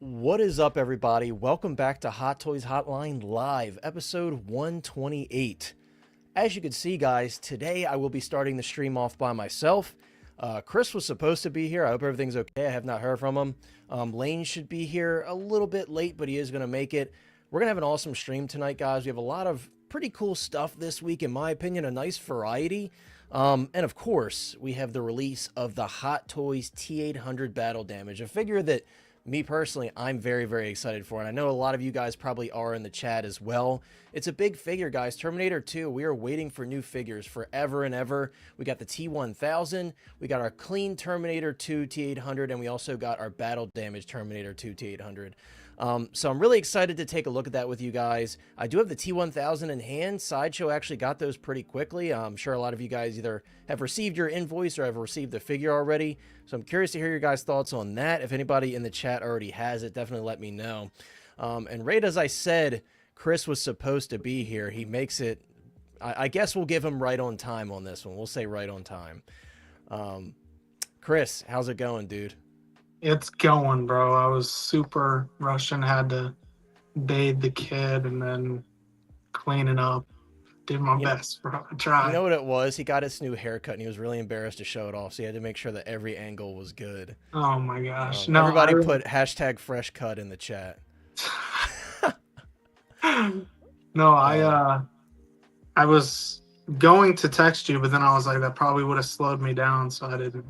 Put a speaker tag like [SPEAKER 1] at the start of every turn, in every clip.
[SPEAKER 1] What is up, everybody? Welcome back to Hot Toys Hotline Live, episode 128. As you can see, guys, today I will be starting the stream off by myself. Chris was supposed to be here. I hope everything's okay. I have not heard from him. Lane should be here a little bit late, but he is going to make it. We're going to have an awesome stream tonight, guys. We have a lot of pretty cool stuff this week, in my opinion, a nice variety. And of course, we have the release of the Hot Toys T800 Battle Damage, a figure that me personally, I'm very, very excited for, and I know a lot of you guys probably are in the chat as well. It's a big figure, guys. Terminator 2, we are waiting for new figures forever and ever. We got the T1000, we got our clean Terminator 2 T800, and we also got our Battle Damage Terminator 2 T800. So I'm really excited to take a look at that with you guys. I do have the T1000 in hand. Sideshow actually got those pretty quickly. I'm sure a lot of you guys either have received your invoice or have received the figure already. So I'm curious to hear your guys' thoughts on that. If anybody in the chat already has it, definitely let me know. And right as I said, Chris was supposed to be here. He makes it, I guess we'll give him right on time on this one. We'll say right on time. Chris, how's it going, dude?
[SPEAKER 2] It's going, bro. I was super rushing, had to bathe the kid and then clean it up. Did my best, bro. I tried.
[SPEAKER 1] You know what it was? He got his new haircut and he was really embarrassed to show it off, so he had to make sure that every angle was good.
[SPEAKER 2] Oh my gosh.
[SPEAKER 1] No, everybody put hashtag fresh cut in the chat.
[SPEAKER 2] No, I was going to text you, but then I was like, that probably would have slowed me down, so I didn't.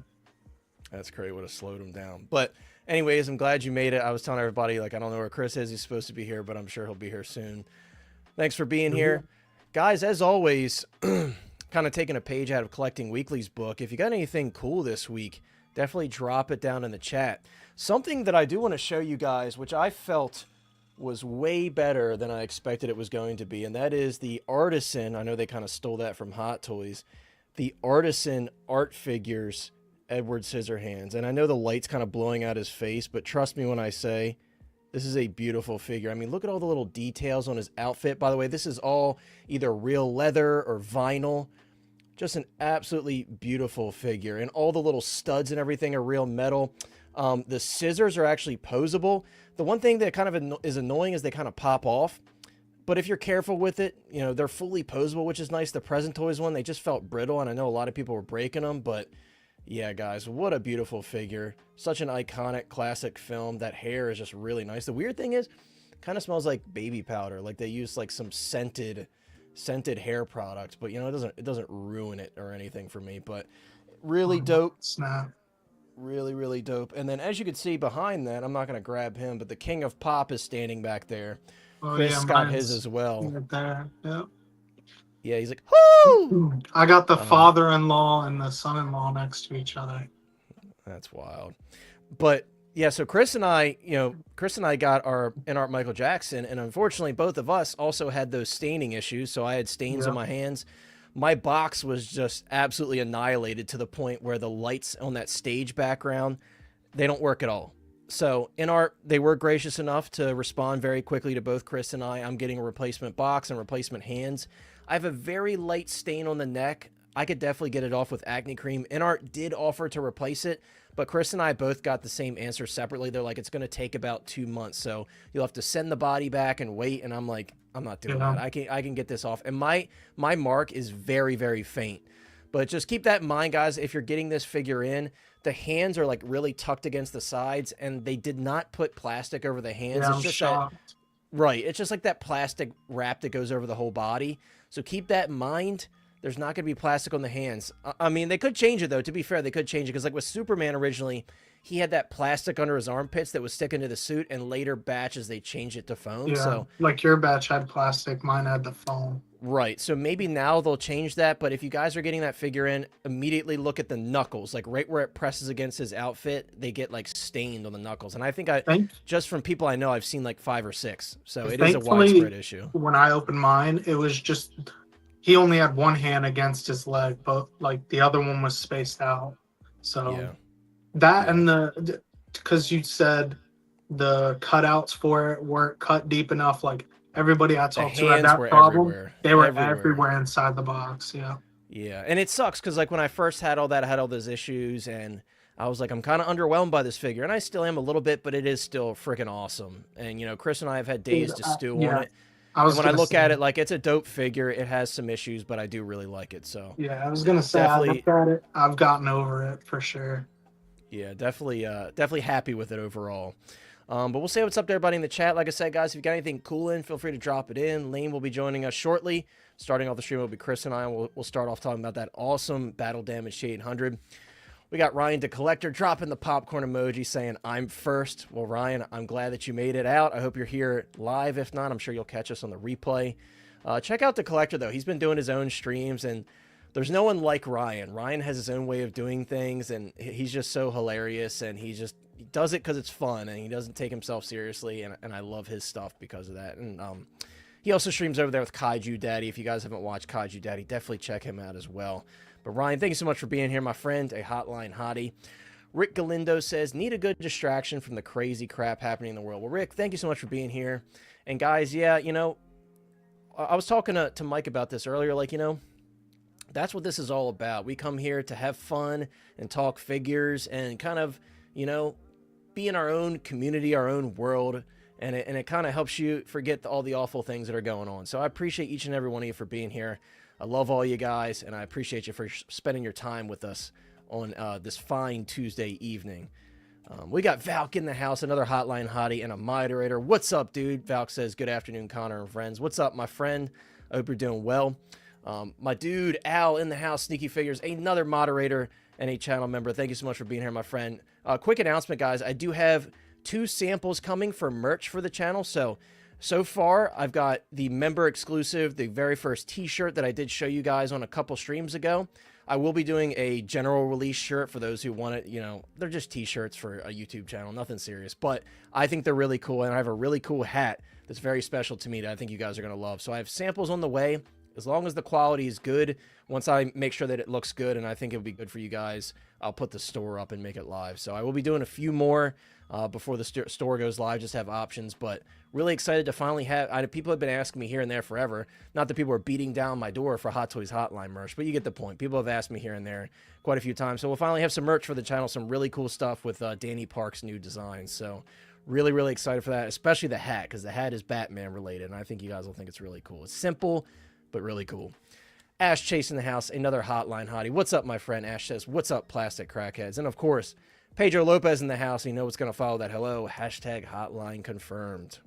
[SPEAKER 1] That's great. Would have slowed him down. But anyways, I'm glad you made it. I was telling everybody, like, I don't know where Chris is. He's supposed to be here, but I'm sure he'll be here soon. Thanks for being here. Guys, as always, kind of taking a page out of Collecting Weekly's book. If you got anything cool this week, definitely drop it down in the chat. Something that I do want to show you guys, which I felt was way better than I expected it was going to be, and that is the Artisan. I know they kind of stole that from Hot Toys. The Artisan art figures Edward Scissorhands. And I know the light's kind of blowing out his face, but trust me when I say this is a beautiful figure. I mean, look at all the little details on his outfit. By the way, this is all either real leather or vinyl. Just an absolutely beautiful figure. And all the little studs and everything are real metal. The scissors are actually posable. The one thing that kind of is annoying is they kind of pop off. But if you're careful with it, you know, they're fully posable, which is nice. The Present Toys one, they just felt brittle, and I know a lot of people were breaking them, but yeah, guys, what a beautiful figure. Such an iconic classic film. That hair is just really nice. The weird thing is, it kind of smells like baby powder, like they use like some scented hair product, but you know, it doesn't ruin it or anything for me, but really dope.
[SPEAKER 2] Snap.
[SPEAKER 1] Really, really dope. And then as you can see behind that, I'm not going to grab him, but the King of Pop is standing back there.
[SPEAKER 2] Oh,
[SPEAKER 1] Chris
[SPEAKER 2] yeah,
[SPEAKER 1] got his as well.
[SPEAKER 2] Right there. Yep.
[SPEAKER 1] Yeah, he's like, whoo!
[SPEAKER 2] I got the father-in-law and the son-in-law next to each other.
[SPEAKER 1] That's wild. But yeah, so Chris and I got our InArt Michael Jackson, and unfortunately both of us also had those staining issues, so I had stains on my hands. My box was just absolutely annihilated to the point where the lights on that stage background, they don't work at all. So InArt, they were gracious enough to respond very quickly to both Chris and I. I'm getting a replacement box and replacement hands. I have a very light stain on the neck. I could definitely get it off with acne cream. InArt did offer to replace it, but Chris and I both got the same answer separately. They're like, it's going to take about 2 months, so you'll have to send the body back and wait. And I'm like, I'm not doing that. I can get this off. And my mark is very, very faint. But just keep that in mind, guys. If you're getting this figure in, the hands are like really tucked against the sides, and they did not put plastic over the hands.
[SPEAKER 2] Yeah,
[SPEAKER 1] it's just that, right. It's just like that plastic wrap that goes over the whole body. So keep that in mind. There's not going to be plastic on the hands. I mean, they could change it, though. To be fair, they could change it. Because like with Superman originally, he had that plastic under his armpits that was sticking to the suit. And later batches, they changed it to foam.
[SPEAKER 2] Yeah,
[SPEAKER 1] so
[SPEAKER 2] like your batch had plastic. Mine had the foam.
[SPEAKER 1] Right. So maybe now they'll change that. But if you guys are getting that figure in, immediately look at the knuckles. Like right where it presses against his outfit, they get like stained on the knuckles. And I think just from people I know, I've seen like 5 or 6. So it is a widespread issue.
[SPEAKER 2] When I opened mine, it was just, he only had one hand against his leg, but like the other one was spaced out. So
[SPEAKER 1] yeah.
[SPEAKER 2] That and because you said the cutouts for it weren't cut deep enough, like everybody I talked to had that problem.
[SPEAKER 1] Everywhere.
[SPEAKER 2] They were everywhere inside the box. Yeah.
[SPEAKER 1] Yeah. And it sucks because like when I first had all that, I had all those issues, and I was like, I'm kind of underwhelmed by this figure, and I still am a little bit, but it is still freaking awesome. And, you know, Chris and I have had days to stew on
[SPEAKER 2] Yeah,
[SPEAKER 1] it.
[SPEAKER 2] I
[SPEAKER 1] And
[SPEAKER 2] was
[SPEAKER 1] when I
[SPEAKER 2] gonna
[SPEAKER 1] look at
[SPEAKER 2] say.
[SPEAKER 1] it, like, it's a dope figure. It has some issues, but I do really like it. So
[SPEAKER 2] Yeah, I was gonna say I
[SPEAKER 1] definitely,
[SPEAKER 2] looked at it. I've gotten over it for sure.
[SPEAKER 1] yeah, definitely happy with it overall. But we'll say what's up to everybody in the chat. Like I said, guys, if you got anything cool in, feel free to drop it in. Lane will be joining us shortly. Starting off the stream will be Chris and I. We'll start off talking about that awesome battle damage T800. We got Ryan the Collector dropping the popcorn emoji saying, I'm first. Well, Ryan, I'm glad that you made it out. I hope you're here live. If not, I'm sure you'll catch us on the replay. Check out the Collector, though. He's been doing his own streams, and there's no one like Ryan. Ryan has his own way of doing things, and he's just so hilarious, and he does it because it's fun, and he doesn't take himself seriously, and I love his stuff because of that. And he also streams over there with Kaiju Daddy. If you guys haven't watched Kaiju Daddy, definitely check him out as well. But Ryan, thank you so much for being here, my friend, a hotline hottie. Rick Galindo says, need a good distraction from the crazy crap happening in the world. Well, Rick, thank you so much for being here. And guys, yeah, you know, I was talking to Mike about this earlier, like, you know, that's what this is all about. We come here to have fun and talk figures and kind of, you know, be in our own community, our own world, and it kind of helps you forget all the awful things that are going on. So I appreciate each and every one of you for being here. I love all you guys, and I appreciate you for spending your time with us on this fine Tuesday evening. We got Valk in the house, another hotline hottie, and a moderator. What's up, dude? Valk says, good afternoon, Connor and friends. What's up, my friend? I hope you're doing well. My dude, Al, in the house, Sneaky Figures, another moderator and a channel member. Thank you so much for being here, my friend. Quick announcement, guys. I do have 2 samples coming for merch for the channel. So far, I've got the member exclusive, the very first t-shirt that I did show you guys on a couple streams ago. I will be doing a general release shirt for those who want it. You know, they're just t-shirts for a YouTube channel, nothing serious. But I think they're really cool, and I have a really cool hat that's very special to me that I think you guys are going to love. So I have samples on the way. As long as the quality is good, once I make sure that it looks good and I think it would be good for you guys, I'll put the store up and make it live. So I will be doing a few more before the store goes live, just have options. But really excited to finally have, people have been asking me here and there forever. Not that people are beating down my door for Hot Toys Hotline merch, but you get the point. People have asked me here and there quite a few times. So we'll finally have some merch for the channel, some really cool stuff with Danny Park's new designs. So really, really excited for that, especially the hat, because the hat is Batman related, and I think you guys will think it's really cool. It's simple, but really cool. Ash Chase in the house, another hotline hottie. What's up, my friend? Ash says, what's up, plastic crackheads? And of course, Pedro Lopez in the house. You know what's going to follow that hello. Hashtag hotline confirmed.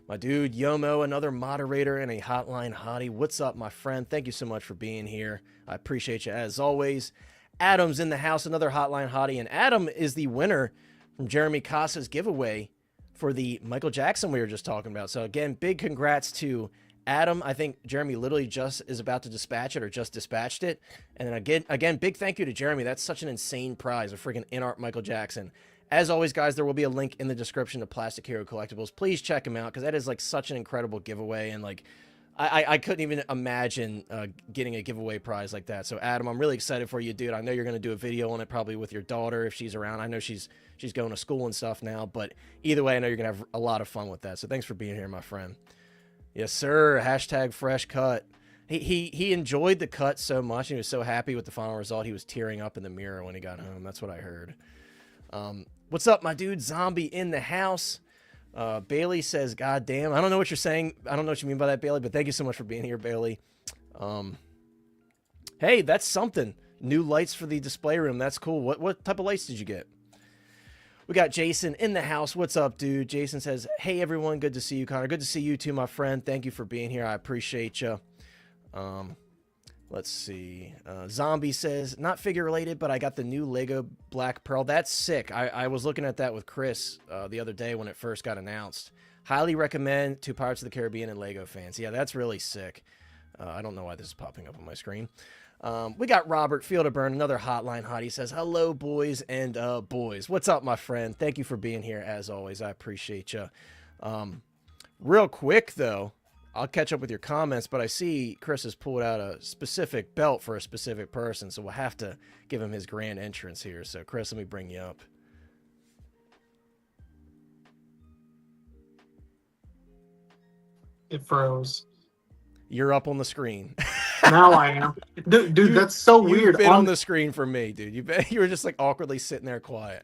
[SPEAKER 1] My dude, Yomo, another moderator and a hotline hottie. What's up, my friend? Thank you so much for being here. I appreciate you as always. Adam's in the house, another hotline hottie. And Adam is the winner from Jeremy Casa's giveaway for the Michael Jackson we were just talking about. So again, big congrats to Adam. I think Jeremy literally just is about to dispatch it or just dispatched it. And then again, big thank you to Jeremy. That's such an insane prize, a freaking InArt Michael Jackson. As always, guys, there will be a link in the description to Plastic Hero Collectibles. Please check him out because that is like such an incredible giveaway. And like, I couldn't even imagine getting a giveaway prize like that. So Adam, I'm really excited for you, dude. I know you're going to do a video on it probably with your daughter if she's around. I know she's going to school and stuff now, but either way, I know you're going to have a lot of fun with that. So thanks for being here, my friend. Yes, sir. Hashtag fresh cut. He enjoyed the cut so much. And he was so happy with the final result. He was tearing up in the mirror when he got home. That's what I heard. What's up, my dude? Zombie in the house. Bailey says, God damn. I don't know what you're saying. I don't know what you mean by that, Bailey, but thank you so much for being here, Bailey. Hey, that's something. New lights for the display room. That's cool. What type of lights did you get? We got Jason in the house. What's up, dude? Jason says, hey, everyone. Good to see you, Connor. Good to see you, too, my friend. Thank you for being here. I appreciate you. Let's see. Zombie says, not figure related, but I got the new Lego Black Pearl. That's sick. I was looking at that with Chris the other day when it first got announced. Highly recommend to Pirates of the Caribbean and Lego fans. Yeah, that's really sick. I don't know why this is popping up on my screen. We got Robert Field of Burn, another hotline hottie. Says, hello, boys and boys. What's up, my friend? Thank you for being here, as always. I appreciate you. Real quick, though, I'll catch up with your comments, but I see Chris has pulled out a specific belt for a specific person, so we'll have to give him his grand entrance here. So, Chris, let me bring you up.
[SPEAKER 2] It froze.
[SPEAKER 1] You're up on the screen.
[SPEAKER 2] Now I am. Dude, that's so
[SPEAKER 1] You've
[SPEAKER 2] weird.
[SPEAKER 1] been on the screen for me, dude. You were just like awkwardly sitting there quiet.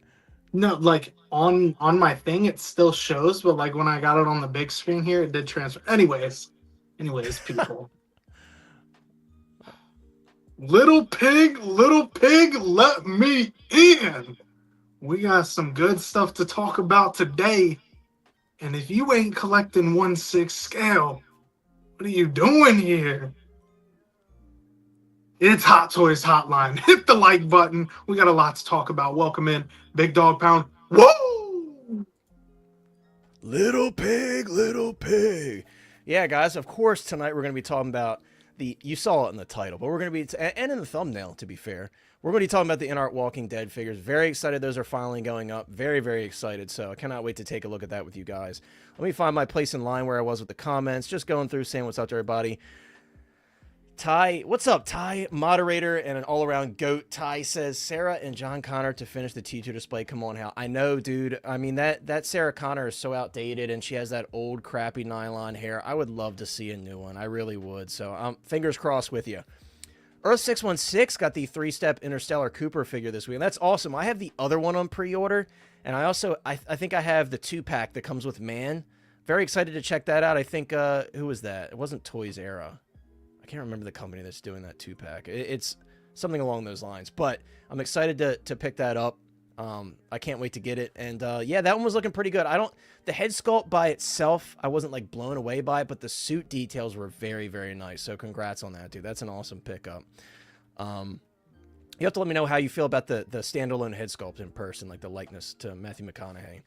[SPEAKER 2] No, like on my thing, it still shows, but like when I got it on the big screen here, it did transfer. Anyways, people. Little pig, let me in. We got some good stuff to talk about today. And if you ain't collecting 1/6 scale, what are you doing here? It's Hot Toys Hotline. Hit the like button. We got a lot to talk about. Welcome in, Big Dog Pound. Whoa!
[SPEAKER 1] Little pig, little pig. Yeah, guys, of course, tonight we're going to be talking about you saw it in the title, but we're going to be, and in the thumbnail, to be fair, we're going to be talking about the InArt Walking Dead figures. Very excited those are finally going up. Very, very excited. So I cannot wait to take a look at that with you guys. Let me find my place in line where I was with the comments. Just going through, saying what's up to everybody. Ty, what's up, Ty? Moderator and an all-around goat. Ty says, Sarah and John Connor to finish the T2 display. Come on, Hal. I know, dude. I mean, that Sarah Connor is so outdated, and she has that old, crappy nylon hair. I would love to see a new one. I really would. So, fingers crossed with you. Earth 616 got the 3-step Interstellar Cooper figure this week, and that's awesome. I have the other one on pre-order, and I also, I think I have the 2-pack that comes with Man. Very excited to check that out. I think, who was that? It wasn't Toys Era. I can't remember the company that's doing that 2-pack. It's something along those lines, but I'm excited to pick that up. I can't wait to get it. And yeah, that one was looking pretty good. The head sculpt by itself, I wasn't like blown away by it, but the suit details were very, very nice. So congrats on that, dude. That's an awesome pickup. You have to let me know how you feel about the standalone head sculpt in person, like the likeness to Matthew McConaughey.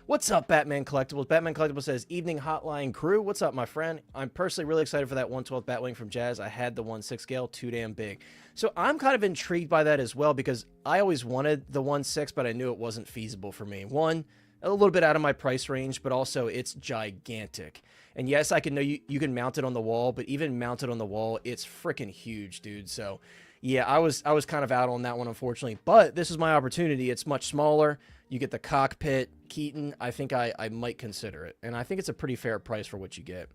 [SPEAKER 1] What's up, Batman Collectibles? Batman Collectibles says, Evening Hotline crew. What's up, my friend? I'm personally really excited for that 1/12 Batwing from Jazz. I had the 1/6 scale, too damn big. So I'm kind of intrigued by that as well, because I always wanted the 1/6, but I knew it wasn't feasible for me. One, a little bit out of my price range, but also it's gigantic. And yes, I can know you can mount it on the wall, but even mounted on the wall, it's freaking huge, dude. So yeah, I was kind of out on that one, unfortunately. But this is my opportunity. It's much smaller. You get the cockpit, Keaton. I think I might consider it. And I think it's a pretty fair price for what you get.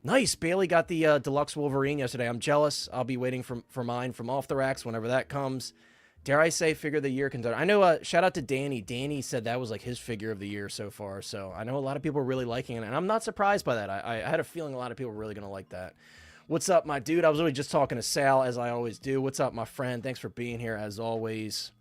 [SPEAKER 1] Nice. Bailey got the Deluxe Wolverine yesterday. I'm jealous. I'll be waiting for mine from Off the Racks whenever that comes. Dare I say figure of the year contender. I know, shout out to Danny. Danny said that was like his figure of the year so far. So I know a lot of people are really liking it. And I'm not surprised by that. I had a feeling a lot of people were really going to like that. What's up, my dude? I was really just talking to Sal, as I always do. What's up, my friend? Thanks for being here, as always.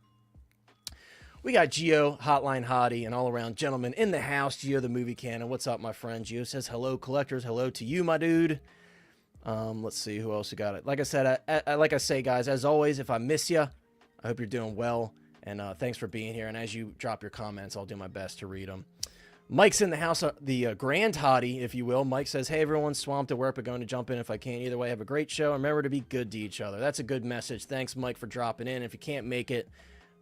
[SPEAKER 1] We got Gio, Hotline Hottie, and all-around gentleman in the house. Gio, the movie canon. What's up, my friend? Gio says, hello, collectors. Hello to you, my dude. Let's see who else we got it. Like I said, like I say, guys, as always, if I miss you, I hope you're doing well. And thanks for being here. And as you drop your comments, I'll do my best to read them. Mike's in the house, the grand hottie, if you will. Mike says, hey, everyone, swamped at work, but going to jump in if I can. Either way, have a great show. Remember to be good to each other. That's a good message. Thanks, Mike, for dropping in. If you can't make it,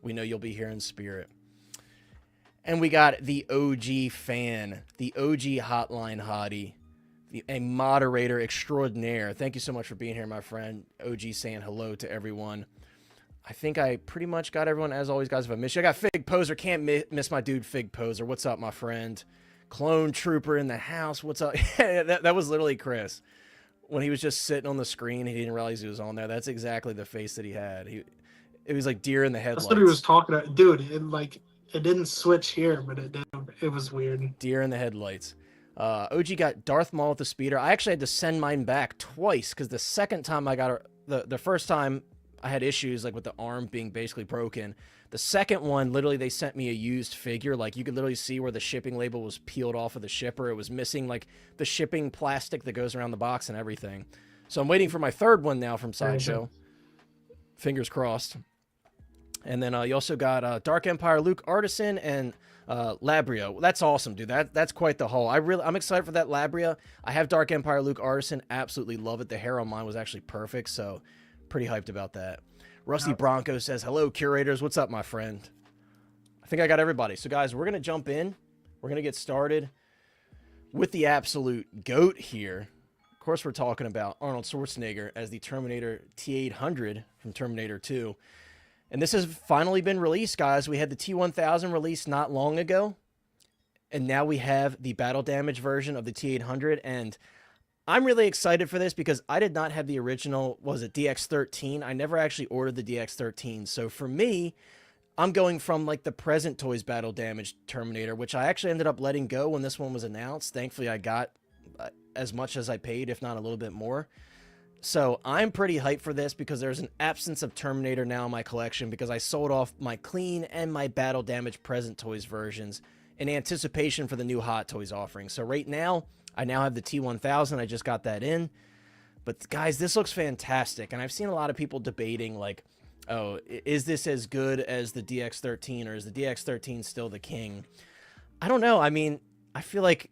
[SPEAKER 1] we know you'll be here in spirit. And we got the OG fan, the OG hotline hottie, a moderator extraordinaire. Thank you so much for being here, my friend. OG saying hello to everyone. I think I pretty much got everyone. As always, guys, if I miss you, I got Fig Poser. Can't miss my dude, Fig Poser. What's up, my friend? Clone Trooper in the house. What's up? that was literally Chris. When he was just sitting on the screen, he didn't realize he was on there. That's exactly the face that he had. It was like deer in the headlights.
[SPEAKER 2] That's what he was talking about. Dude, it didn't switch here, but it did. It was weird.
[SPEAKER 1] Deer in the headlights. OG got Darth Maul with the speeder. I actually had to send mine back twice, because the second time I got the first time I had issues like with the arm being basically broken. The second one, literally, they sent me a used figure. Like, you could literally see where the shipping label was peeled off of the shipper. It was missing like the shipping plastic that goes around the box and everything. So I'm waiting for my third one now from Sideshow. Fingers crossed. And then you also got Dark Empire Luke Artisan and Labria. That's awesome, dude. That's quite the haul. I'm excited for that Labria. I have Dark Empire Luke Artisan. Absolutely love it. The hair on mine was actually perfect, so pretty hyped about that. Rusty Bronco says, hello, curators. What's up, my friend? I think I got everybody. So, guys, we're going to jump in. We're going to get started with the absolute GOAT here. Of course, we're talking about Arnold Schwarzenegger as the Terminator T800 from Terminator 2. And this has finally been released, guys. We had the T1000 released not long ago. And now we have the battle damage version of the T800. And I'm really excited for this because I did not have the original, was it DX13? I never actually ordered the DX13. So for me, I'm going from like the present Toys Battle Damage Terminator, which I actually ended up letting go when this one was announced. Thankfully, I got as much as I paid, if not a little bit more. So I'm pretty hyped for this because there's an absence of Terminator now in my collection because I sold off my clean and my Battle Damage Present Toys versions in anticipation for the new Hot Toys offering. So right now, I now have the T1000. I just got that in. But guys, this looks fantastic. And I've seen a lot of people debating like, oh, is this as good as the DX13 or is the DX13 still the king? I don't know. I mean, I feel like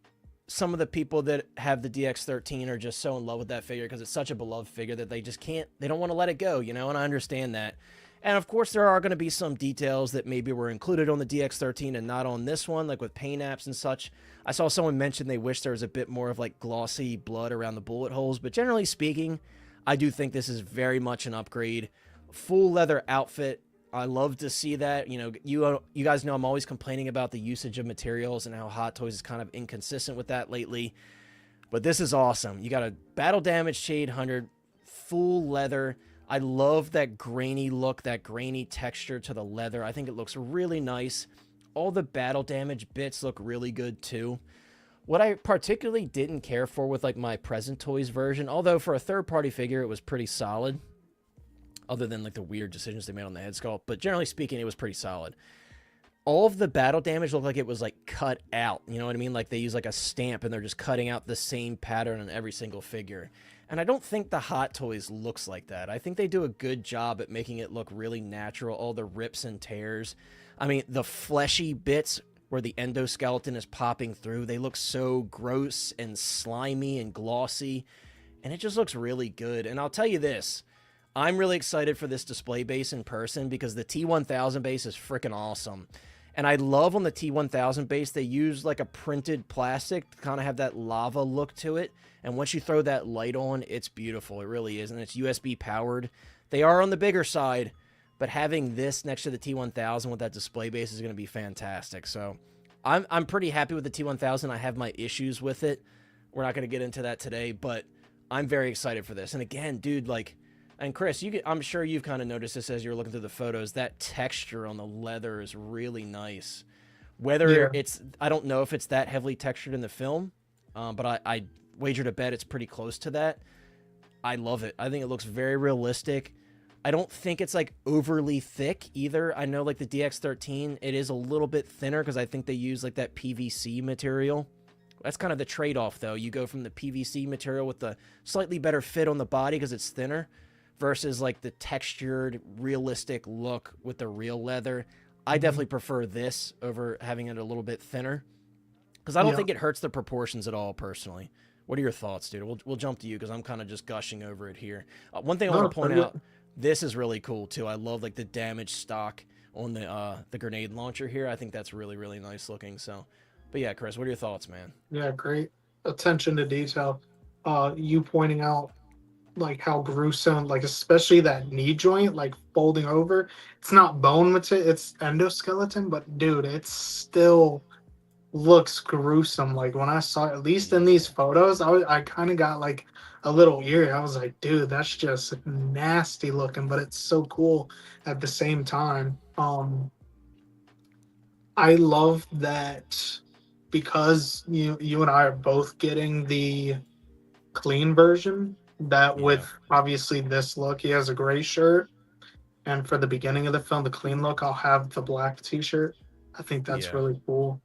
[SPEAKER 1] some of the people that have the DX13 are just so in love with that figure because it's such a beloved figure that they just can't, they don't want to let it go, you know, and I understand that. And of course, there are going to be some details that maybe were included on the DX13 and not on this one, like with paint apps and such. I saw someone mention they wish there was a bit more of like glossy blood around the bullet holes, but generally speaking, I do think this is very much an upgrade. Full leather outfit. I love to see that. You know, you guys know I'm always complaining about the usage of materials and how Hot Toys is kind of inconsistent with that lately. But this is awesome. You got a Battle Damage T800, full leather. I love that grainy look, that grainy texture to the leather. I think it looks really nice. All the Battle Damage bits look really good too. What I particularly didn't care for with like my Present Toys version, although for a third-party figure it was pretty solid, other than like the weird decisions they made on the head sculpt, but generally speaking, it was pretty solid. All of the battle damage looked like it was like cut out. You know what I mean? Like they use like a stamp and they're just cutting out the same pattern on every single figure. And I don't think the Hot Toys looks like that. I think they do a good job at making it look really natural. All the rips and tears. I mean, the fleshy bits where the endoskeleton is popping through, they look so gross and slimy and glossy. And it just looks really good. And I'll tell you this, I'm really excited for this display base in person because the T1000 base is freaking awesome. And I love on the T1000 base, they use like a printed plastic to kind of have that lava look to it. And once you throw that light on, it's beautiful. It really is. And it's USB powered. They are on the bigger side, but having this next to the T1000 with that display base is going to be fantastic. So I'm pretty happy with the T1000. I have my issues with it. We're not going to get into that today, but I'm very excited for this. And again, dude, like, and Chris, I'm sure you've kind of noticed this as you're looking through the photos. That texture on the leather is really nice. Whether it's, I don't know if it's that heavily textured in the film, but I wager to bet it's pretty close to that. I love it. I think it looks very realistic. I don't think it's like overly thick either. I know like the DX13, it is a little bit thinner because I think they use like that PVC material. That's kind of the trade-off though. You go from the PVC material with the slightly better fit on the body because it's thinner, versus like the textured, realistic look with the real leather. I definitely prefer this over having it a little bit thinner because I don't think it hurts the proportions at all, personally. What are your thoughts, dude? We'll jump to you because I'm kind of just gushing over it here. One thing I want to point out, this is really cool too. I love like the damaged stock on the grenade launcher here. I think that's really, really nice looking. So, but yeah, Chris, what are your thoughts, man?
[SPEAKER 2] Yeah, great attention to detail. You pointing out like how gruesome, like especially that knee joint, like folding over. It's not bone material, it's endoskeleton, but dude, it still looks gruesome. Like when I saw it, at least in these photos, I kind of got like a little eerie. I was like, dude, that's just nasty looking, but it's so cool at the same time. I love that because you and I are both getting the clean version. That with obviously this look, he has a gray shirt, and for the beginning of the film, the clean look, I'll have the black t-shirt. I think that's really cool.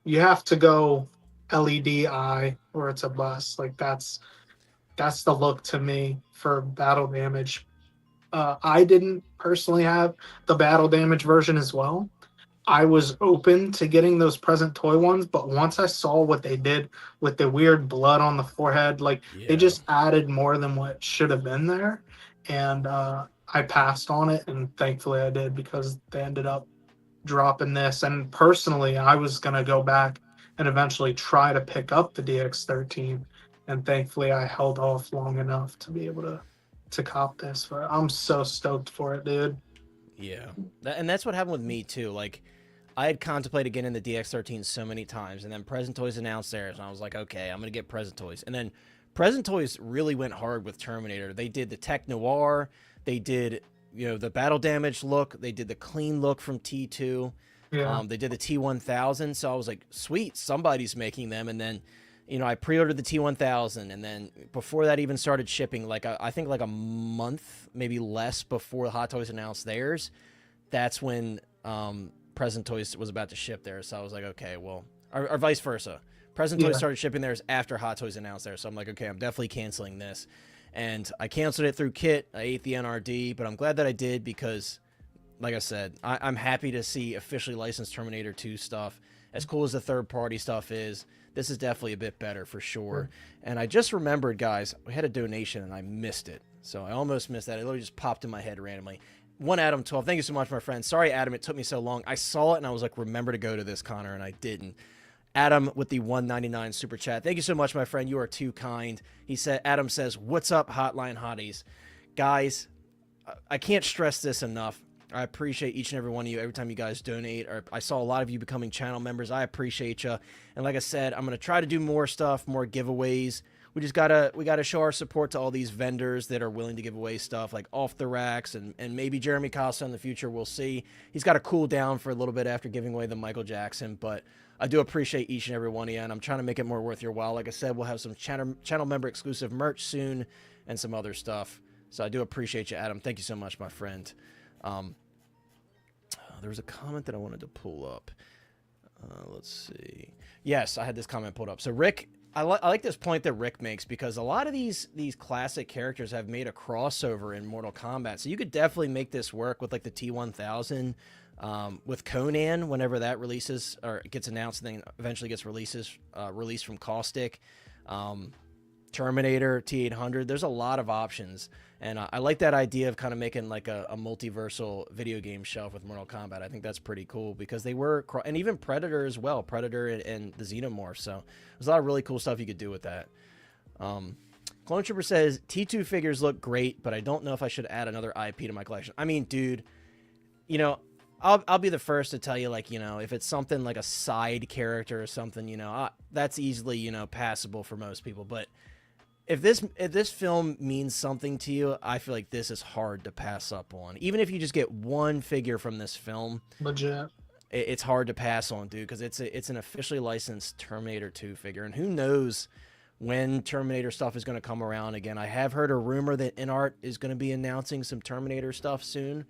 [SPEAKER 2] You have to go LED eye or it's a bust. Like that's the look to me for battle damage. I didn't personally have the battle damage version as well. I was open to getting those present toy ones, but once I saw what they did with the weird blood on the forehead, like they just added more than what should have been there. And I passed on it, and thankfully I did because they ended up dropping this. And personally, I was going to go back and eventually try to pick up the DX13. And thankfully I held off long enough to be able to cop this. I'm so stoked for it, dude.
[SPEAKER 1] Yeah. And that's what happened with me too. Like, I had contemplated getting the DX13 so many times, and then Present Toys announced theirs, and I was like, okay, I'm going to get Present Toys. And then Present Toys really went hard with Terminator. They did the Tech Noir. They did, the battle damage look. They did the clean look from T2.
[SPEAKER 2] Yeah.
[SPEAKER 1] They did the T1000. So I was like, sweet, somebody's making them. And then, I pre-ordered the T1000. And then before that even started shipping, I think like a month, maybe less before Hot Toys announced theirs, that's when Present Toys was about to ship theirs. So I was like, okay, well, or vice versa. Present Toys started shipping theirs after Hot Toys announced theirs. So I'm like, okay, I'm definitely canceling this. And I canceled it through Kit. I ate the NRD, but I'm glad that I did because, like I said, I'm happy to see officially licensed Terminator 2 stuff. As cool as the third-party stuff is, this is definitely a bit better for sure. And I just remembered, guys, we had a donation and I missed it. So I almost missed that. It literally just popped in my head randomly. One Adam 12. Thank you so much, my friend. Sorry, Adam, it took me so long. I saw it and I was like, remember to go to this, Connor, and I didn't. Adam with the $1.99 super chat. Thank you so much, my friend. You are too kind. Adam says, what's up, Hotline Hotties? Guys, I can't stress this enough. I appreciate each and every one of you every time you guys donate. Or I saw a lot of you becoming channel members. I appreciate you. And like I said, I'm going to try to do more stuff, more giveaways. We gotta show our support to all these vendors that are willing to give away stuff like Off the Racks and maybe Jeremy Costa in the future. We'll see. He's got to cool down for a little bit after giving away the Michael Jackson, but I do appreciate each and every one of you, and I'm trying to make it more worth your while. Like I said, we'll have some channel member exclusive merch soon and some other stuff. So I do appreciate you, Adam. Thank you so much, my friend. There was a comment that I wanted to pull up. Let's see. Yes, I had this comment pulled up. So Rick, I like this point that Rick makes because a lot of these classic characters have made a crossover in Mortal Kombat. So you could definitely make this work with like the T1000, with Conan whenever that releases or gets announced and then eventually gets released from Caustic. Terminator T800. There's a lot of options. And I like that idea of kind of making like a multiversal video game shelf with Mortal Kombat. I think that's pretty cool because they were, and even Predator as well, Predator and the Xenomorph. So there's a lot of really cool stuff you could do with that. Clone Trooper says, T2 figures look great, but I don't know if I should add another IP to my collection. I mean, dude, I'll be the first to tell you, like, if it's something like a side character or something, that's easily, passable for most people. But if this film means something to you, I feel like this is hard to pass up on. Even if you just get one figure from this film,
[SPEAKER 2] legit,
[SPEAKER 1] it's hard to pass on, dude, because it's an officially licensed Terminator 2 figure, and who knows when Terminator stuff is going to come around again. I have heard a rumor that InArt is going to be announcing some Terminator stuff soon,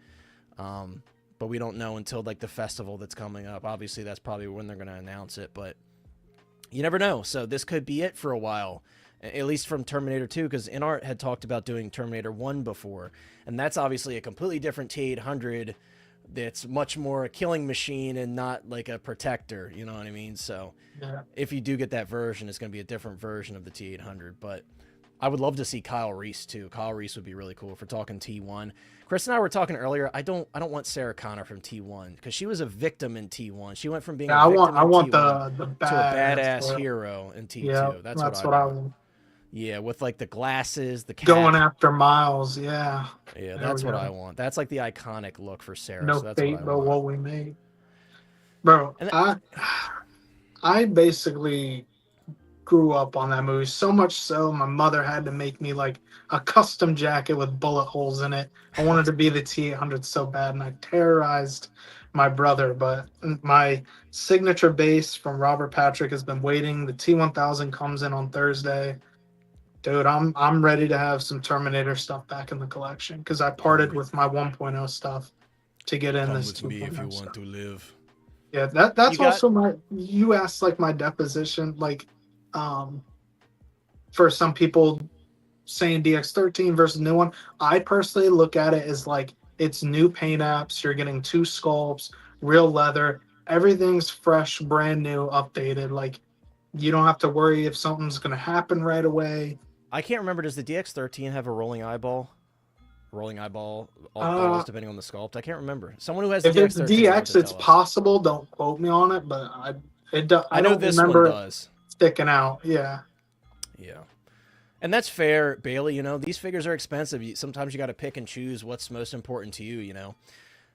[SPEAKER 1] but we don't know until like the festival that's coming up. Obviously, that's probably when they're going to announce it, but you never know. So this could be it for a while. At least from Terminator 2, because InArt had talked about doing Terminator 1 before, and that's obviously a completely different T800 that's much more a killing machine and not like a protector, you know what I mean? So if you do get that version, it's going to be a different version of the T800, but I would love to see Kyle Reese too. Kyle Reese would be really cool if we're talking T1. Chris and I were talking earlier. I don't want Sarah Connor from T1 because she was a victim in T1. She went from being a victim
[SPEAKER 2] I want
[SPEAKER 1] T1
[SPEAKER 2] the
[SPEAKER 1] to a badass hero in T2.
[SPEAKER 2] Yeah,
[SPEAKER 1] that's what I want. Yeah, with like the glasses, the cap.
[SPEAKER 2] Going after Miles, yeah.
[SPEAKER 1] Yeah, that's what I want. That's like the iconic look for Sarah.
[SPEAKER 2] No
[SPEAKER 1] so that's
[SPEAKER 2] fate
[SPEAKER 1] what
[SPEAKER 2] but what we made. Bro, I basically grew up on that movie, so much so my mother had to make me like a custom jacket with bullet holes in it. I wanted to be the T800 so bad, and I terrorized my brother, but my signature base from Robert Patrick has been waiting. The T1000 comes in on Thursday. Dude, I'm ready to have some Terminator stuff back in the collection because I parted with my 1.0 stuff to get in this 2.0
[SPEAKER 1] with me if you
[SPEAKER 2] stuff.
[SPEAKER 1] want to live.
[SPEAKER 2] Yeah, that's also you asked like my deposition, like for some people saying DX13 versus new one. I personally look at it as like it's new paint apps, you're getting 2 sculpts, real leather, everything's fresh, brand new, updated. Like you don't have to worry if something's gonna happen right away.
[SPEAKER 1] I can't remember. Does the DX13 have a rolling eyeball? Balls, depending on the sculpt. I can't remember. Someone who has the
[SPEAKER 2] if it's
[SPEAKER 1] DX13
[SPEAKER 2] DX, it's possible. Don't quote me on it, but I
[SPEAKER 1] know
[SPEAKER 2] don't
[SPEAKER 1] this
[SPEAKER 2] remember
[SPEAKER 1] one does.
[SPEAKER 2] Sticking out. Yeah.
[SPEAKER 1] Yeah. And that's fair, Bailey. These figures are expensive. Sometimes you got to pick and choose what's most important to you,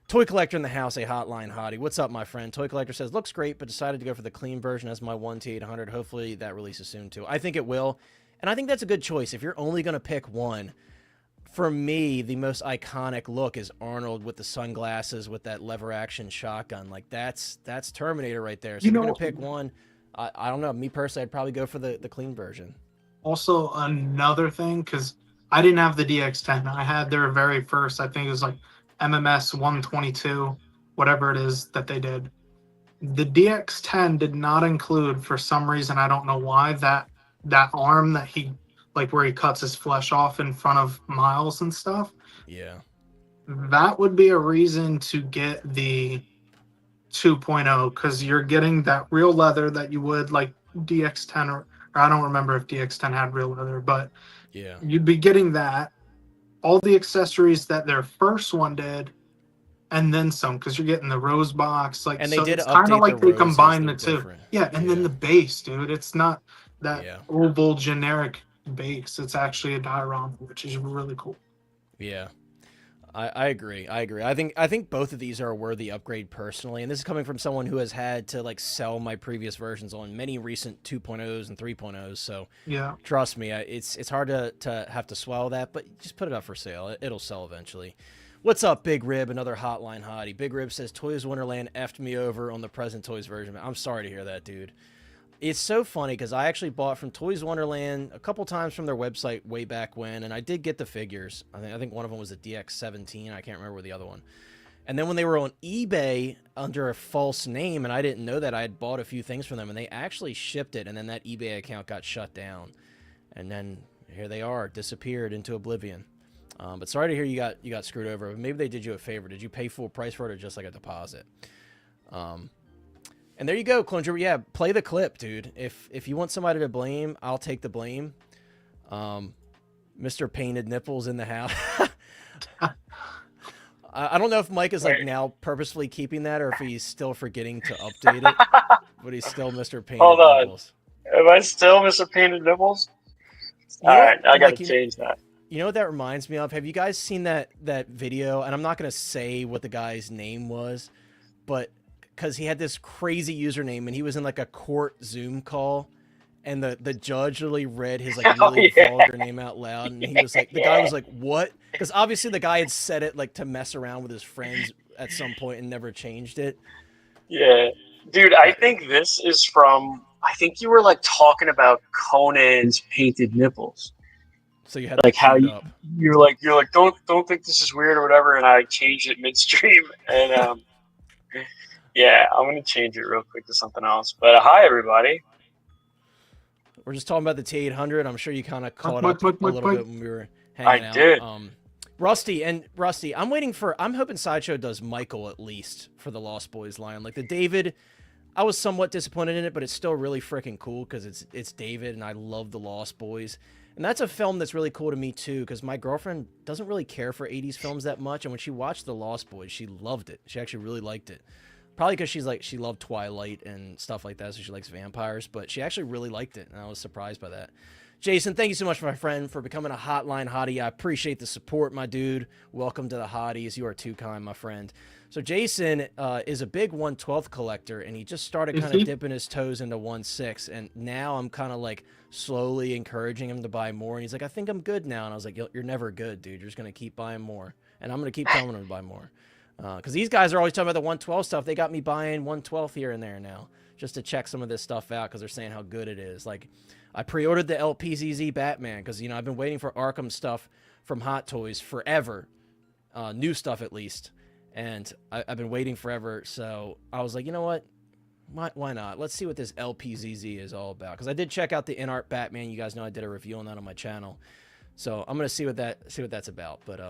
[SPEAKER 1] Toy Collector in the house, a hotline hottie. What's up, my friend? Toy Collector says, looks great, but decided to go for the clean version as my one T800. Hopefully that releases soon, too. I think it will, and I think that's a good choice. If you're only going to pick one, for me, the most iconic look is Arnold with the sunglasses with that lever-action shotgun. Like, that's Terminator right there. So if you're going to pick one, I don't know. Me personally, I'd probably go for the clean version.
[SPEAKER 2] Also, another thing, because I didn't have the DX10. I had their very first, I think it was like MMS 122, whatever it is that they did. The DX10 did not include, for some reason, I don't know why, that arm that he, like where he cuts his flesh off in front of Miles and stuff.
[SPEAKER 1] Yeah.
[SPEAKER 2] That would be a reason to get the 2.0, because you're getting that real leather that you would like DX10, or I don't remember if DX10 had real leather, but
[SPEAKER 1] yeah,
[SPEAKER 2] you'd be getting that, all the accessories that their first one did, and then some, because you're getting the rose box. Like,
[SPEAKER 1] and
[SPEAKER 2] so
[SPEAKER 1] they did
[SPEAKER 2] it's kind of like they combine the two.
[SPEAKER 1] Different.
[SPEAKER 2] Yeah, and then the base, dude. It's not that
[SPEAKER 1] Yeah.
[SPEAKER 2] oval generic base. It's actually a diorama, which is really cool.
[SPEAKER 1] Yeah. I agree. I think both of these are a worthy upgrade personally, and this is coming from someone who has had to like sell my previous versions on many recent 2.0s and 3.0s. So
[SPEAKER 2] yeah,
[SPEAKER 1] trust me, it's hard to have to swallow that, but just put it up for sale. It'll sell eventually. What's up, Big Rib? Another hotline hottie. Big Rib says Toys Wonderland effed me over on the present Toys version. I'm sorry to hear that, dude. It's so funny because I actually bought from Toys Wonderland a couple times from their website way back when, and I did get the figures. I think one of them was a DX17. I can't remember the other one. And then when they were on eBay under a false name, and I didn't know that, I had bought a few things from them, and they actually shipped it, and then that eBay account got shut down. And then here they are, disappeared into oblivion. But sorry to hear you got screwed over. Maybe they did you a favor. Did you pay full price for it or just like a deposit? And there you go, Clone Trooper. Yeah, play the clip, dude. If you want somebody to blame, I'll take the blame. Mr. Painted Nipples in the house. I don't know if Mike is like now purposefully keeping that or if he's still forgetting to update it. But he's still Mr. Painted Nipples.
[SPEAKER 3] Am I still Mr. Painted Nipples? All right, I got to change that.
[SPEAKER 1] You know what that reminds me of? Have you guys seen that video? And I'm not going to say what the guy's name was, but because he had this crazy username and he was in like a court Zoom call and the judge literally read his like really vulgar name out loud. And he was like, the guy was like, what? Because obviously the guy had said it like to mess around with his friends at some point and never changed it.
[SPEAKER 3] Yeah. Dude, I think this is from, I think you were like talking about Conan's Painted Nipples.
[SPEAKER 1] So you had
[SPEAKER 3] like how you're like don't think this is weird or whatever, and I changed it midstream, and yeah, I'm gonna change it real quick to something else. But hi everybody.
[SPEAKER 1] We're just talking about the T800. I'm sure you kind of caught up a little bit when we were hanging out.
[SPEAKER 3] I did.
[SPEAKER 1] Rusty, I'm hoping Sideshow does Michael at least for the Lost Boys line. Like the David, I was somewhat disappointed in it, but it's still really freaking cool because it's David, and I love the Lost Boys. And that's a film that's really cool to me, too, because my girlfriend doesn't really care for 80s films that much. And when she watched The Lost Boys, she loved it. She actually really liked it. Probably because she loved Twilight and stuff like that, so she likes vampires. But she actually really liked it, and I was surprised by that. Jason, thank you so much, my friend, for becoming a hotline hottie. I appreciate the support, my dude. Welcome to the hotties. You are too kind, my friend. So Jason is a big 1/12 collector, and he just started kind of dipping his toes into 1/6, and now I'm kind of like slowly encouraging him to buy more, and he's like, I think I'm good now, and I was like, you're never good, dude. You're just going to keep buying more, and I'm going to keep telling him to buy more, because these guys are always talking about the 1/12 stuff. They got me buying 1/12 here and there now, just to check some of this stuff out, because they're saying how good it is. Like, I pre-ordered the LPZZ Batman, because, you know, I've been waiting for Arkham stuff from Hot Toys forever, new stuff at least. And I've been waiting forever, so I was like, you know what? Why not? Let's see what this LPZZ is all about. Because I did check out the InArt Batman. You guys know I did a review on that on my channel. So I'm gonna see what that's about. But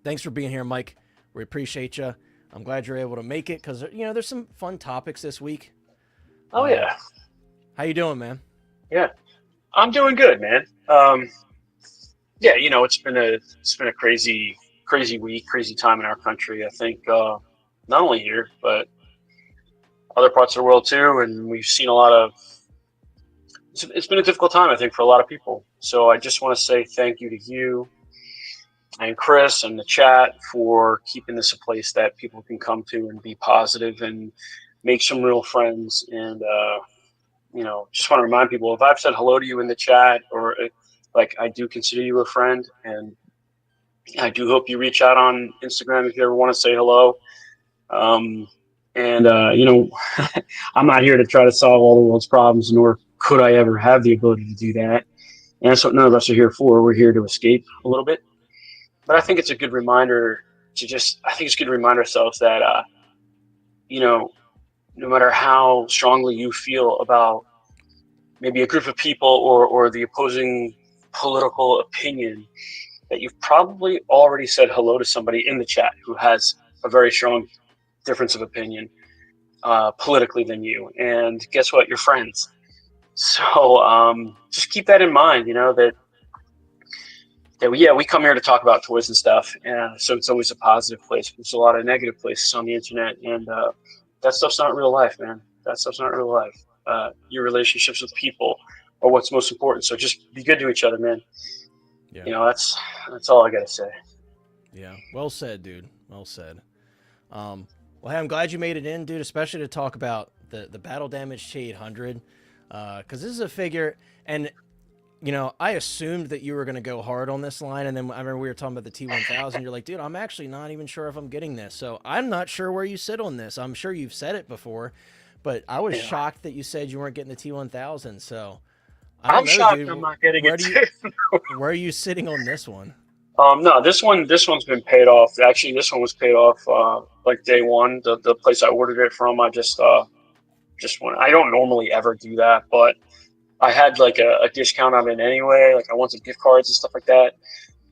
[SPEAKER 1] thanks for being here, Mike. We appreciate you. I'm glad you're able to make it because you know there's some fun topics this week.
[SPEAKER 3] Oh yeah.
[SPEAKER 1] How you doing, man?
[SPEAKER 3] Yeah, I'm doing good, man. Yeah, you know it's been a crazy week, crazy time in our country. I think not only here, but other parts of the world too. And we've seen a lot of. It's been a difficult time, I think, for a lot of people. So I just want to say thank you to you and Chris and the chat for keeping this a place that people can come to and be positive and make some real friends. And just want to remind people, if I've said hello to you in the chat, or like, I do consider you a friend, and I do hope you reach out on Instagram if you ever want to say hello. And I'm not here to try to solve all the world's problems, nor could I ever have the ability to do that. And that's what none of us are here for. We're here to escape a little bit. But I think it's a good reminder I think it's good to remind ourselves that, no matter how strongly you feel about maybe a group of people or the opposing political opinion, that you've probably already said hello to somebody in the chat who has a very strong difference of opinion politically than you. And guess what? You're friends. So just keep that in mind, we come here to talk about toys and stuff. And so it's always a positive place. There's a lot of negative places on the internet. And that stuff's not real life, man. That stuff's not real life. Your relationships with people are what's most important. So just be good to each other, man.
[SPEAKER 1] Yeah.
[SPEAKER 3] That's all I got to say.
[SPEAKER 1] Yeah. Well said, dude. Well said. Well, hey, I'm glad you made it in, dude, especially to talk about the battle damage T800. Because this is a figure, and I assumed that you were going to go hard on this line, and then I remember we were talking about the T1000. You're like, dude, I'm actually not even sure if I'm getting this. So I'm not sure where you sit on this. I'm sure you've said it before, but I was shocked that you said you weren't getting the T1000. So
[SPEAKER 3] I'm shocked, dude. I'm not getting it.
[SPEAKER 1] Where are you sitting on this one?
[SPEAKER 3] No, this one's been paid off. Actually, this one was paid off like day one. The place I ordered it from, I just went. I don't normally ever do that, but I had like a discount on it anyway. Like, I wanted gift cards and stuff like that,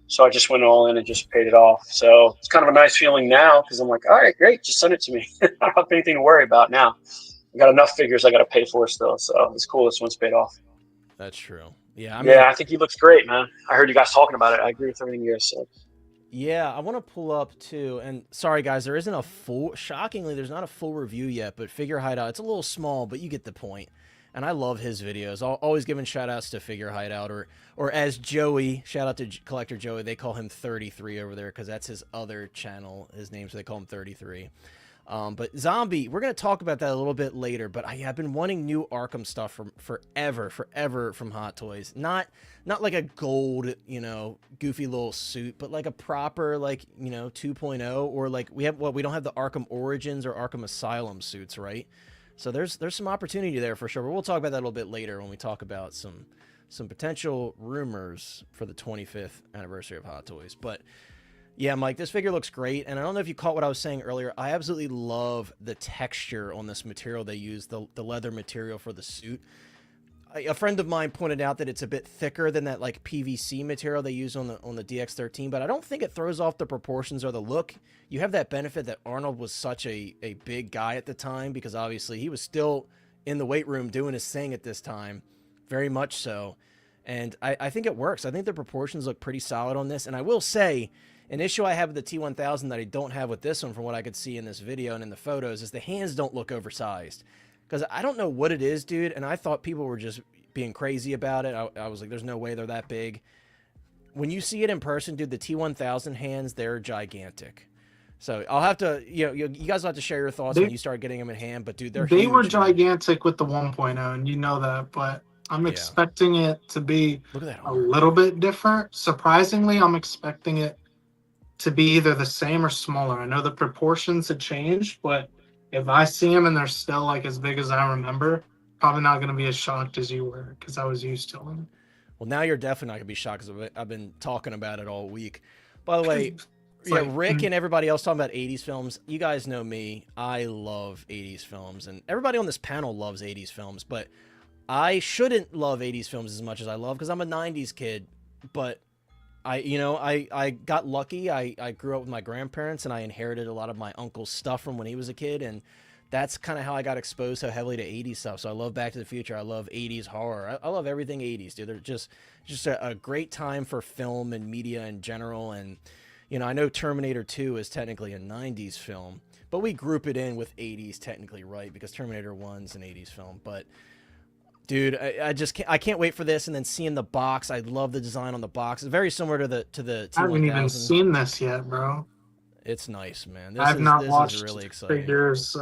[SPEAKER 3] so I just went all in and just paid it off. So it's kind of a nice feeling now, because I'm like, all right, great, just send it to me. I don't have anything to worry about now. I got enough figures I got to pay for still, so it's cool. This one's paid off.
[SPEAKER 1] That's true. Yeah,
[SPEAKER 3] I think he looks great, man. I heard you guys talking about it. I agree with everything you guys said.
[SPEAKER 1] Yeah, I want to pull up too. And sorry, guys, there isn't shockingly, there's not a full review yet, but Figure Hideout, it's a little small, but you get the point. And I love his videos. Always giving shout outs to Figure Hideout, or as Joey, shout out to Collector Joey, they call him 33 over there because that's his other channel, his name, so they call him 33. But Zombie, we're going to talk about that a little bit later, but I've been wanting new Arkham stuff from forever from Hot Toys. Not like a gold, goofy little suit, but like a proper, 2.0, or like we don't have the Arkham Origins or Arkham Asylum suits, right? So there's some opportunity there for sure, but we'll talk about that a little bit later when we talk about some potential rumors for the 25th anniversary of Hot Toys. But yeah, Mike, this figure looks great, and I don't know if you caught what I was saying earlier. I absolutely love the texture on this material they use, the leather material for the suit. A friend of mine pointed out that it's a bit thicker than that like PVC material they use on the DX13, but I don't think it throws off the proportions or the look. You have that benefit that Arnold was such a big guy at the time, because obviously he was still in the weight room doing his thing at this time, very much so. And I think it works. I think the proportions look pretty solid on this, and I will say, an issue I have with the T1000 that I don't have with this one, from what I could see in this video and in the photos, is the hands don't look oversized. Because I don't know what it is, dude, and I thought people were just being crazy about it. I was like, there's no way they're that big. When you see it in person, dude, the T1000 hands, they're gigantic. So I'll have to, you guys will have to share your thoughts when you start getting them in hand. But, dude, they
[SPEAKER 2] were gigantic with the 1.0, and you know that, but I'm expecting it to be a little bit different. Surprisingly, I'm expecting it to be either the same or smaller. I know the proportions had changed, but if I see them and they're still like as big as I remember, probably not going to be as shocked as you were, because I was used to them.
[SPEAKER 1] Well, now you're definitely not going to be shocked, because I've been talking about it all week. By the way, Rick and everybody else talking about 80s films. You guys know me. I love 80s films, and everybody on this panel loves 80s films, but I shouldn't love 80s films as much as I love, because I'm a 90s kid, but I got lucky. I grew up with my grandparents, and I inherited a lot of my uncle's stuff from when he was a kid, and that's kind of how I got exposed so heavily to 80s stuff. So I love Back to the Future. I love 80s horror. I love everything 80s, dude. They're just a great time for film and media in general. And, I know Terminator 2 is technically a 90s film, but we group it in with 80s technically, right? Because Terminator 1's an 80s film. But Dude, I can't wait for this, and then seeing the box. I love the design on the box. It's very similar to the T1000.
[SPEAKER 2] I haven't even seen this yet, bro.
[SPEAKER 1] It's nice, man.
[SPEAKER 2] I've not watched
[SPEAKER 1] is really exciting.
[SPEAKER 2] Figures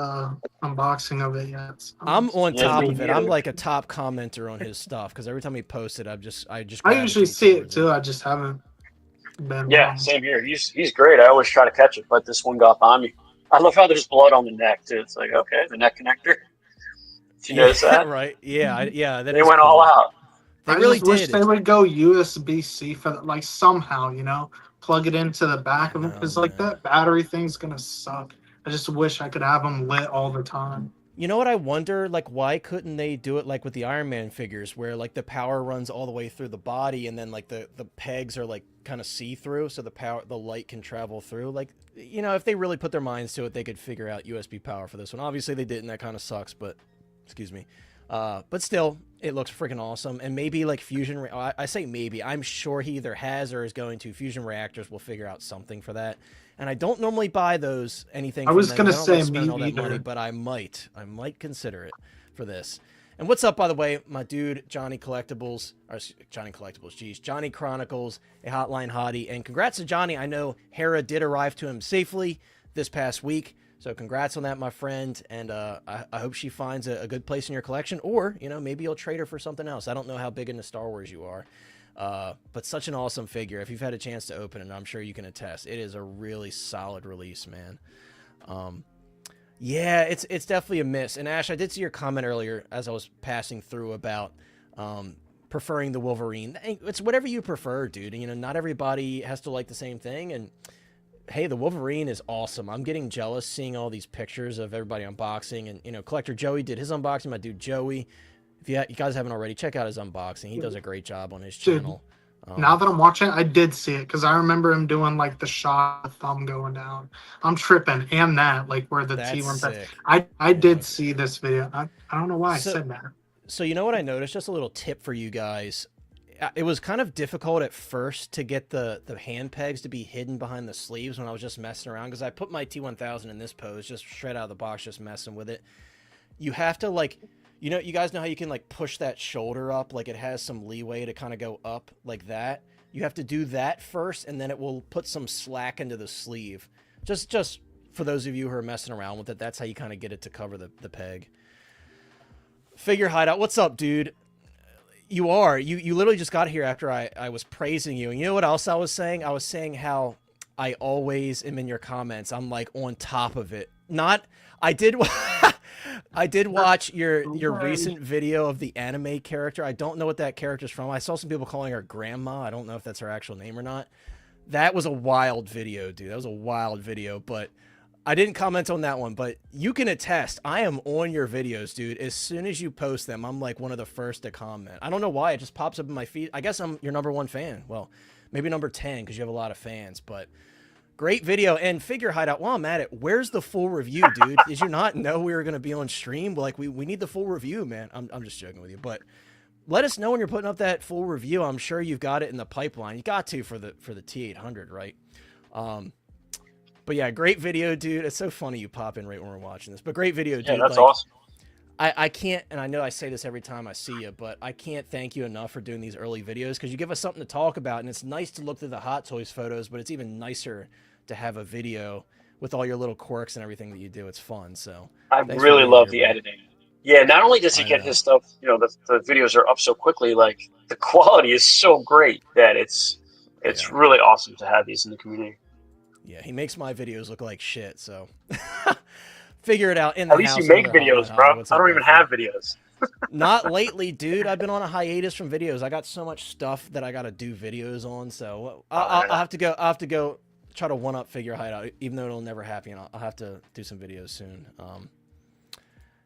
[SPEAKER 2] unboxing of it yet. So.
[SPEAKER 1] I'm on top of it.
[SPEAKER 3] neither.
[SPEAKER 1] I'm like a top commenter on his stuff because every time he posts it, I just
[SPEAKER 2] I usually see it too. I just haven't been.
[SPEAKER 3] Yeah, same here. He's great. I always try to catch it, but this one got by me. I love how there's blood on the neck too. It's like, okay, the neck connector. Did you notice that?
[SPEAKER 1] Right? Yeah, yeah.
[SPEAKER 3] They went all out.
[SPEAKER 1] They
[SPEAKER 2] I
[SPEAKER 1] really
[SPEAKER 2] just wish
[SPEAKER 1] did.
[SPEAKER 2] they would go USB-C for like somehow, you know, plug it into the back of it because like that battery thing's gonna suck. I just wish I could have them lit all the time.
[SPEAKER 1] You know what I wonder? Like, why couldn't they do it like with the Iron Man figures, where like the power runs all the way through the body, and then like the pegs are like kind of see-through, so the light can travel through. Like, you know, if they really put their minds to it, they could figure out USB power for this one. Obviously, they didn't. That kind of sucks, but excuse me. But still, it looks freaking awesome. And maybe like fusion. I say maybe. I'm sure he either has or is going to. Fusion reactors will figure out something for that. And I don't normally buy anything.
[SPEAKER 2] I was
[SPEAKER 1] going to
[SPEAKER 2] say
[SPEAKER 1] spend
[SPEAKER 2] me
[SPEAKER 1] all that
[SPEAKER 2] either.
[SPEAKER 1] money, but I might consider it for this. And what's up, by the way, my dude Johnny Collectibles, Johnny Chronicles, a Hotline hottie, and congrats to Johnny. I know Hera did arrive to him safely this past week, so congrats on that, my friend. And I hope she finds a good place in your collection, or you know, maybe you'll trade her for something else. I don't know how big into Star Wars you are. But such an awesome figure. If you've had a chance to open it, I'm sure you can attest. It is a really solid release, man. Yeah, it's definitely a miss. And Ash, I did see your comment earlier as I was passing through about preferring the Wolverine. It's whatever you prefer, dude. You know, not everybody has to like the same thing. And hey, the Wolverine is awesome. I'm getting jealous seeing all these pictures of everybody unboxing. And you know, Collector Joey did his unboxing. My dude Joey. If you guys haven't already, check out his unboxing. He does a great job on his channel.
[SPEAKER 2] Now that I'm watching, I did see it because I remember him doing like the shot, the thumb going down. I'm tripping, and that like where the T1. I did see this video. I don't know why I said that.
[SPEAKER 1] So you know what I noticed? Just a little tip for you guys. It was kind of difficult at first to get the hand pegs to be hidden behind the sleeves when I was just messing around because I put my T1000 in this pose, just straight out of the box, just messing with it. You have to like. You know, you guys know how you can like push that shoulder up, like it has some leeway to kind of go up like that. You have to do that first, and then it will put some slack into the sleeve. Just for those of you who are messing around with it, that's how you kind of get it to cover the peg. Figure Hideout, what's up, dude? You literally just got here after I was praising you. And you know what else I was saying? I was saying how I always am in your comments. I'm like on top of it. I did watch your recent video of the anime character. I don't know what that character's from. I saw some people calling her Grandma. I don't know if that's her actual name or not. That was a wild video, dude. That was a wild video, but I didn't comment on that one. But you can attest, I am on your videos, dude. As soon as you post them, I'm like one of the first to comment. I don't know why. It just pops up in my feed. I guess I'm your #1 fan. Well, maybe number 10 because you have a lot of fans, but... Great video. And Figure Hideout, while I'm at it, where's the full review, dude? Did you not know we were going to be on stream? Like, we need the full review, man. I'm just joking with you. But let us know when you're putting up that full review. I'm sure you've got it in the pipeline. You got to for the T800, right? But yeah, great video, dude. It's so funny you pop in right when we're watching this. But great video, dude.
[SPEAKER 3] Yeah, that's awesome.
[SPEAKER 1] I can't, and I know I say this every time I see you, but I can't thank you enough for doing these early videos because you give us something to talk about, and it's nice to look through the Hot Toys photos, but it's even nicer to have a video with all your little quirks and everything that you do. It's fun. So
[SPEAKER 3] I really love the editing. Yeah, not only does he get his stuff, you know, the videos are up so quickly, like the quality is so great that it's really awesome to have these in the community.
[SPEAKER 1] Yeah, he makes my videos look like shit, so figure it out in
[SPEAKER 3] the
[SPEAKER 1] At
[SPEAKER 3] least
[SPEAKER 1] house,
[SPEAKER 3] you make videos, bro. I don't even have videos.
[SPEAKER 1] Not lately, dude. I've been on a hiatus from videos. I got so much stuff that I got to do videos on, so I'll have to go try to one-up Figure Hideout, even though it'll never happen. I'll have to do some videos soon.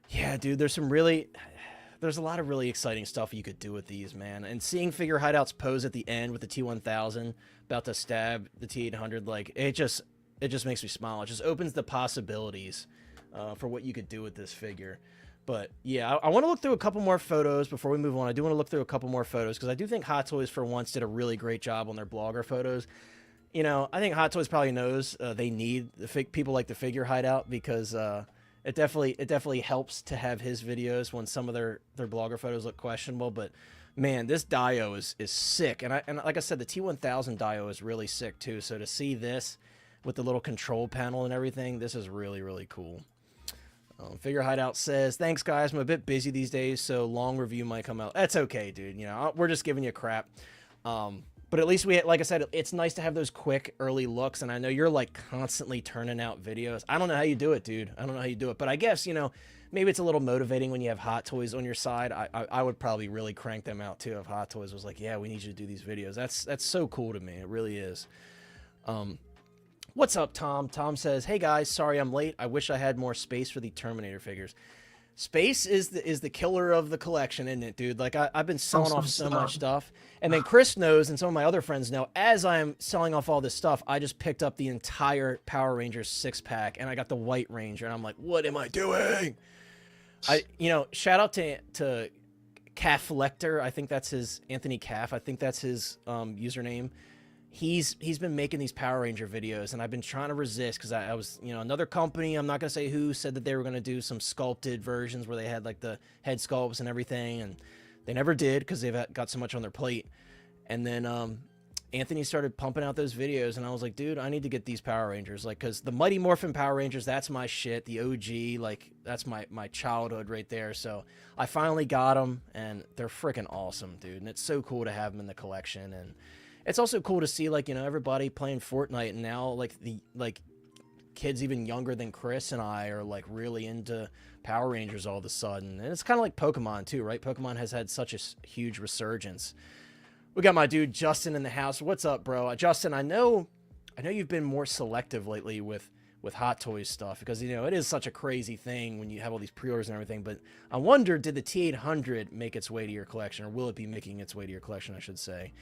[SPEAKER 1] Yeah, dude, there's a lot of really exciting stuff you could do with these, man. And seeing Figure Hideout's pose at the end with the T1000 about to stab the T800, like, it just makes me smile. It just opens the possibilities for what you could do with this figure. But yeah, I want to look through a couple more photos before we move on. I do want to look through a couple more photos because I do think Hot Toys for once did a really great job on their blogger photos. You know, I think Hot Toys probably knows they need people like the Figure Hideout because it definitely helps to have his videos when some of their blogger photos look questionable. But man, this Dio is sick, and like I said, the T1000 Dio is really sick too. So to see this with the little control panel and everything, this is really, really cool. Figure Hideout says, thanks guys, I'm a bit busy these days, so long review might come out. That's okay, dude. You know, we're just giving you crap. But at least like I said, it's nice to have those quick early looks. And I know you're like constantly turning out videos. I don't know how you do it, dude. I don't know how you do it, but I guess, you know, maybe it's a little motivating when you have Hot Toys on your side. I would probably really crank them out too if Hot Toys was like, yeah, we need you to do these videos. That's so cool to me. It really is. What's up, Tom? Tom says, hey guys, sorry I'm late. I wish I had more space for the Terminator figures. Space is the killer of the collection, isn't it, dude? Like, I've been selling off so much stuff. And then Chris knows, and some of my other friends know, as I'm selling off all this stuff, I just picked up the entire Power Rangers 6-pack, and I got the White Ranger, and I'm like, what am I doing? You know, shout out to Calf Lecter. I think that's his, Anthony Calf. I think that's his username. He's been making these Power Ranger videos, and I've been trying to resist because I was, you know, another company, I'm not going to say who, said that they were going to do some sculpted versions where they had like the head sculpts and everything, and they never did because they've got so much on their plate. And then Anthony started pumping out those videos, and I was like, dude, I need to get these Power Rangers, like, because the Mighty Morphin Power Rangers, that's my shit. The OG, like, that's my childhood right there. So I finally got them, and they're freaking awesome, dude. And it's so cool to have them in the collection. And it's also cool to see, like, you know, everybody playing Fortnite, and now like kids even younger than Chris and I are like really into Power Rangers all of a sudden. And it's kind of like Pokemon too, right? Pokemon has had such a huge resurgence. We got my dude Justin in the house. What's up, bro? Justin, I know you've been more selective lately with Hot Toys stuff, because, you know, it is such a crazy thing when you have all these pre-orders and everything. But I wonder, did the T800 make its way to your collection, or will it be making its way to your collection, I should say?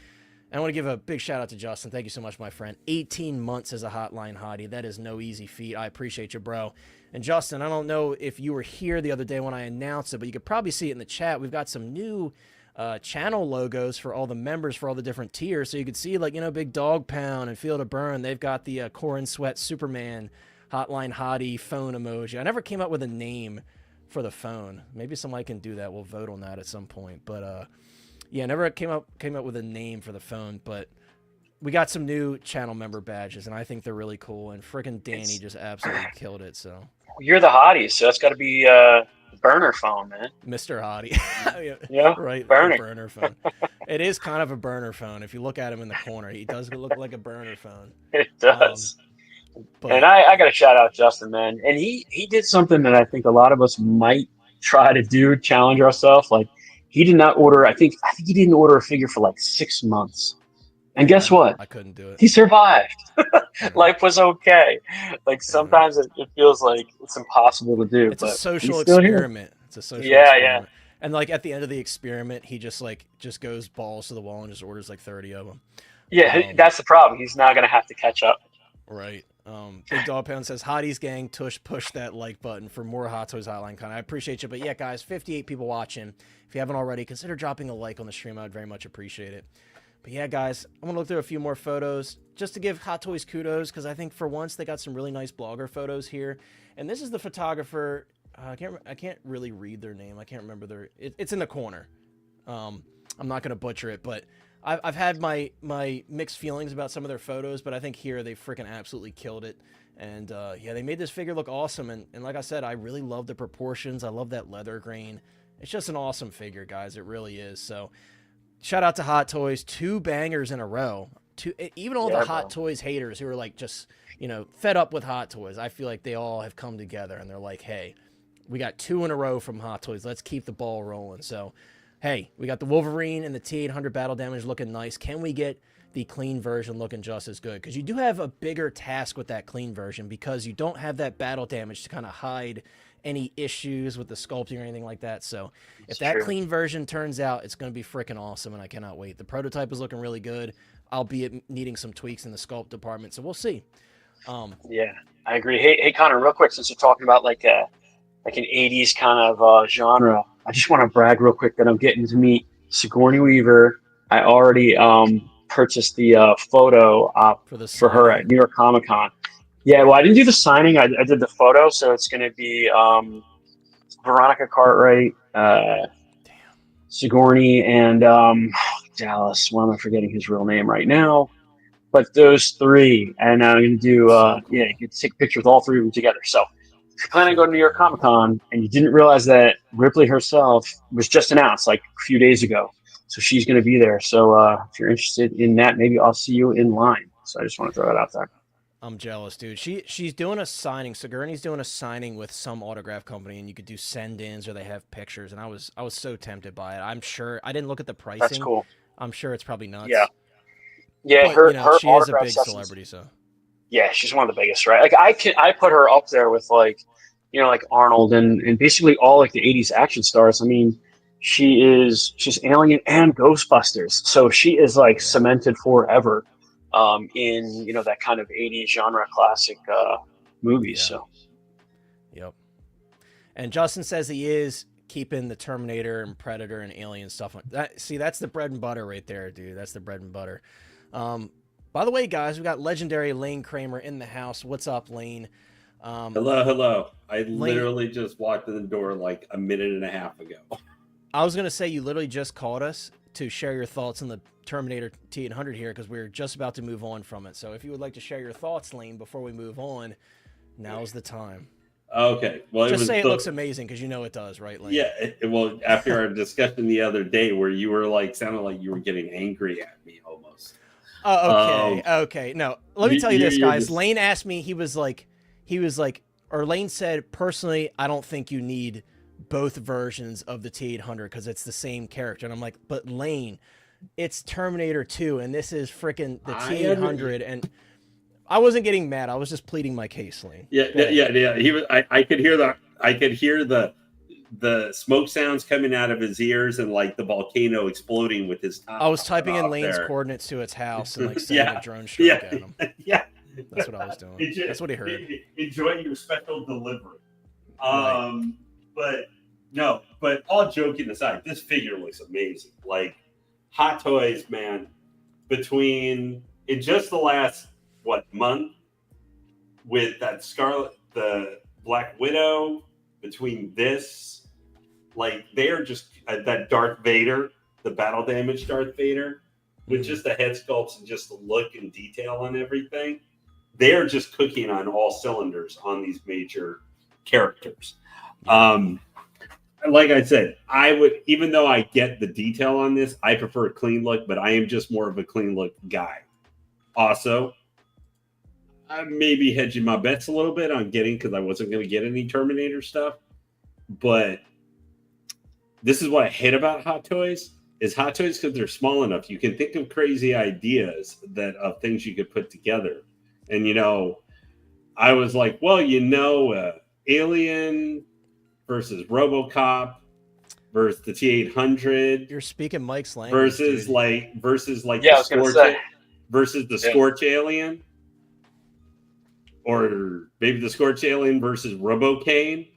[SPEAKER 1] And I want to give a big shout out to Justin. Thank you so much, my friend. 18 months as a Hotline hottie. That is no easy feat. I appreciate you, bro. And Justin, I don't know if you were here the other day when I announced it, but you could probably see it in the chat. We've got some new channel logos for all the members for all the different tiers. So you could see, like, you know, Big Dog Pound and Field of Burn. They've got the Core and Sweat Superman Hotline hottie phone emoji. I never came up with a name for the phone. Maybe somebody can do that. We'll vote on that at some point. But yeah, never came up with a name for the phone, but we got some new channel member badges, and I think they're really cool. And frickin' Danny just absolutely killed it. So
[SPEAKER 3] you're the hottie, so that's got to be burner phone, man.
[SPEAKER 1] Mr. Hottie.
[SPEAKER 3] Yeah,
[SPEAKER 1] right. Burner phone. It is kind of a burner phone. If you look at him in the corner, he does look like a burner phone.
[SPEAKER 3] It does. And I got to shout out Justin, man. And he did something that I think a lot of us might try to do, challenge ourselves. Like, he did not order, I think he didn't order a figure for like 6 months. And guess what?
[SPEAKER 1] I couldn't do it.
[SPEAKER 3] He survived. Life was okay. Like, sometimes it feels like it's impossible to do.
[SPEAKER 1] It's a social experiment. It's a social experiment. And like at the end of the experiment, he just goes balls to the wall and just orders like 30 of them.
[SPEAKER 3] Yeah, that's the problem. He's now going to have to catch up.
[SPEAKER 1] Right. Big Dog Pound says, Hotties gang, push that like button for more Hot Toys Hotline content. I appreciate you. But yeah, guys, 58 people watching. If you haven't already, consider dropping a like on the stream. I would very much appreciate it. But yeah, guys, I'm going to look through a few more photos just to give Hot Toys kudos, because I think for once they got some really nice blogger photos here. And this is the photographer. I can't really read their name. I can't remember it's in the corner. I'm not going to butcher it, but I've had my mixed feelings about some of their photos, but I think here they freaking absolutely killed it. And yeah, they made this figure look awesome. And like I said, I really love the proportions. I love that leather grain. It's just an awesome figure, guys. It really is. So shout out to Hot Toys. 2 bangers in a row. Even all the Hot Toys haters who are like just, you know, fed up with Hot Toys. I feel like they all have come together and they're like, hey, we got 2 in a row from Hot Toys. Let's keep the ball rolling. So, hey, we got the Wolverine and the T800 battle damage looking nice. Can we get the clean version looking just as good? Because you do have a bigger task with that clean version, because you don't have that battle damage to kind of hide any issues with the sculpting or anything like that. So if that clean version turns out, it's going to be freaking awesome, and I cannot wait. The prototype is looking really good, albeit needing some tweaks in the sculpt department. So we'll see.
[SPEAKER 3] Yeah, I agree. Hey, Connor, real quick, since you're talking about like an 80s kind of genre, I just want to brag real quick that I'm getting to meet Sigourney Weaver. I already purchased the photo op for her at New York Comic Con. Yeah, well, I didn't do the signing. I did the photo, so it's going to be Veronica Cartwright, Sigourney, and Dallas. Why am I forgetting his real name right now? But those three, and I'm going to do
[SPEAKER 1] So cool.
[SPEAKER 3] yeah, you can take a picture with all three of them together. So if you're planning on
[SPEAKER 1] So
[SPEAKER 3] going to New York
[SPEAKER 1] cool.
[SPEAKER 3] Comic Con and you didn't realize that Ripley herself was just announced like a few days ago, so she's going to be there. So if you're interested in that, maybe I'll see you in line. So I just want to throw that out there.
[SPEAKER 1] I'm jealous, dude. She's doing a signing. Sigourney's doing a signing with some autograph company, and you could do send-ins or they have pictures. And I was so tempted by it. I'm sure I didn't look at the
[SPEAKER 3] That's
[SPEAKER 1] pricing.
[SPEAKER 3] cool.
[SPEAKER 1] I'm sure it's probably nuts.
[SPEAKER 3] Yeah, yeah.
[SPEAKER 1] But you know,
[SPEAKER 3] Her
[SPEAKER 1] she is a
[SPEAKER 3] autograph
[SPEAKER 1] big
[SPEAKER 3] sessions.
[SPEAKER 1] celebrity, so
[SPEAKER 3] Yeah, she's one of the biggest, right? Like I put her up there with like, like Arnold and basically all like the '80s action stars. I mean, she's Alien and Ghostbusters, so she is like
[SPEAKER 1] yeah,
[SPEAKER 3] cemented forever, in that kind of '80s genre classic movies.
[SPEAKER 1] yeah,
[SPEAKER 3] So
[SPEAKER 1] yep. And Justin says he is keeping the Terminator and Predator and Alien stuff on that. See, that's the bread and butter right there, dude. That's the bread and butter. By the way, guys, we got legendary Lane Kramer in the house. What's up, Lane?
[SPEAKER 4] Hello. I
[SPEAKER 1] Lane,
[SPEAKER 4] literally just walked in the door like a minute and a half ago.
[SPEAKER 1] I was gonna say you literally just called us to share your thoughts on the Terminator T800 here because we're just about to move on from it. So if you would like to share your thoughts, Lane, before we move on, now's the time.
[SPEAKER 4] Okay. Well,
[SPEAKER 1] Just say it looks amazing because you know it does, right, Lane?
[SPEAKER 4] Yeah. Well, after our discussion the other day where you were like, sounded like you were getting angry at me almost.
[SPEAKER 1] Oh, okay. No, let me tell you this, guys.
[SPEAKER 4] Just...
[SPEAKER 1] Lane asked me, he was like, or Lane said, personally, I don't think you need both versions of the T800 because it's the same character. And I'm like, but Lane, it's Terminator 2, and this is freaking the T800. And I wasn't getting mad. I was just pleading my case, Lane.
[SPEAKER 4] Yeah. He was. I could hear the smoke sounds coming out of his ears and like the volcano exploding with his top.
[SPEAKER 1] I was typing in Lane's coordinates to its house and like sending a drone strike at him.
[SPEAKER 4] Yeah.
[SPEAKER 1] That's what I was doing. That's what he heard.
[SPEAKER 4] Enjoy your special delivery.
[SPEAKER 1] Right.
[SPEAKER 4] But all joking aside, this figure looks amazing. Like Hot Toys, man, in just the last month with that the Black Widow, between this, like they are just that Darth Vader, the battle damage Darth Vader, with just the head sculpts and just the look and detail on everything. They're just cooking on all cylinders on these major characters. Like I said, I would, even though I get the detail on this, I prefer a clean look, but I am just more of a clean look guy. Also, I'm maybe hedging my bets a little bit on because I wasn't going to get any Terminator stuff. But this is what I hate about Hot Toys, is Hot Toys, because they're small enough, you can think of crazy ideas of things you could put together. And, I was like, well, Alien versus RoboCop versus the T800.
[SPEAKER 1] You're speaking Mike's language.
[SPEAKER 4] Versus the Scorch Alien. Or maybe the Scorch Alien versus RoboCane.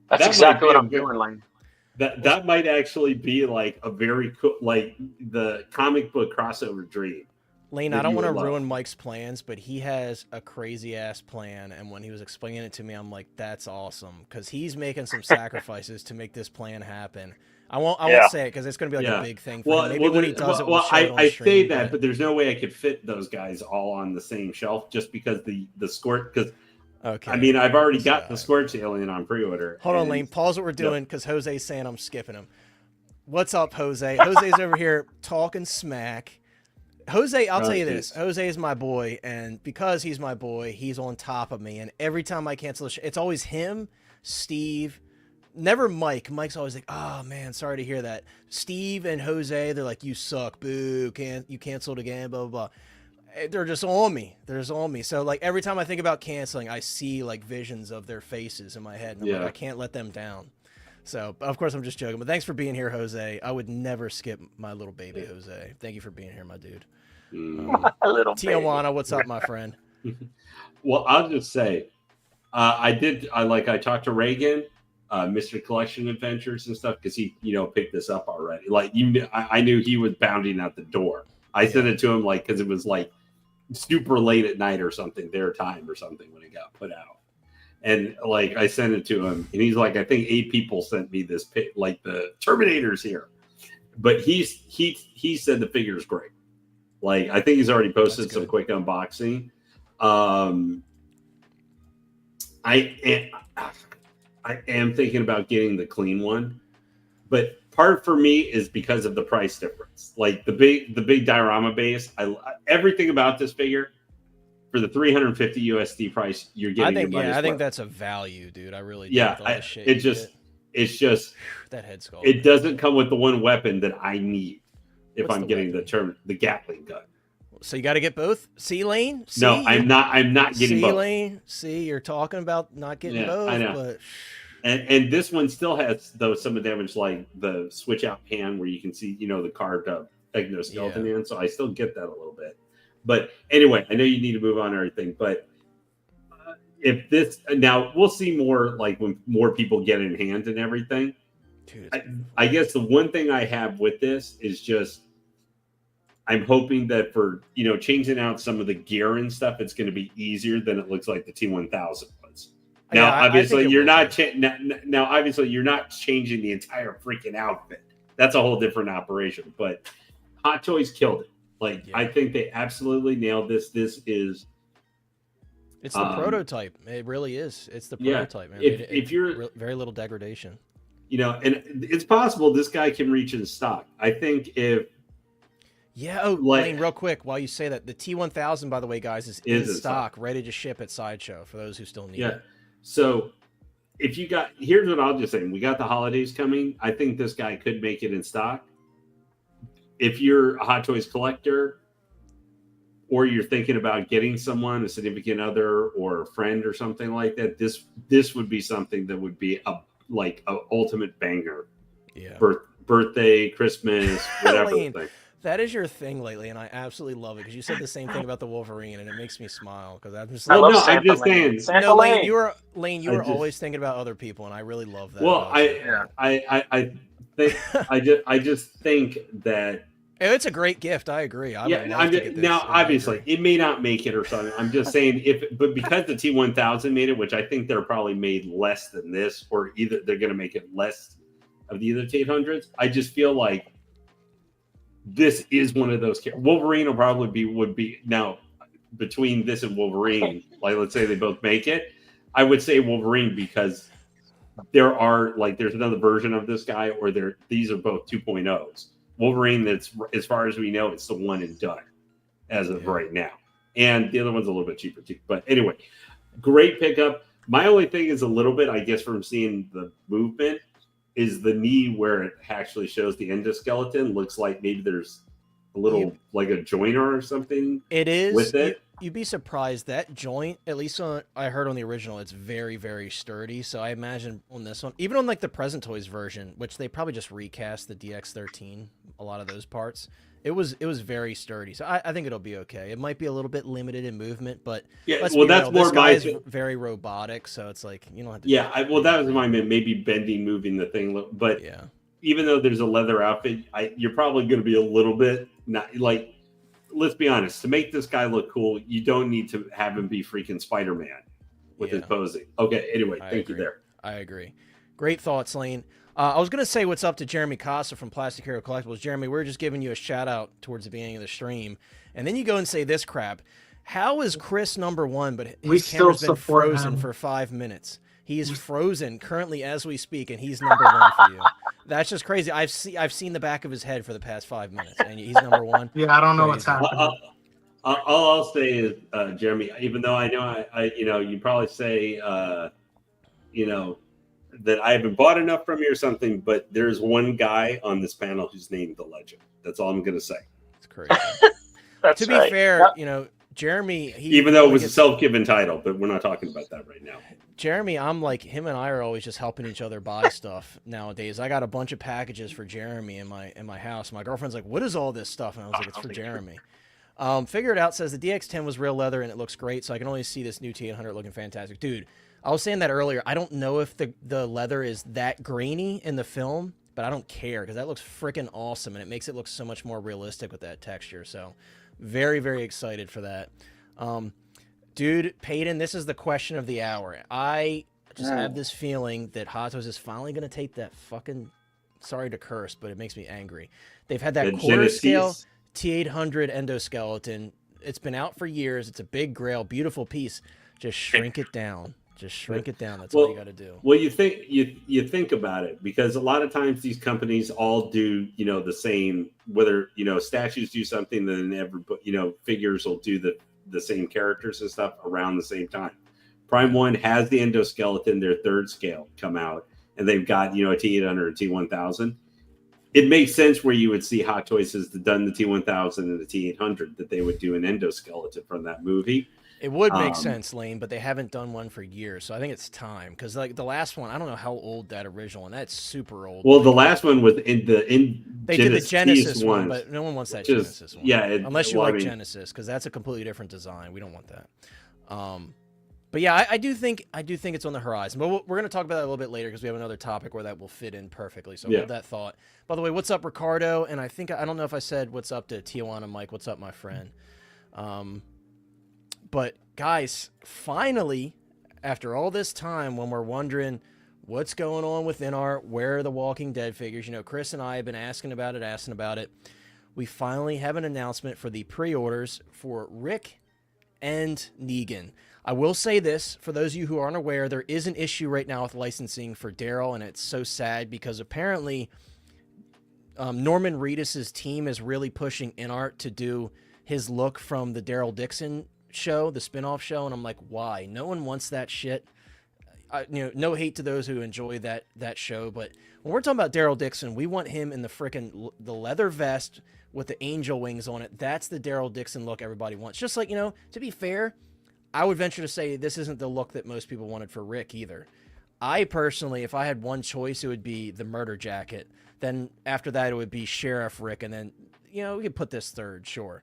[SPEAKER 3] That's exactly what I'm doing, Lane.
[SPEAKER 4] That might actually be like a very cool, like the comic book crossover dream.
[SPEAKER 1] Lane, I don't want to ruin Mike's plans, but he has a crazy ass plan. And when he was explaining it to me, I'm like, that's awesome. Because he's making some sacrifices to make this plan happen. I won't say it because it's going to be like a big thing for him. Maybe when he does it, we'll show it on stream,
[SPEAKER 4] say that, but there's no way I could fit those guys all on the same shelf just because the Scorch, because
[SPEAKER 1] okay.
[SPEAKER 4] I mean, I've already got the Scorch Alien on pre-order.
[SPEAKER 1] Hold on, Lane. Pause what we're doing because Jose's saying I'm skipping him. What's up, Jose? Jose's over here talking smack. Jose, I'll tell you this. Jose is my boy, and because he's my boy, he's on top of me. And every time I cancel a show, it's always him, Steve, never Mike. Mike's always like, oh, man, sorry to hear that. Steve and Jose, they're like, you suck, boo, you canceled again, blah, blah, blah. They're just on me. They're just on me. So, like, every time I think about canceling, I see, like, visions of their faces in my head. And I'm like, I can't let them down. So, of course, I'm just joking. But thanks for being here, Jose. I would never skip my little baby, Jose. Thank you for being here, my dude.
[SPEAKER 3] My little
[SPEAKER 1] Tijuana, what's up, my friend?
[SPEAKER 4] Well, I'll just say, I talked to Reagan, Mr. Collection Adventures and stuff, because he, picked this up already. Like, I knew he was bounding out the door. I sent it to him, like, because it was like super late at night or something, their time or something, when it got put out. And like I sent it to him, and he's like, I think 8 people sent me this like the Terminator's here. But he said the figure is great. Like, I think he's already posted some quick unboxing. I am thinking about getting the clean one, but part for me is because of the price difference. Like the big diorama base, everything about this figure for the 350 USD price, you're getting.
[SPEAKER 1] I think that's a value, dude. I really do.
[SPEAKER 4] Yeah. It's just
[SPEAKER 1] that head sculpt.
[SPEAKER 4] It doesn't come with the one weapon that I need if I'm getting the Gatling gun.
[SPEAKER 1] So you got to get both. C lane.
[SPEAKER 4] No, I'm not getting both.
[SPEAKER 1] C lane. See, you're talking about not getting both.
[SPEAKER 4] I know.
[SPEAKER 1] But...
[SPEAKER 4] And this one still has some of the damage, like the switch out pan where you can see the carved up exoskeleton in. So I still get that a little bit. But anyway, I know you need to move on and everything, but if this now we'll see more like when more people get in hand and everything. Dude, I guess the one thing I have with this is just I'm hoping that for changing out some of the gear and stuff, it's going to be easier than it looks like the T1000 was. Now, obviously, you're not obviously you're not changing the entire freaking outfit. That's a whole different operation. But Hot Toys killed it. Like I think they absolutely nailed this. This is.
[SPEAKER 1] It's the prototype. It really is. It's the prototype, man.
[SPEAKER 4] If you're
[SPEAKER 1] very little degradation.
[SPEAKER 4] And it's possible this guy can reach in stock. I think if.
[SPEAKER 1] Yeah. Oh, Lane, real quick, while you say that, the T1000, by the way, guys, is in stock, ready to ship at Sideshow for those who still need it.
[SPEAKER 4] So if you here's what I'll just say. We got the holidays coming. I think this guy could make it in stock. If you're a Hot Toys collector, or you're thinking about getting someone, a significant other or a friend or something like that, this would be something that would be a ultimate banger. Yeah. Birthday, Christmas, whatever thing.
[SPEAKER 1] That is your thing lately, and I absolutely love it because you said the same thing about the Wolverine, and it makes me smile because I'm just.
[SPEAKER 4] I'm just saying.
[SPEAKER 1] No, Lane, you were always thinking about other people, and I really love that.
[SPEAKER 4] Well, I just think that
[SPEAKER 1] it's a great gift. I agree.
[SPEAKER 4] Obviously, it may not make it or something. I'm just saying but because the T1000 made it, which I think they're probably made less than this, or either they're going to make it less of the other T800s. I just feel like. This is one of those. Wolverine will probably would be now between this and Wolverine. Like, let's say they both make it. I would say Wolverine because there's another version of this guy, or these are both 2.0s. Wolverine, that's as far as we know, it's the one and done as of right now, and the other one's a little bit cheaper too. But anyway, great pickup. My only thing is a little bit, I guess, from seeing the movement. Is the knee where it actually shows the endoskeleton looks like maybe there's a little like a joiner or something.
[SPEAKER 1] It is
[SPEAKER 4] with it.
[SPEAKER 1] You'd be surprised that joint. At least I heard on the original, it's very, very sturdy. So I imagine on this one, even on like the Present Toys version, which they probably just recast the DX13, a lot of those parts. It was very sturdy, so I think it'll be okay. It might be a little bit limited in movement, but
[SPEAKER 4] that's more
[SPEAKER 1] this guy is very robotic, so it's like you don't have to.
[SPEAKER 4] Yeah, that was my maybe bending, moving the thing, but even though there's a leather outfit, you're probably going to be a little bit not like. Let's be honest. To make this guy look cool, you don't need to have him be freaking Spider-Man with his posing. Okay. Anyway, thank you there.
[SPEAKER 1] I agree. Great thoughts, Lane. I was going to say what's up to Jeremy Costa from Plastic Hero Collectibles. Jeremy, we're just giving you a shout out towards the beginning of the stream. And then you go and say this crap. How is Chris #1, but his camera's been frozen for 5 minutes? He is frozen currently as we speak, and he's #1 for you. That's just crazy. I've seen the back of his head for the past 5 minutes, and he's #1.
[SPEAKER 2] Yeah, I don't know what's happening.
[SPEAKER 4] All I'll say is, Jeremy, even though I know you probably say, that I haven't bought enough from you or something, but there's one guy on this panel who's named the Legend. That's all I'm going to say.
[SPEAKER 1] It's crazy. To be fair, Jeremy,
[SPEAKER 4] even though it was a self-given title, but we're not talking about that right now.
[SPEAKER 1] Jeremy, I'm like him and I are always just helping each other buy stuff nowadays. I got a bunch of packages for Jeremy in my house. My girlfriend's like, "What is all this stuff?" And I was like, "It's for Jeremy." Figure It Out says the DX10 was real leather and it looks great, so I can only see this new T800 looking fantastic. Dude, I was saying that earlier. I don't know if the leather is that grainy in the film, but I don't care because that looks freaking awesome and it makes it look so much more realistic with that texture. So Very, very excited for that. Dude, Peyton, this is the question of the hour. I just have this feeling that Hot Toys is finally going to take that fucking, sorry to curse, but it makes me angry. They've had that quarter scale T800 endoskeleton. It's been out for years. It's a big grail, beautiful piece. Just shrink it down. Just shrink it down. That's all you got to do.
[SPEAKER 4] Well, you think about it, because a lot of times these companies all do, the same, whether, statues do something, then figures will do the same characters and stuff around the same time. Prime One has the endoskeleton, their third scale, come out, and they've got, a T800, a T1000. It makes sense where you would see Hot Toys has done the T1000 and the T800, that they would do an endoskeleton from that movie.
[SPEAKER 1] It would make sense, Lane, but they haven't done one for years, so I think it's time. Because like the last one, I don't know how old that original one. That's super old.
[SPEAKER 4] Well, the last one was they
[SPEAKER 1] did the Genesis one, but no one wants that Genesis one.
[SPEAKER 4] Yeah,
[SPEAKER 1] unless you like Genesis, because that's a completely different design. We don't want that. But yeah, I do think it's on the horizon. But we're going to talk about that a little bit later, because we have another topic where that will fit in perfectly. So hold that thought. By the way, what's up, Ricardo? And I don't know if I said what's up to Tijuana Mike. What's up, my friend? But guys, finally, after all this time, when we're wondering what's going on with InArt, where are the Walking Dead figures, Chris and I have been asking about it. We finally have an announcement for the pre-orders for Rick and Negan. I will say this, for those of you who aren't aware, there is an issue right now with licensing for Daryl, and it's so sad because apparently Norman Reedus' team is really pushing InArt to do his look from the Daryl Dixon show, the spin-off show, and I'm like, why? No one wants that shit. No hate to those who enjoy that show, but when we're talking about Daryl Dixon, we want him in the leather vest with the angel wings on it. That's the Daryl Dixon look everybody wants. Just like, to be fair, I would venture to say this isn't the look that most people wanted for Rick either. I personally, if I had one choice, it would be the murder jacket. Then after that, it would be Sheriff Rick, and then, we could put this third, sure.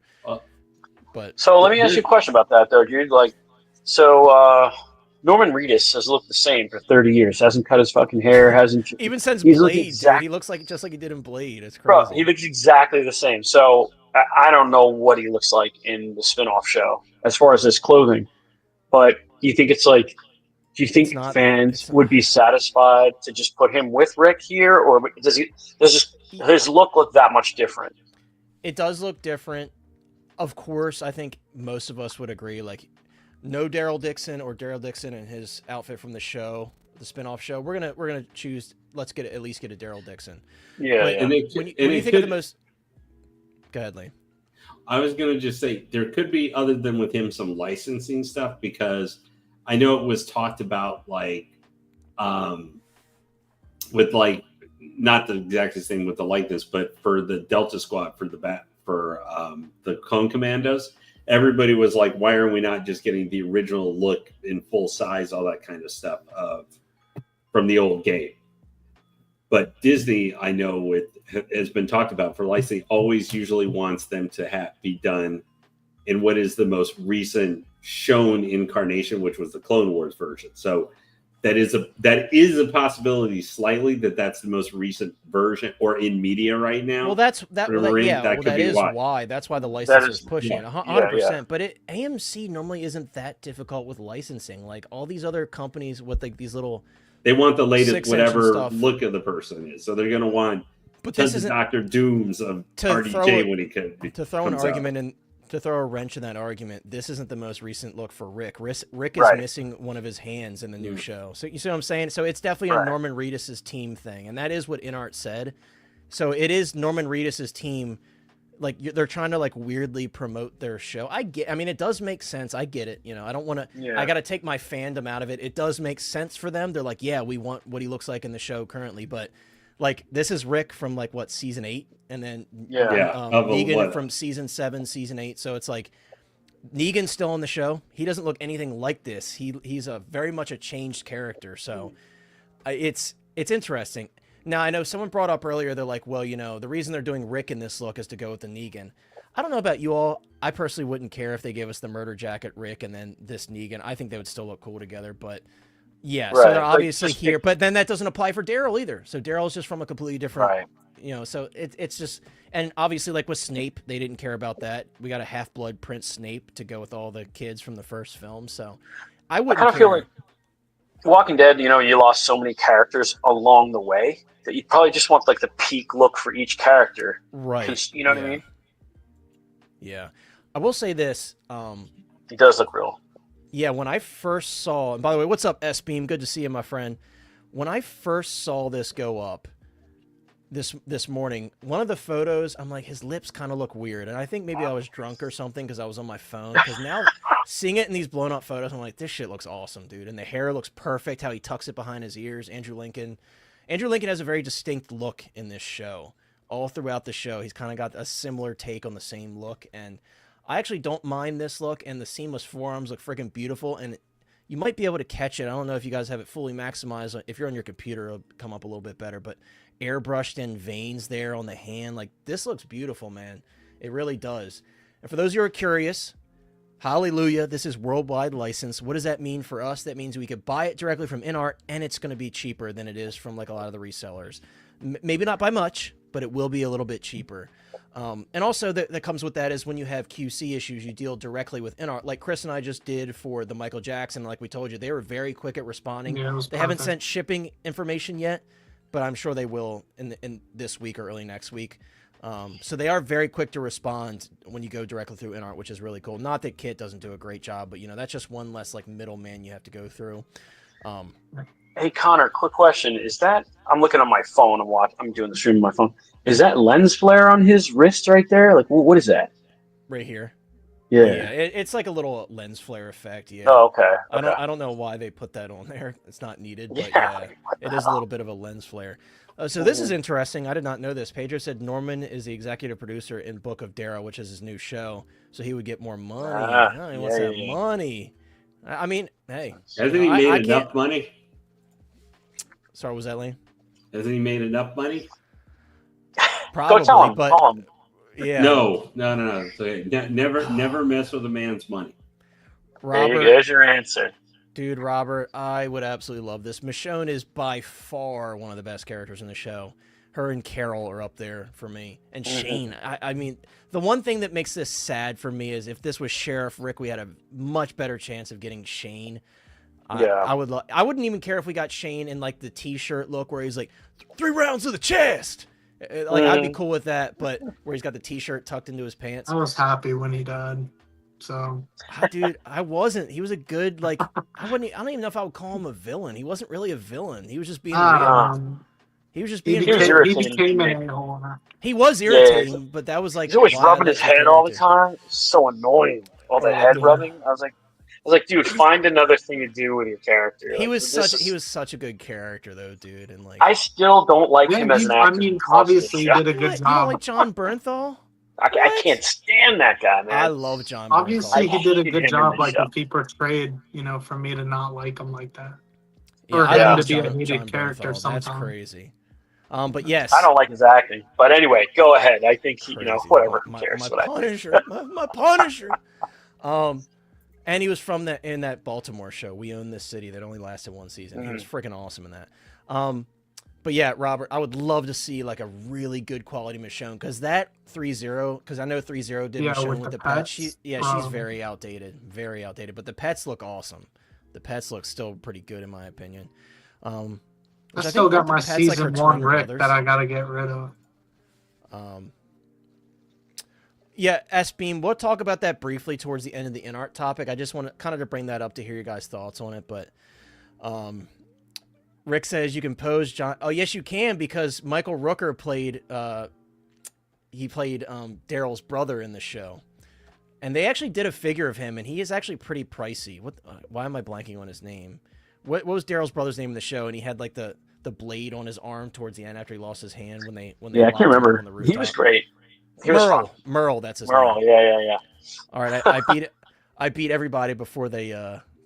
[SPEAKER 1] But
[SPEAKER 3] so let me ask you a question about that, though, dude. Norman Reedus has looked the same for 30 years. Hasn't cut his fucking hair. Hasn't
[SPEAKER 1] even since Blade, dude. He looks just like he did in Blade. It's crazy.
[SPEAKER 3] Bro, he looks exactly the same. So I don't know what he looks like in the spin-off show as far as his clothing. But do you think fans would be satisfied to just put him with Rick here, or does his look that much different?
[SPEAKER 1] It does look different. Of course, I think most of us would agree, no Daryl Dixon or Daryl Dixon and his outfit from the show, the spin-off show. We're gonna choose. Let's at least get a Daryl Dixon.
[SPEAKER 3] Yeah.
[SPEAKER 1] But, when you think of the most, go ahead, Lee.
[SPEAKER 4] I was gonna just say there could be, other than with him, some licensing stuff, because I know it was talked about with not the exact same with the likeness, but for the Delta Squad for the Clone Commandos, everybody was like, why are we not just getting the original look in full size, all that kind of stuff from the old game? But Disney, I know, has been talked about for licensing, always usually wants them to be done in what is the most recent shown incarnation, which was the Clone Wars version. So that is a possibility slightly that's the most recent version or in media right now.
[SPEAKER 1] Well, that's why. That's why the licensor is pushing it 100%. But AMC normally isn't that difficult with licensing. Like all these other companies with these little,
[SPEAKER 4] they want the latest whatever look of the person is. So they're going to want tons of Dr. Dooms of RDJ when he could
[SPEAKER 1] to throw an argument in. To throw a wrench in that argument, this isn't the most recent look for Rick. Rick is missing one of his hands in the new show. So you see what I'm saying? So it's definitely a Norman Reedus' team thing, and that is what InArt said. So it is Norman Reedus' team. They're trying to weirdly promote their show. I mean, it does make sense. I get it. I don't want to. Yeah. I got to take my fandom out of it. It does make sense for them. They're like, yeah, we want what he looks like in the show currently, but. This is Rick from season 8, and then Negan from season 7, season 8. So it's Negan's still on the show. He doesn't look anything like this. He's a very much a changed character. So it's interesting. Now I know someone brought up earlier. They're like, well, the reason they're doing Rick in this look is to go with the Negan. I don't know about you all. I personally wouldn't care if they gave us the murder jacket Rick and then this Negan. I think they would still look cool together, but. Yeah, so they're obviously here, but then that doesn't apply for Daryl either. So Daryl is just from a completely different you know, so it's just, and obviously like with Snape, they didn't care about that. We got a Half-Blood Prince Snape to go with all the kids from the first film, so I wouldn't
[SPEAKER 3] kind of
[SPEAKER 1] care.
[SPEAKER 3] feel like Walking Dead, you know, you lost so many characters along the way that you probably just want like the peak look for each character.
[SPEAKER 1] Right.
[SPEAKER 3] You know what I mean?
[SPEAKER 1] Yeah. I will say this.
[SPEAKER 3] He does look real.
[SPEAKER 1] Yeah, when I first saw, and by the way, what's up, S-Beam? Good to see you, my friend. When I first saw this go up this morning, one of the photos, I'm like, his lips kind of look weird. And I think maybe I was drunk or something because I was on my phone. Because now seeing it in these blown up photos, I'm like, this shit looks awesome, dude. And the hair looks perfect, how he tucks it behind his ears. Andrew Lincoln has a very distinct look in this show. All throughout the show, he's kind of got a similar take on the same look. And I actually don't mind this look, and the seamless forearms look freaking beautiful. And you might be able to catch it. I don't know if you guys have it fully maximized. If you're on your computer, it'll come up a little bit better. But airbrushed in veins there on the hand. Like, this looks beautiful, man. It really does. And for those who are curious, hallelujah, this is worldwide license. What does that mean for us? That means we could buy it directly from InArt, and it's going to be cheaper than it is from like a lot of the resellers. Maybe not by much, but it will be a little bit cheaper. And also that comes with that is when you have QC issues, you deal directly with InArt, like Chris and I just did for the Michael Jackson. Like we told you, they were very quick at responding.
[SPEAKER 2] Yeah,
[SPEAKER 1] they haven't sent shipping information yet, but I'm sure they will in this week or early next week. So they are very quick to respond when you go directly through InArt, which is really cool. Not that Kit doesn't do a great job, but you know, that's just one less like middleman you have to go through.
[SPEAKER 3] Hey Connor, quick question: is that I'm looking on my phone? I'm doing the stream on my phone. Is that lens flare on his wrist right there? Like, what is that?
[SPEAKER 1] Right here.
[SPEAKER 3] Yeah.
[SPEAKER 1] It's like a little lens flare effect. Yeah.
[SPEAKER 3] Oh, okay.
[SPEAKER 1] I don't know why they put that on there. It's not needed, but yeah, it is a little bit of a lens flare. So this is interesting. I did not know this. Pedro said Norman is the executive producer in Book of Darrow, which is his new show, so he would get more money. He wants that money. I mean, hey.
[SPEAKER 4] Hasn't he made enough money?
[SPEAKER 1] Sorry, was that Lane?
[SPEAKER 4] Hasn't he made enough money?
[SPEAKER 1] Probably,
[SPEAKER 3] go tell him.
[SPEAKER 1] But
[SPEAKER 3] Call him.
[SPEAKER 1] yeah.
[SPEAKER 4] No. So never mess with a man's money.
[SPEAKER 1] Robert,
[SPEAKER 3] There's your answer.
[SPEAKER 1] Dude, Robert, I would absolutely love this. Michonne is by far one of the best characters in the show. Her and Carol are up there for me. And Shane, I mean, the one thing that makes this sad for me is if this was Sheriff Rick, we had a much better chance of getting Shane. I wouldn't even care if we got Shane in like the t-shirt look where he's like 3 rounds to the chest. Like I'd be cool with that, but where he's got the t-shirt tucked into his pants.
[SPEAKER 2] I was happy when he died. So,
[SPEAKER 1] dude, I wasn't. He was a good like. I don't even know if I would call him a villain. He wasn't really a villain. He was just being. He was just being.
[SPEAKER 2] He became an a-hole.
[SPEAKER 1] He was irritating, but that was like.
[SPEAKER 3] He's always rubbing his head all the time. It's so annoying. All the head rubbing. I was like, dude, find another thing to do with your character.
[SPEAKER 1] He
[SPEAKER 3] like,
[SPEAKER 1] was such a good character though, dude, and like.
[SPEAKER 3] I still don't like him as an actor.
[SPEAKER 2] I mean, obviously, he did a good job.
[SPEAKER 1] You don't like John Bernthal?
[SPEAKER 3] I can't stand that guy, man.
[SPEAKER 1] I love John.
[SPEAKER 2] Obviously,
[SPEAKER 1] Bernthal.
[SPEAKER 2] he did a good job, like if he portrayed, for me to not like him like that,
[SPEAKER 1] or
[SPEAKER 2] him to be a hated character. Sometimes
[SPEAKER 1] that's crazy. But yes,
[SPEAKER 3] I don't like his acting. But anyway, go ahead. I think whatever. Who cares?
[SPEAKER 1] My Punisher, my Punisher. And he was in that Baltimore show, We Own This City, that only lasted 1 season. He was freaking awesome in that. But yeah, Robert, I would love to see like a really good quality Michonne, because that 3-0, because I know 3-0 did Michonne with the pets. She's very outdated, but the pets look awesome. The pets look still pretty good in my opinion. I
[SPEAKER 2] still got my season 1 Rick that I gotta get rid of.
[SPEAKER 1] Yeah, S-Beam, we'll talk about that briefly towards the end of the InArt topic. I just want to kind of bring that up to hear your guys' thoughts on it, but Rick says you can pose John. Oh, yes, you can, because Michael Rooker played Daryl's brother in the show, and they actually did a figure of him, and he is actually pretty pricey. Why am I blanking on his name? What was Daryl's brother's name in the show? And he had like the blade on his arm towards the end after he lost his hand when they
[SPEAKER 3] I can't remember. He was great.
[SPEAKER 1] Merle, that's his
[SPEAKER 3] name. Yeah.
[SPEAKER 1] All right, I beat everybody before they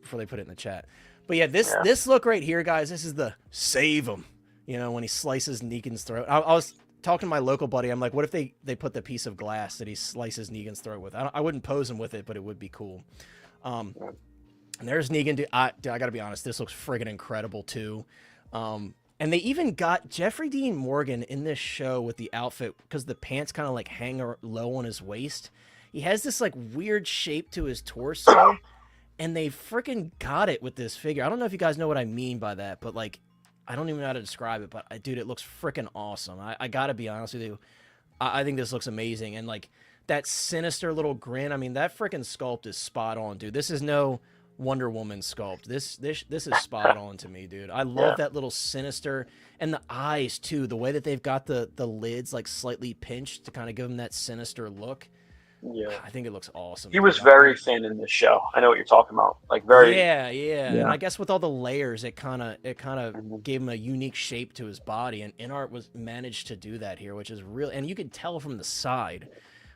[SPEAKER 1] put it in the chat. But yeah, this look right here, guys, this is the save him. When he slices Negan's throat. I was talking to my local buddy. I'm like, what if they put the piece of glass that he slices Negan's throat with? I wouldn't pose him with it, but it would be cool. And there's Negan. I got to be honest, this looks friggin' incredible too. And they even got Jeffrey Dean Morgan in this show with the outfit because the pants kind of like hang low on his waist. He has this like weird shape to his torso, and they freaking got it with this figure. I don't know if you guys know what I mean by that, but like, I don't even know how to describe it, but dude, it looks freaking awesome. I gotta be honest with you. I think this looks amazing. And like that sinister little grin, I mean, that freaking sculpt is spot on, dude. This is no Wonder Woman sculpt. This is spot on to me, dude. I love that little sinister, and the eyes too. The way that they've got the lids like slightly pinched to kind of give them that sinister look.
[SPEAKER 3] Yeah,
[SPEAKER 1] I think it looks awesome.
[SPEAKER 3] He was very thin in this show. I know what you're talking about. Like very.
[SPEAKER 1] Yeah. And I guess with all the layers, it kind of gave him a unique shape to his body, and InArt was managed to do that here, which is real. And you could tell from the side,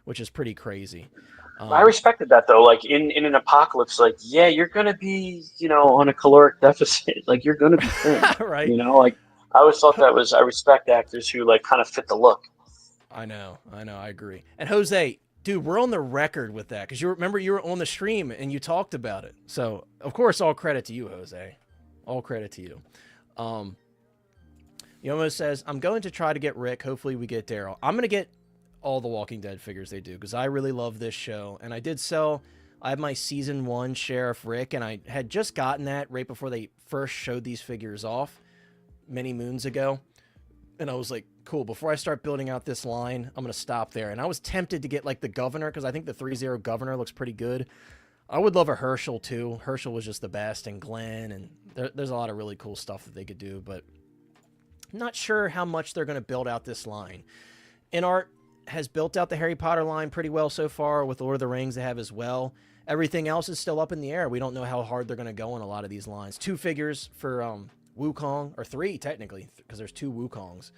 [SPEAKER 1] which is pretty crazy.
[SPEAKER 3] I respected that though. Like in an apocalypse, like you're gonna be on a caloric deficit. Like you're gonna be thin,
[SPEAKER 1] right?
[SPEAKER 3] Like I always thought that was. I respect actors who like kind of fit the look.
[SPEAKER 1] I know. I agree. And Jose, dude, we're on the record with that because you remember you were on the stream and you talked about it. So of course, all credit to you, Jose. All credit to you. Yomo says, I'm going to try to get Rick. Hopefully we get Daryl. I'm going to get all the Walking Dead figures they do because I really love this show. And I have my season 1 Sheriff Rick, and I had just gotten that right before they first showed these figures off many moons ago. And I was like, cool, before I start building out this line, I'm going to stop there. And I was tempted to get like the Governor because I think the 3-0 Governor looks pretty good. I would love a Herschel too. Herschel was just the best, and Glenn, and there's a lot of really cool stuff that they could do, but I'm not sure how much they're going to build out this line. InArt has built out the Harry Potter line pretty well so far. With Lord of the Rings, they have as well. Everything else is still up in the air. We don't know how hard they're going to go on a lot of these lines. 2 figures for Wukong, or 3 technically, because there's 2 Wukongs.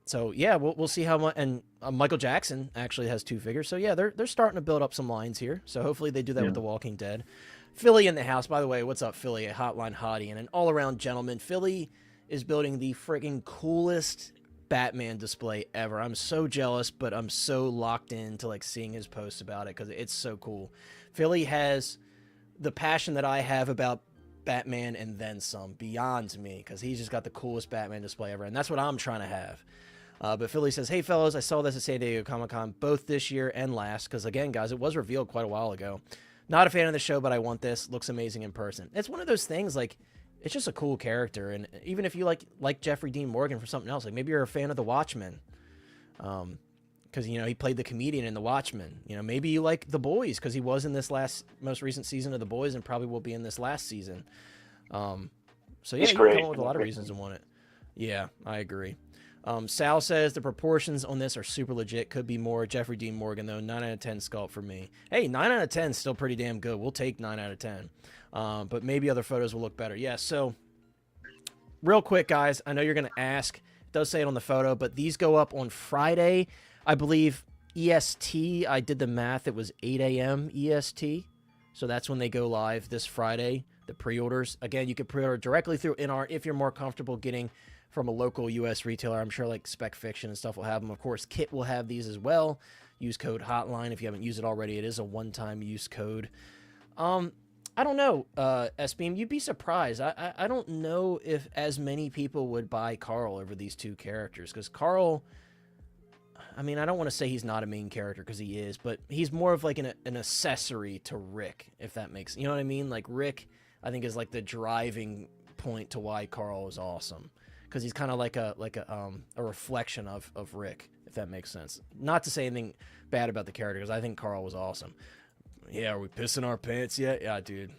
[SPEAKER 1] So yeah, we'll see how much. And Michael Jackson actually has 2 figures. So yeah, they're starting to build up some lines here. So hopefully they do that with The Walking Dead. Philly in the house, by the way. What's up, Philly? A Hotline Hottie and an all-around gentleman. Philly is building the freaking coolest Batman display ever. I'm so jealous, but I'm so locked into like seeing his posts about it because it's so cool. Philly has the passion that I have about Batman and then some beyond me because he's just got the coolest Batman display ever, and that's what I'm trying to have. But Philly says, hey fellas, I saw this at San Diego Comic-Con both this year and last because again guys, it was revealed quite a while ago. Not a fan of the show, but I want this. Looks amazing in person. It's one of those things like it's just a cool character, and even if you like Jeffrey Dean Morgan for something else, like maybe you're a fan of The Watchmen, because he played the comedian in The Watchmen. Maybe you like The Bois because he was in this most recent season of The Bois and probably will be in this last season. So yeah, you can come up with a lot of reasons to want it. Yeah, I agree. Sal says the proportions on this are super legit. Could be more. Jeffrey Dean Morgan though, 9 out of 10 sculpt for me. Hey, 9 out of 10 is still pretty damn good. We'll take 9 out of 10. But maybe other photos will look better. Yeah, so real quick, guys, I know you're going to ask. It does say it on the photo, but these go up on Friday. I believe EST, I did the math. It was 8 a.m. EST. So that's when they go live this Friday, the pre-orders. Again, you can pre-order directly through InArt if you're more comfortable getting from a local U.S. retailer. I'm sure like Spec Fiction and stuff will have them. Of course, Kit will have these as well. Use code HOTLINE if you haven't used it already. It is a one-time use code. I don't know, S-Beam, you'd be surprised. I don't know if as many people would buy Carl over these 2 characters, because Carl, I mean, I don't want to say he's not a main character, because he is, but he's more of like an accessory to Rick, if that makes, you know what I mean? Like Rick, I think, is like the driving point to why Carl is awesome, because he's kind of like a reflection of Rick, if that makes sense. Not to say anything bad about the character, because I think Carl was awesome. Yeah, are we pissing our pants yet? Yeah, dude.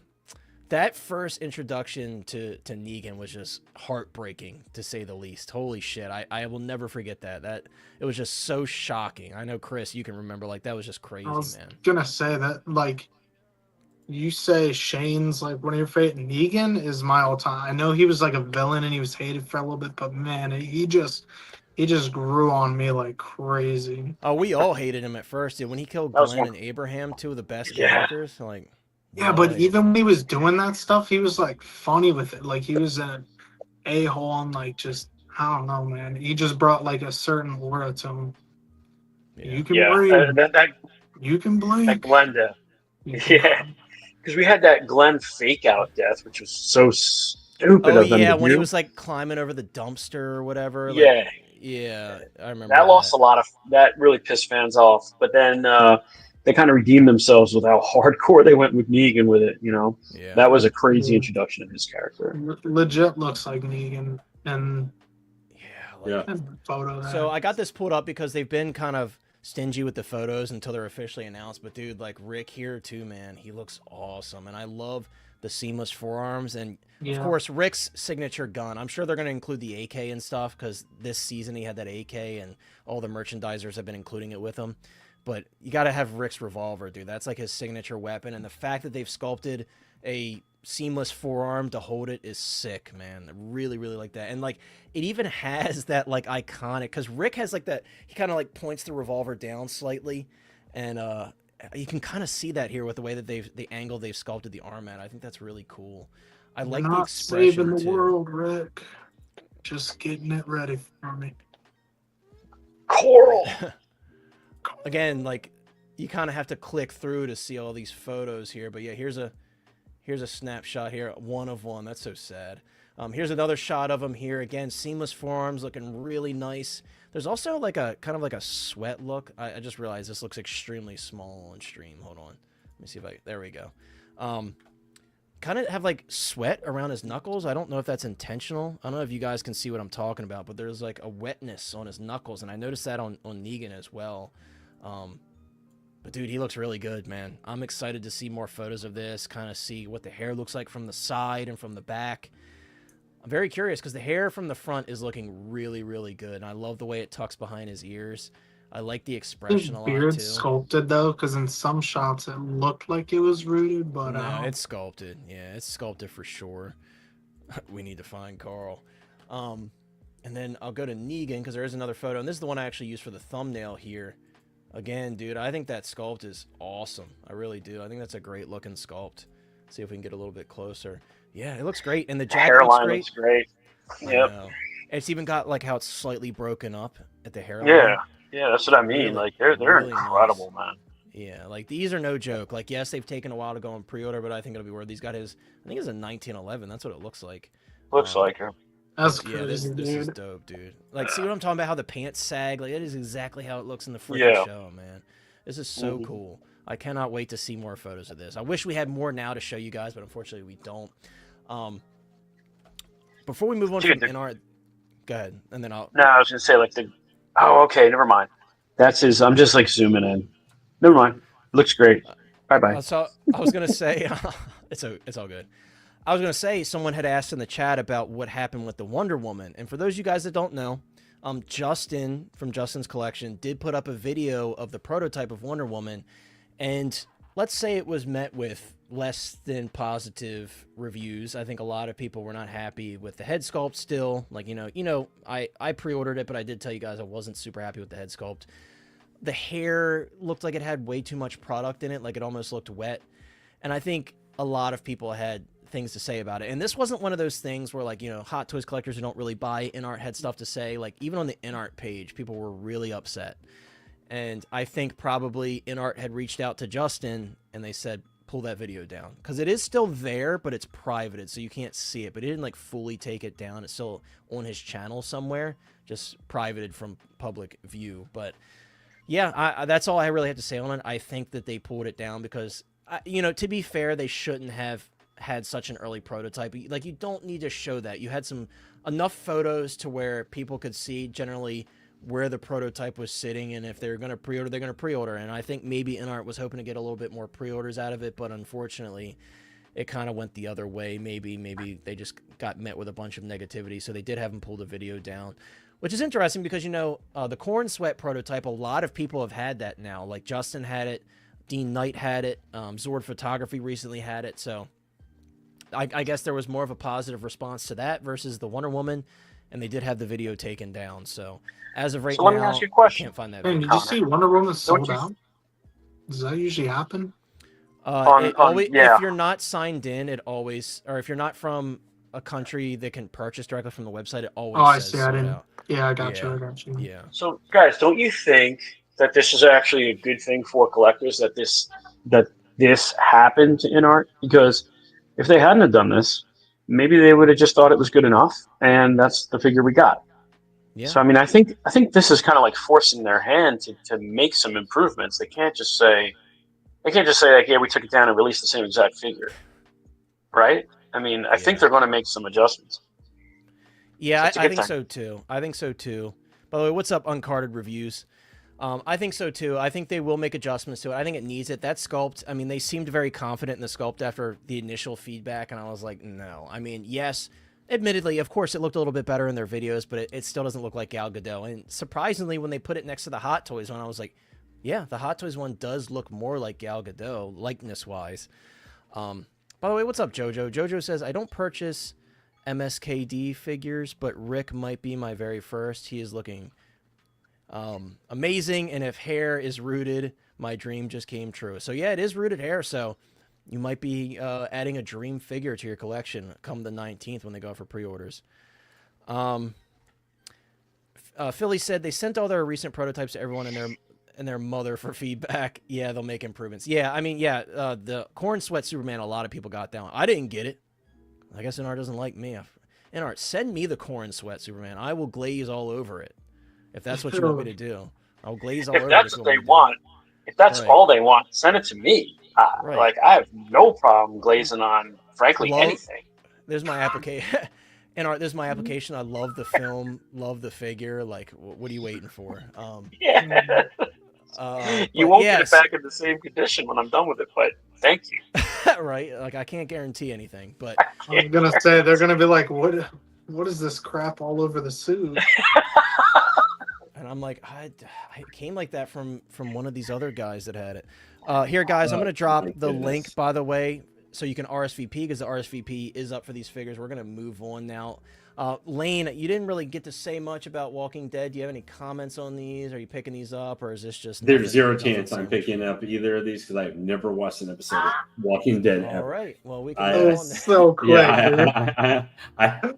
[SPEAKER 1] That first introduction to Negan was just heartbreaking, to say the least. Holy shit. I will never forget that. It was just so shocking. I know, Chris, you can remember. Like, that was just crazy,
[SPEAKER 2] I was
[SPEAKER 1] man.
[SPEAKER 2] gonna say that, like, you say Shane's, like, one of your favorite. Negan is my all-time. I know he was, like, a villain and he was hated for a little bit, but, man, he just grew on me like crazy.
[SPEAKER 1] Oh, we all hated him at first, dude. When he killed Glenn and Abraham, 2 of the best characters, like...
[SPEAKER 2] Yeah, but even when he was doing that stuff, he was, like, funny with it. Like, he was an a-hole and, like, just, I don't know, man. He just brought, like, a certain aura to him.
[SPEAKER 1] Yeah.
[SPEAKER 2] You can breathe. You can blink.
[SPEAKER 3] That Glenn death. Yeah. Because we had that Glenn fake-out death, which was so stupid
[SPEAKER 1] Oh
[SPEAKER 3] of them
[SPEAKER 1] yeah,
[SPEAKER 3] to
[SPEAKER 1] when he
[SPEAKER 3] do.
[SPEAKER 1] was like climbing over the dumpster or whatever. Like,
[SPEAKER 3] Yeah,
[SPEAKER 1] yeah, I remember
[SPEAKER 3] that lost
[SPEAKER 1] that.
[SPEAKER 3] a lot of that really pissed fans off. But then they kind of redeemed themselves with how hardcore they went with Negan with it. You know,
[SPEAKER 1] Yeah,
[SPEAKER 3] that was a crazy
[SPEAKER 2] Yeah.
[SPEAKER 3] introduction of his character.
[SPEAKER 2] Legit looks like Negan and
[SPEAKER 1] yeah.
[SPEAKER 4] Yeah.
[SPEAKER 1] Like,
[SPEAKER 2] photo
[SPEAKER 1] so
[SPEAKER 2] that.
[SPEAKER 1] I got this pulled up because they've been kind of stingy with the photos until they're officially announced. But dude, like Rick here too, man, he looks awesome, and I love the seamless forearms and. Of
[SPEAKER 2] Yeah.
[SPEAKER 1] course, Rick's signature gun. I'm sure they're going to include the AK and stuff because this season he had that AK and all the merchandisers have been including it with him. But you got to have Rick's revolver, dude. That's like his signature weapon. And the fact that they've sculpted a seamless forearm to hold it is sick, man. I really, really like that. And like it even has that like iconic because Rick has like that. He kind of like points the revolver down slightly, and you can kind of see that here with the way that the angle they've sculpted the arm at. I think that's really cool. I
[SPEAKER 2] You're
[SPEAKER 1] like the
[SPEAKER 2] not
[SPEAKER 1] expression
[SPEAKER 2] saving the
[SPEAKER 1] too.
[SPEAKER 2] world, Rick. Just getting it ready for me.
[SPEAKER 3] Coral.
[SPEAKER 1] Again, like you kind of have to click through to see all these photos here, but yeah, here's a snapshot here, one of one. That's so sad. Here's another shot of him here again, seamless forearms, looking really nice. There's also like a kind of like a sweat look. I just realized this looks extremely small on stream. Hold on, let me see if there we go. Kind of have like sweat around his knuckles. I don't know if that's intentional. I don't know if you guys can see what I'm talking about, but there's like a wetness on his knuckles, and I noticed that on Negan as well. But dude, he looks really good, man. I'm excited to see more photos of this, kind of see what the hair looks like from the side and from the back. I'm very curious because the hair from the front is looking really, really good, and I love the way it tucks behind his ears. I like the
[SPEAKER 2] His
[SPEAKER 1] expression a lot
[SPEAKER 2] beard
[SPEAKER 1] too.
[SPEAKER 2] sculpted though, because in some shots it looked like it was rooted, but
[SPEAKER 1] No, it's sculpted. Yeah, it's sculpted for sure. We need to find Carl. And then I'll go to Negan because there is another photo, and this is the one I actually used for the thumbnail here. Again, dude, I think that sculpt is awesome. I really do. I think that's a great looking sculpt. See if we can get a little bit closer. Yeah, it looks great, and the jacket
[SPEAKER 3] Hairline
[SPEAKER 1] looks great.
[SPEAKER 3] looks great. Yep.
[SPEAKER 1] I know. It's even got like how it's slightly broken up at the hairline.
[SPEAKER 3] Yeah. Yeah, that's what I mean.
[SPEAKER 1] Really,
[SPEAKER 3] Like they're
[SPEAKER 1] really
[SPEAKER 3] incredible, man.
[SPEAKER 1] Yeah, like these are no joke. Like, yes, they've taken a while to go on pre-order, but I think it'll be worth. He's got his, I think it's a 1911. That's what it looks like.
[SPEAKER 3] Looks like her.
[SPEAKER 2] that's
[SPEAKER 1] Yeah,
[SPEAKER 2] crazy,
[SPEAKER 1] this is
[SPEAKER 2] dude.
[SPEAKER 1] dope, dude. Like, see what I'm talking about? How the pants sag? Like, that is exactly how it looks in the freaking
[SPEAKER 3] Yeah.
[SPEAKER 1] show, man. This is so cool. I cannot wait to see more photos of this. I wish we had more now to show you guys, but unfortunately we don't. Before we move on
[SPEAKER 3] Dude,
[SPEAKER 1] from InArt, go ahead, and then I'll.
[SPEAKER 3] No, I was gonna say like the. Oh, okay. Never mind. That's his. I'm just like zooming in. Never mind. Looks great. Bye bye.
[SPEAKER 1] So I was gonna say, it's all good. I was gonna say someone had asked in the chat about what happened with the Wonder Woman, and for those of you guys that don't know, Justin from Justin's collection did put up a video of the prototype of Wonder Woman, and let's say it was met with less than positive reviews. I think a lot of people were not happy with the head sculpt still. Like, I pre-ordered it, but I did tell you guys I wasn't super happy with the head sculpt. The hair looked like it had way too much product in it, like it almost looked wet. And I think a lot of people had things to say about it. And this wasn't one of those things where, like, Hot Toys collectors who don't really buy InArt had stuff to say. Like, even on the InArt page, people were really upset. And I think probably InArt had reached out to Justin and they said, pull that video down. Because it is still there, but it's privated, so you can't see it. But he didn't, like, fully take it down. It's still on his channel somewhere, just privated from public view. But yeah, that's all I really have to say on it. I think that they pulled it down because, to be fair, they shouldn't have had such an early prototype. Like, you don't need to show that. You had enough photos to where people could see generally where the prototype was sitting, and if they're going to pre-order, they're going to pre-order. And I think maybe InArt was hoping to get a little bit more pre-orders out of it, but unfortunately, it kind of went the other way. Maybe they just got met with a bunch of negativity, so they did have him pull the video down. Which is interesting because, the Corn Sweat prototype, a lot of people have had that now. Like, Justin had it, Dean Knight had it, Zord Photography recently had it. So, I guess there was more of a positive response to that versus the Wonder Woman, and they did have the video taken down. So, as of right now,
[SPEAKER 3] let me ask you a question.
[SPEAKER 1] I can't find that
[SPEAKER 2] Hey,
[SPEAKER 1] video.
[SPEAKER 2] did you see Wonder Woman sold
[SPEAKER 3] you-
[SPEAKER 2] out? Does that usually happen?
[SPEAKER 1] If you're not signed in, it always, or if you're not from a country that can purchase directly from the website, it always
[SPEAKER 2] Oh, I
[SPEAKER 1] says
[SPEAKER 2] see. I
[SPEAKER 1] sold
[SPEAKER 2] didn't.
[SPEAKER 1] out.
[SPEAKER 2] Yeah, I got you.
[SPEAKER 1] Yeah.
[SPEAKER 3] So, guys, don't you think that this is actually a good thing for collectors that this happened to InArt? Because if they hadn't have done this, maybe they would have just thought it was good enough, and that's the figure we got.
[SPEAKER 1] Yeah.
[SPEAKER 3] So I mean, I think this is kind of like forcing their hand to make some improvements. They can't just say like, yeah, we took it down and released the same exact figure, right? I mean, I think they're going to make some adjustments.
[SPEAKER 1] Yeah, I think so too. I think so too. By the way, what's up, Uncarded Reviews? I think so too. I think they will make adjustments to it. I think it needs it. That sculpt, I mean, they seemed very confident in the sculpt after the initial feedback, and I was like, no. I mean, yes, admittedly, of course, it looked a little bit better in their videos, but it still doesn't look like Gal Gadot. And surprisingly, when they put it next to the Hot Toys one, I was like, yeah, the Hot Toys one does look more like Gal Gadot, likeness-wise. By the way, what's up, Jojo? Jojo says, I don't purchase MSKD figures, but Rick might be my very first. He is looking amazing, and if hair is rooted, my dream just came true. So yeah, it is rooted hair, so you might be adding a dream figure to your collection come the 19th when they go for pre-orders. Philly said they sent all their recent prototypes to everyone and their mother for feedback. Yeah, they'll make improvements. Yeah, I mean, yeah, the Corn Sweat Superman, a lot of people got down. I didn't get it. I guess InArt doesn't like me. InArt, send me the Corn Sweat Superman. I will glaze all over it. If that's what you want me to do, I'll glaze all over it.
[SPEAKER 3] If that's what they want, if that's all they want, send it to me. Like, I have no problem glazing on, frankly, anything.
[SPEAKER 1] There's my application. InArt, there's my application. I love the film, love the figure. Like, what are you waiting for?
[SPEAKER 3] Yeah. You won't get it back in the same condition when I'm done with it, but thank you.
[SPEAKER 1] Right? Like, I can't guarantee anything, but
[SPEAKER 2] I'm gonna say they're gonna be like, what is this crap all over the suit?
[SPEAKER 1] And I'm like, I came like that from one of these other guys that had it. Here, guys, I'm gonna drop the link, by the way, so you can RSVP, because the RSVP is up for these figures. We're gonna move on now. Lane, you didn't really get to say much about Walking Dead. Do you have any comments on these? Are you picking these up, or is this just
[SPEAKER 4] there's zero chance I'm picking up either of these because I've never watched an episode of Walking Dead ever.
[SPEAKER 1] All right, well, we can go on
[SPEAKER 2] so quick.
[SPEAKER 4] Yeah,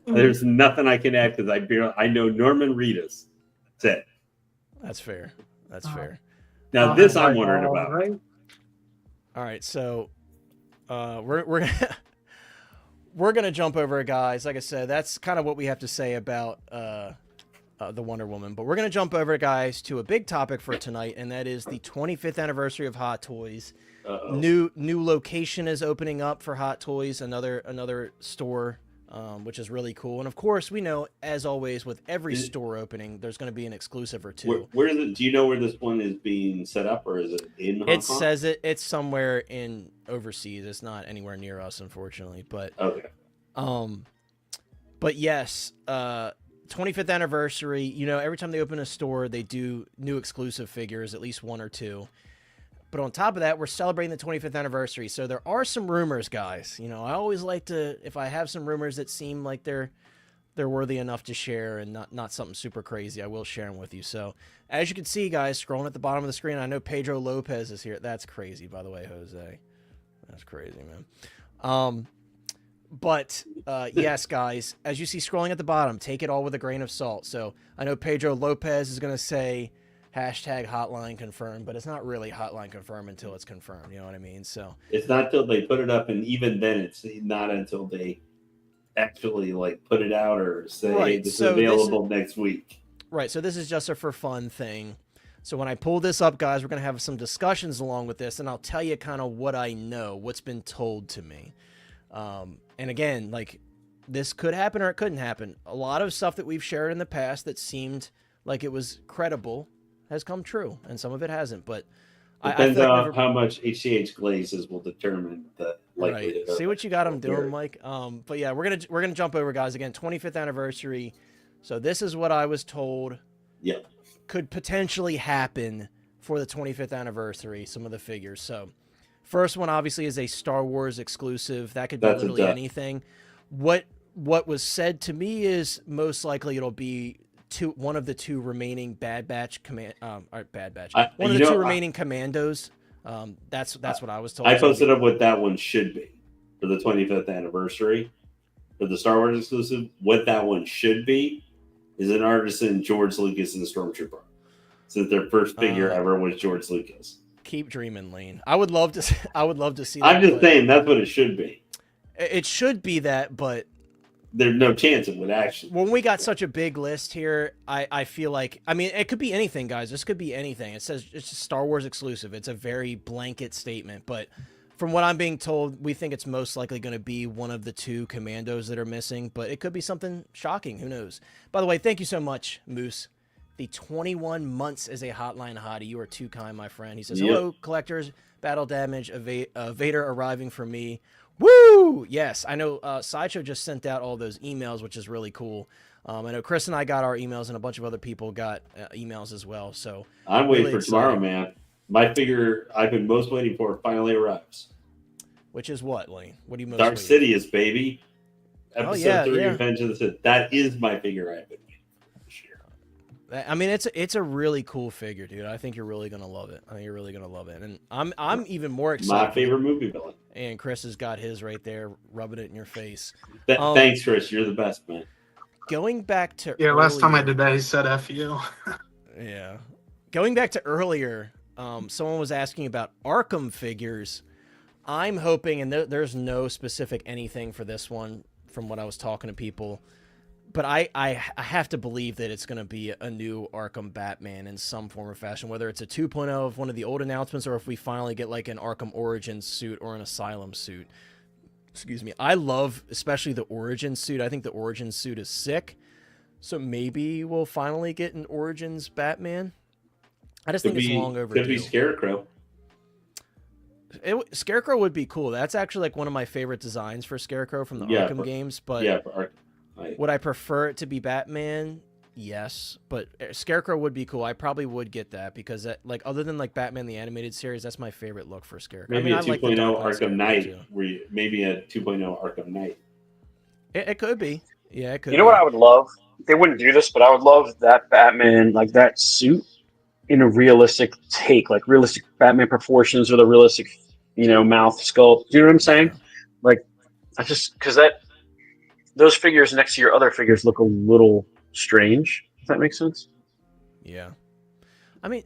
[SPEAKER 4] there's nothing I can add because I know Norman Reedus. That's it.
[SPEAKER 1] That's fair. That's fair.
[SPEAKER 4] Now this I'm wondering about.
[SPEAKER 2] Right?
[SPEAKER 1] All right, so we're gonna jump over it, guys. Like I said, that's kind of what we have to say about the Wonder Woman. But we're gonna jump over, guys, to a big topic for tonight, and that is the 25th anniversary of Hot Toys. New location is opening up for Hot Toys, another store, which is really cool. And of course, we know, as always, with every store opening, there's going to be an exclusive or two.
[SPEAKER 4] Where is it? Do you know where this one is being set up, or is it in Hong Kong?
[SPEAKER 1] It says it's somewhere in overseas. It's not anywhere near us, unfortunately. But
[SPEAKER 4] okay.
[SPEAKER 1] But yes, 25th anniversary. You know, every time they open a store, they do new exclusive figures, at least one or two. But on top of that, we're celebrating the 25th anniversary. So there are some rumors, guys. You know, I always like to, if I have some rumors that seem like they're worthy enough to share and not something super crazy, I will share them with you. So as you can see, guys, scrolling at the bottom of the screen, I know Pedro Lopez is here. That's crazy, by the way, Jose. That's crazy, man. But yes, guys, as you see scrolling at the bottom, take it all with a grain of salt. So I know Pedro Lopez is going to say hashtag hotline confirmed, but it's not really hotline confirmed until it's confirmed. You know what I mean? So
[SPEAKER 4] it's not until they put it up, and even then, it's not until they actually like put it out or say, hey, this is available next week.
[SPEAKER 1] Right. So this is just a for fun thing. So when I pull this up, guys, we're going to have some discussions along with this, and I'll tell you kind of what I know, what's been told to me. And again, like, this could happen or it couldn't happen. A lot of stuff that we've shared in the past that seemed like it was credible has come true, and some of it hasn't. But
[SPEAKER 4] depends on how much HCH glazes will determine the likelihood.
[SPEAKER 1] Right. See what you got them doing, Mike. But yeah, we're gonna jump over, guys. Again, 25th anniversary. So this is what I was told.
[SPEAKER 4] Yep.
[SPEAKER 1] Could potentially happen for the 25th anniversary. Some of the figures. So first one obviously is a Star Wars exclusive. That could be literally anything. What was said to me is most likely it'll be one of the two remaining Bad Batch remaining commandos. That's what I was told.
[SPEAKER 4] I posted up what that one should be for the 25th anniversary for the Star Wars exclusive. What that one should be is an artisan George Lucas and the Stormtrooper, since their first figure ever was George Lucas.
[SPEAKER 1] Keep dreaming, Lane. I would love to see.
[SPEAKER 4] I'm just saying that's what it should be.
[SPEAKER 1] It should be that, but
[SPEAKER 4] there's no chance it would actually.
[SPEAKER 1] When we got such a big list here, I feel like, I mean, it could be anything, guys. This could be anything. It says it's a Star Wars exclusive. It's a very blanket statement, but from what I'm being told, we think it's most likely going to be one of the 2 commandos that are missing, but it could be something shocking. Who knows? By the way, thank you so much, Moose. The 21 months as a hotline hottie. You are too kind, my friend. He says, hello, collectors. Battle damage. Vader arriving for me. Woo! Yes, I know Sideshow just sent out all those emails, which is really cool. I know Chris and I got our emails, and a bunch of other people got emails as well. So
[SPEAKER 4] I'm waiting for tomorrow, man. My figure I've been most waiting for finally arrives.
[SPEAKER 1] Which is what, Lane? What do you most
[SPEAKER 4] Dark
[SPEAKER 1] waiting
[SPEAKER 4] Sidious, baby. Episode 3, Revenge of the Sith. That is my figure I've been waiting for this year.
[SPEAKER 1] I mean, it's a really cool figure, dude. I think you're really gonna love it. I think you're really gonna love it, and I'm even more excited.
[SPEAKER 4] My favorite movie villain.
[SPEAKER 1] And Chris has got his right there, rubbing it in your face.
[SPEAKER 4] Thanks, Chris. You're the best, man.
[SPEAKER 1] Going back to
[SPEAKER 2] last time I did that, he said "F you."
[SPEAKER 1] Yeah, going back to earlier, someone was asking about Arkham figures. I'm hoping, and there's no specific anything for this one from what I was talking to people, but I have to believe that it's going to be a new Arkham Batman in some form or fashion, whether it's a 2.0 of one of the old announcements or if we finally get like an Arkham Origins suit or an Asylum suit. Excuse me. I love especially the Origins suit. I think the Origins suit is sick. So maybe we'll finally get an Origins Batman. I just think it's long overdue.
[SPEAKER 4] Could be Scarecrow.
[SPEAKER 1] Scarecrow would be cool. That's actually like one of my favorite designs for Scarecrow from the Arkham games. But would I prefer it to be Batman? Yes, but Scarecrow would be cool. I probably would get that because that, like, other than like Batman the Animated Series, that's my favorite look for Scarecrow.
[SPEAKER 4] Maybe
[SPEAKER 1] I mean,
[SPEAKER 4] a 2.0 Arkham Knight. Maybe a 2.0 Arkham Knight.
[SPEAKER 1] It could be. Yeah, it could.
[SPEAKER 3] You know what I would love? They wouldn't do this, but I would love that Batman, like that suit, in a realistic take, like realistic Batman proportions with a realistic, mouth sculpt. Do you know what I'm saying? Like, I just because those figures next to your other figures look a little strange. If that makes sense.
[SPEAKER 1] Yeah, I mean,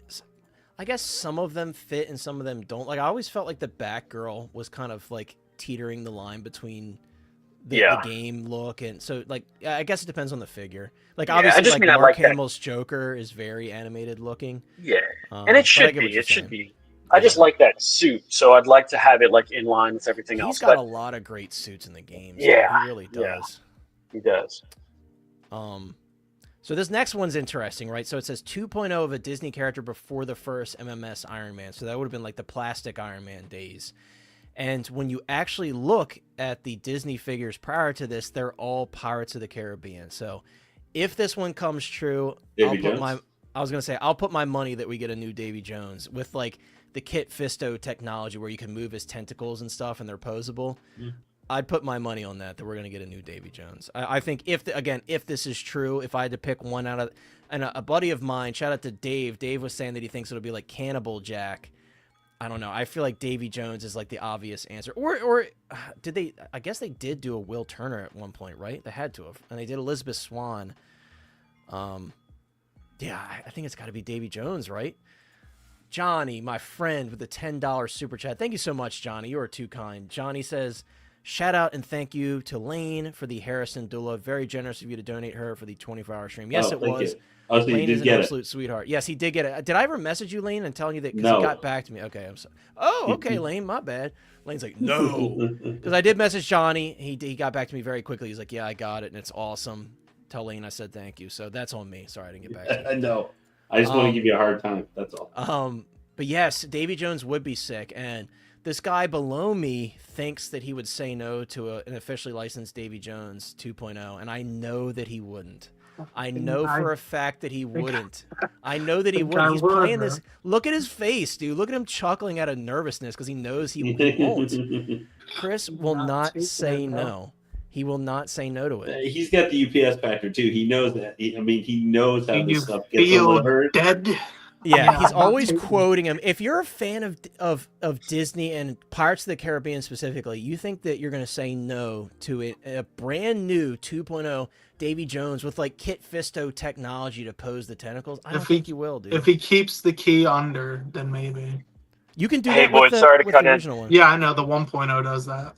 [SPEAKER 1] I guess some of them fit and some of them don't. Like, I always felt like the Batgirl was kind of like teetering the line between the game look, and so like I guess it depends on the figure. Like obviously, like Mark Hamill's Joker is very animated looking.
[SPEAKER 3] Yeah, and it should be. It should be. I just like that suit, so I'd like to have it like in line with everything else.
[SPEAKER 1] He's got a lot of great suits in the games.
[SPEAKER 3] Yeah,
[SPEAKER 1] he really does.
[SPEAKER 3] Yeah, he does.
[SPEAKER 1] So this next one's interesting, right? So it says 2.0 of a Disney character before the first MMS Iron Man. So that would have been like the plastic Iron Man days. And when you actually look at the Disney figures prior to this, they're all Pirates of the Caribbean. So if this one comes true, I'll put my money that we get a new Davy Jones with like the Kit Fisto technology where you can move his tentacles and stuff and they're posable. I'd put my money on that we're going to get a new Davy Jones. I think if this is true, if I had to pick one out of, and a buddy of mine, shout out to Dave. Dave was saying that he thinks it'll be like Cannibal Jack. I don't know. I feel like Davy Jones is like the obvious answer. Or did they? I guess they did do a Will Turner at one point, right? They had to have, and they did Elizabeth Swann. Yeah, I think it's got to be Davy Jones, right? Johnny, my friend, with the $10 super chat. Thank you so much, Johnny. You are too kind. Johnny says, shout out and thank you to Lane for the Harrison Dula. Very generous of you to donate her for the 24-hour stream. Yes, it was.
[SPEAKER 4] You. Oh, so
[SPEAKER 1] Lane
[SPEAKER 4] you
[SPEAKER 1] is an absolute sweetheart. Yes, he did get it. Did I ever message you, Lane, and tell you that? Because he got back to me. Okay, I'm sorry. Oh, okay, Lane, my bad. Lane's like, no. Because I did message Johnny. He got back to me very quickly. He's like, yeah, I got it, and it's awesome. Tell Lane I said thank you. So that's on me. Sorry I didn't get back to you.
[SPEAKER 4] No. I just want to give you a hard time. That's all.
[SPEAKER 1] But yes, Davy Jones would be sick. And this guy below me thinks that he would say no to an officially licensed Davy Jones 2.0. And I know that he wouldn't. I know for a fact that he wouldn't. I know that he wouldn't. He's playing this. Look at his face, dude. Look at him chuckling out of nervousness because he knows he won't. Chris will not say no. He will not say no to it.
[SPEAKER 4] He's got the UPS factor too. He knows that. He knows how this stuff gets delivered.
[SPEAKER 2] Dead.
[SPEAKER 1] Yeah, he's always quoting him. If you're a fan of Disney and Pirates of the Caribbean specifically, you think that you're going to say no to a brand new 2.0 Davy Jones with like Kit Fisto technology to pose the tentacles? I don't think you will, dude.
[SPEAKER 2] If he keeps the key under, then maybe.
[SPEAKER 1] You can do
[SPEAKER 3] that
[SPEAKER 1] with
[SPEAKER 3] sorry to cut
[SPEAKER 1] the original one.
[SPEAKER 2] Yeah, I know. The 1.0 does that.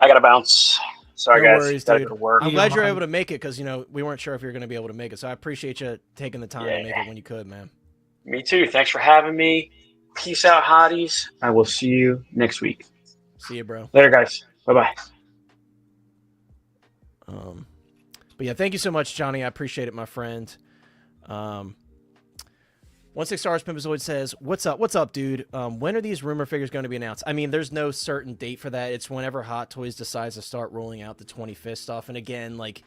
[SPEAKER 3] I got to bounce. Sorry,
[SPEAKER 1] No
[SPEAKER 3] guys.
[SPEAKER 1] worries,
[SPEAKER 3] Gotta
[SPEAKER 1] dude.
[SPEAKER 3] go to work.
[SPEAKER 1] I'm glad you're able to make it because, we weren't sure if you were going to be able to make it. So I appreciate you taking the time to make it when you could, man.
[SPEAKER 3] Me too. Thanks for having me. Peace out, hotties. I will see you next week.
[SPEAKER 1] See you, bro.
[SPEAKER 3] Later, guys. Bye-bye.
[SPEAKER 1] But yeah, thank you so much, Johnny. I appreciate it, my friend. 16 Stars Pimpazoid says, what's up, dude? When are these rumor figures going to be announced? I mean, there's no certain date for that. It's whenever Hot Toys decides to start rolling out the 25th stuff. And again, like,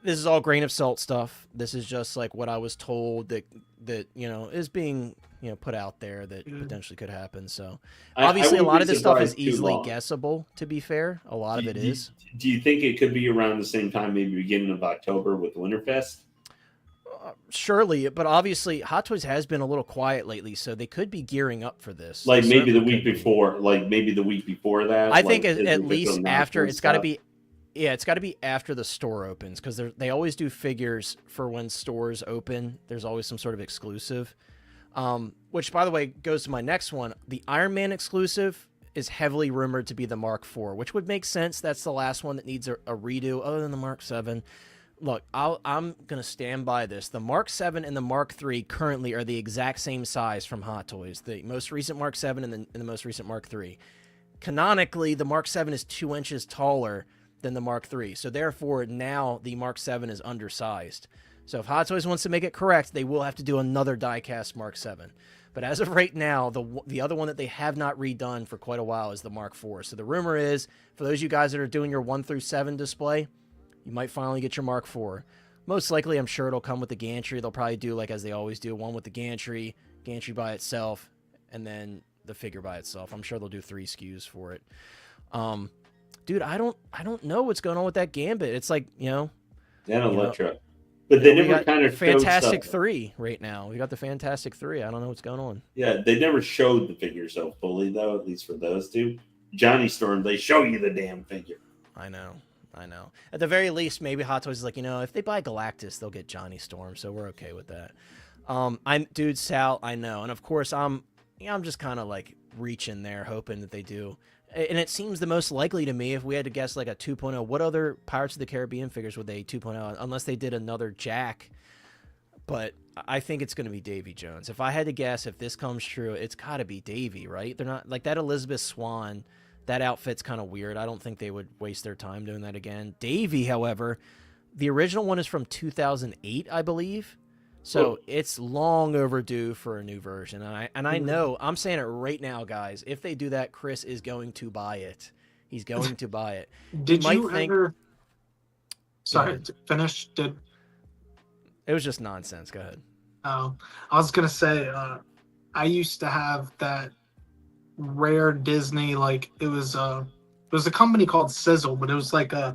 [SPEAKER 1] this is all grain of salt stuff. This is just like what I was told that is being put out there that potentially could happen. So obviously a lot of this stuff is easily guessable, to be fair. A lot of it is.
[SPEAKER 4] Do you think it could be around the same time, maybe beginning of October with Winterfest?
[SPEAKER 1] Surely, but obviously Hot Toys has been a little quiet lately, so they could be gearing up for this.
[SPEAKER 4] Like maybe the week before, that.
[SPEAKER 1] I think at least after, it's got to be, it's got to be after the store opens, because they always do figures for when stores open. There's always some sort of exclusive, which, by the way, goes to my next one. The Iron Man exclusive is heavily rumored to be the Mark IV, which would make sense. That's the last one that needs a redo other than the Mark VII. Look, I'm going to stand by this. The Mark VII and the Mark III currently are the exact same size from Hot Toys. The most recent Mark VII and the most recent Mark III. Canonically, the Mark VII is 2 inches taller than the Mark III. So therefore, now the Mark VII is undersized. So if Hot Toys wants to make it correct, they will have to do another die-cast Mark VII. But as of right now, the other one that they have not redone for quite a while is the Mark IV. So the rumor is, for those of you guys that are doing your 1 through 7 display, you might finally get your Mark IV. Most likely, I'm sure it'll come with the gantry. They'll probably do like as they always do, one with the gantry by itself, and then the figure by itself. I'm sure they'll do 3 SKUs for it. Dude, I don't know what's going on with that Gambit. It's like,
[SPEAKER 4] and Electra. But they never kind of
[SPEAKER 1] Fantastic 3 right now. We got the Fantastic 3. I don't know what's going on.
[SPEAKER 4] Yeah, they never showed the figure so fully, though, at least for those two. Johnny Storm, they show you the damn figure.
[SPEAKER 1] I know. At the very least, maybe Hot Toys is like, if they buy Galactus, they'll get Johnny Storm, so we're okay with that. Dude, Sal, I know. And of course, I'm just kind of like reaching there, hoping that they do. And it seems the most likely to me, if we had to guess like a 2.0, what other Pirates of the Caribbean figures would they 2.0, unless they did another Jack? But I think it's going to be Davy Jones. If I had to guess, if this comes true, it's got to be Davy, right? They're not like that Elizabeth Swan. That outfit's kind of weird. I don't think they would waste their time doing that again. Davy, however, the original one is from 2008, I believe. So it's long overdue for a new version. And I know, I'm saying it right now, guys. If they do that, Chris is going to buy it. He's going to buy it.
[SPEAKER 2] Did you ever... Sorry, finish?
[SPEAKER 1] It was just nonsense. Go ahead.
[SPEAKER 2] Oh, I was going to say, I used to have that rare Disney, like it was a company called Sizzle, but it was like a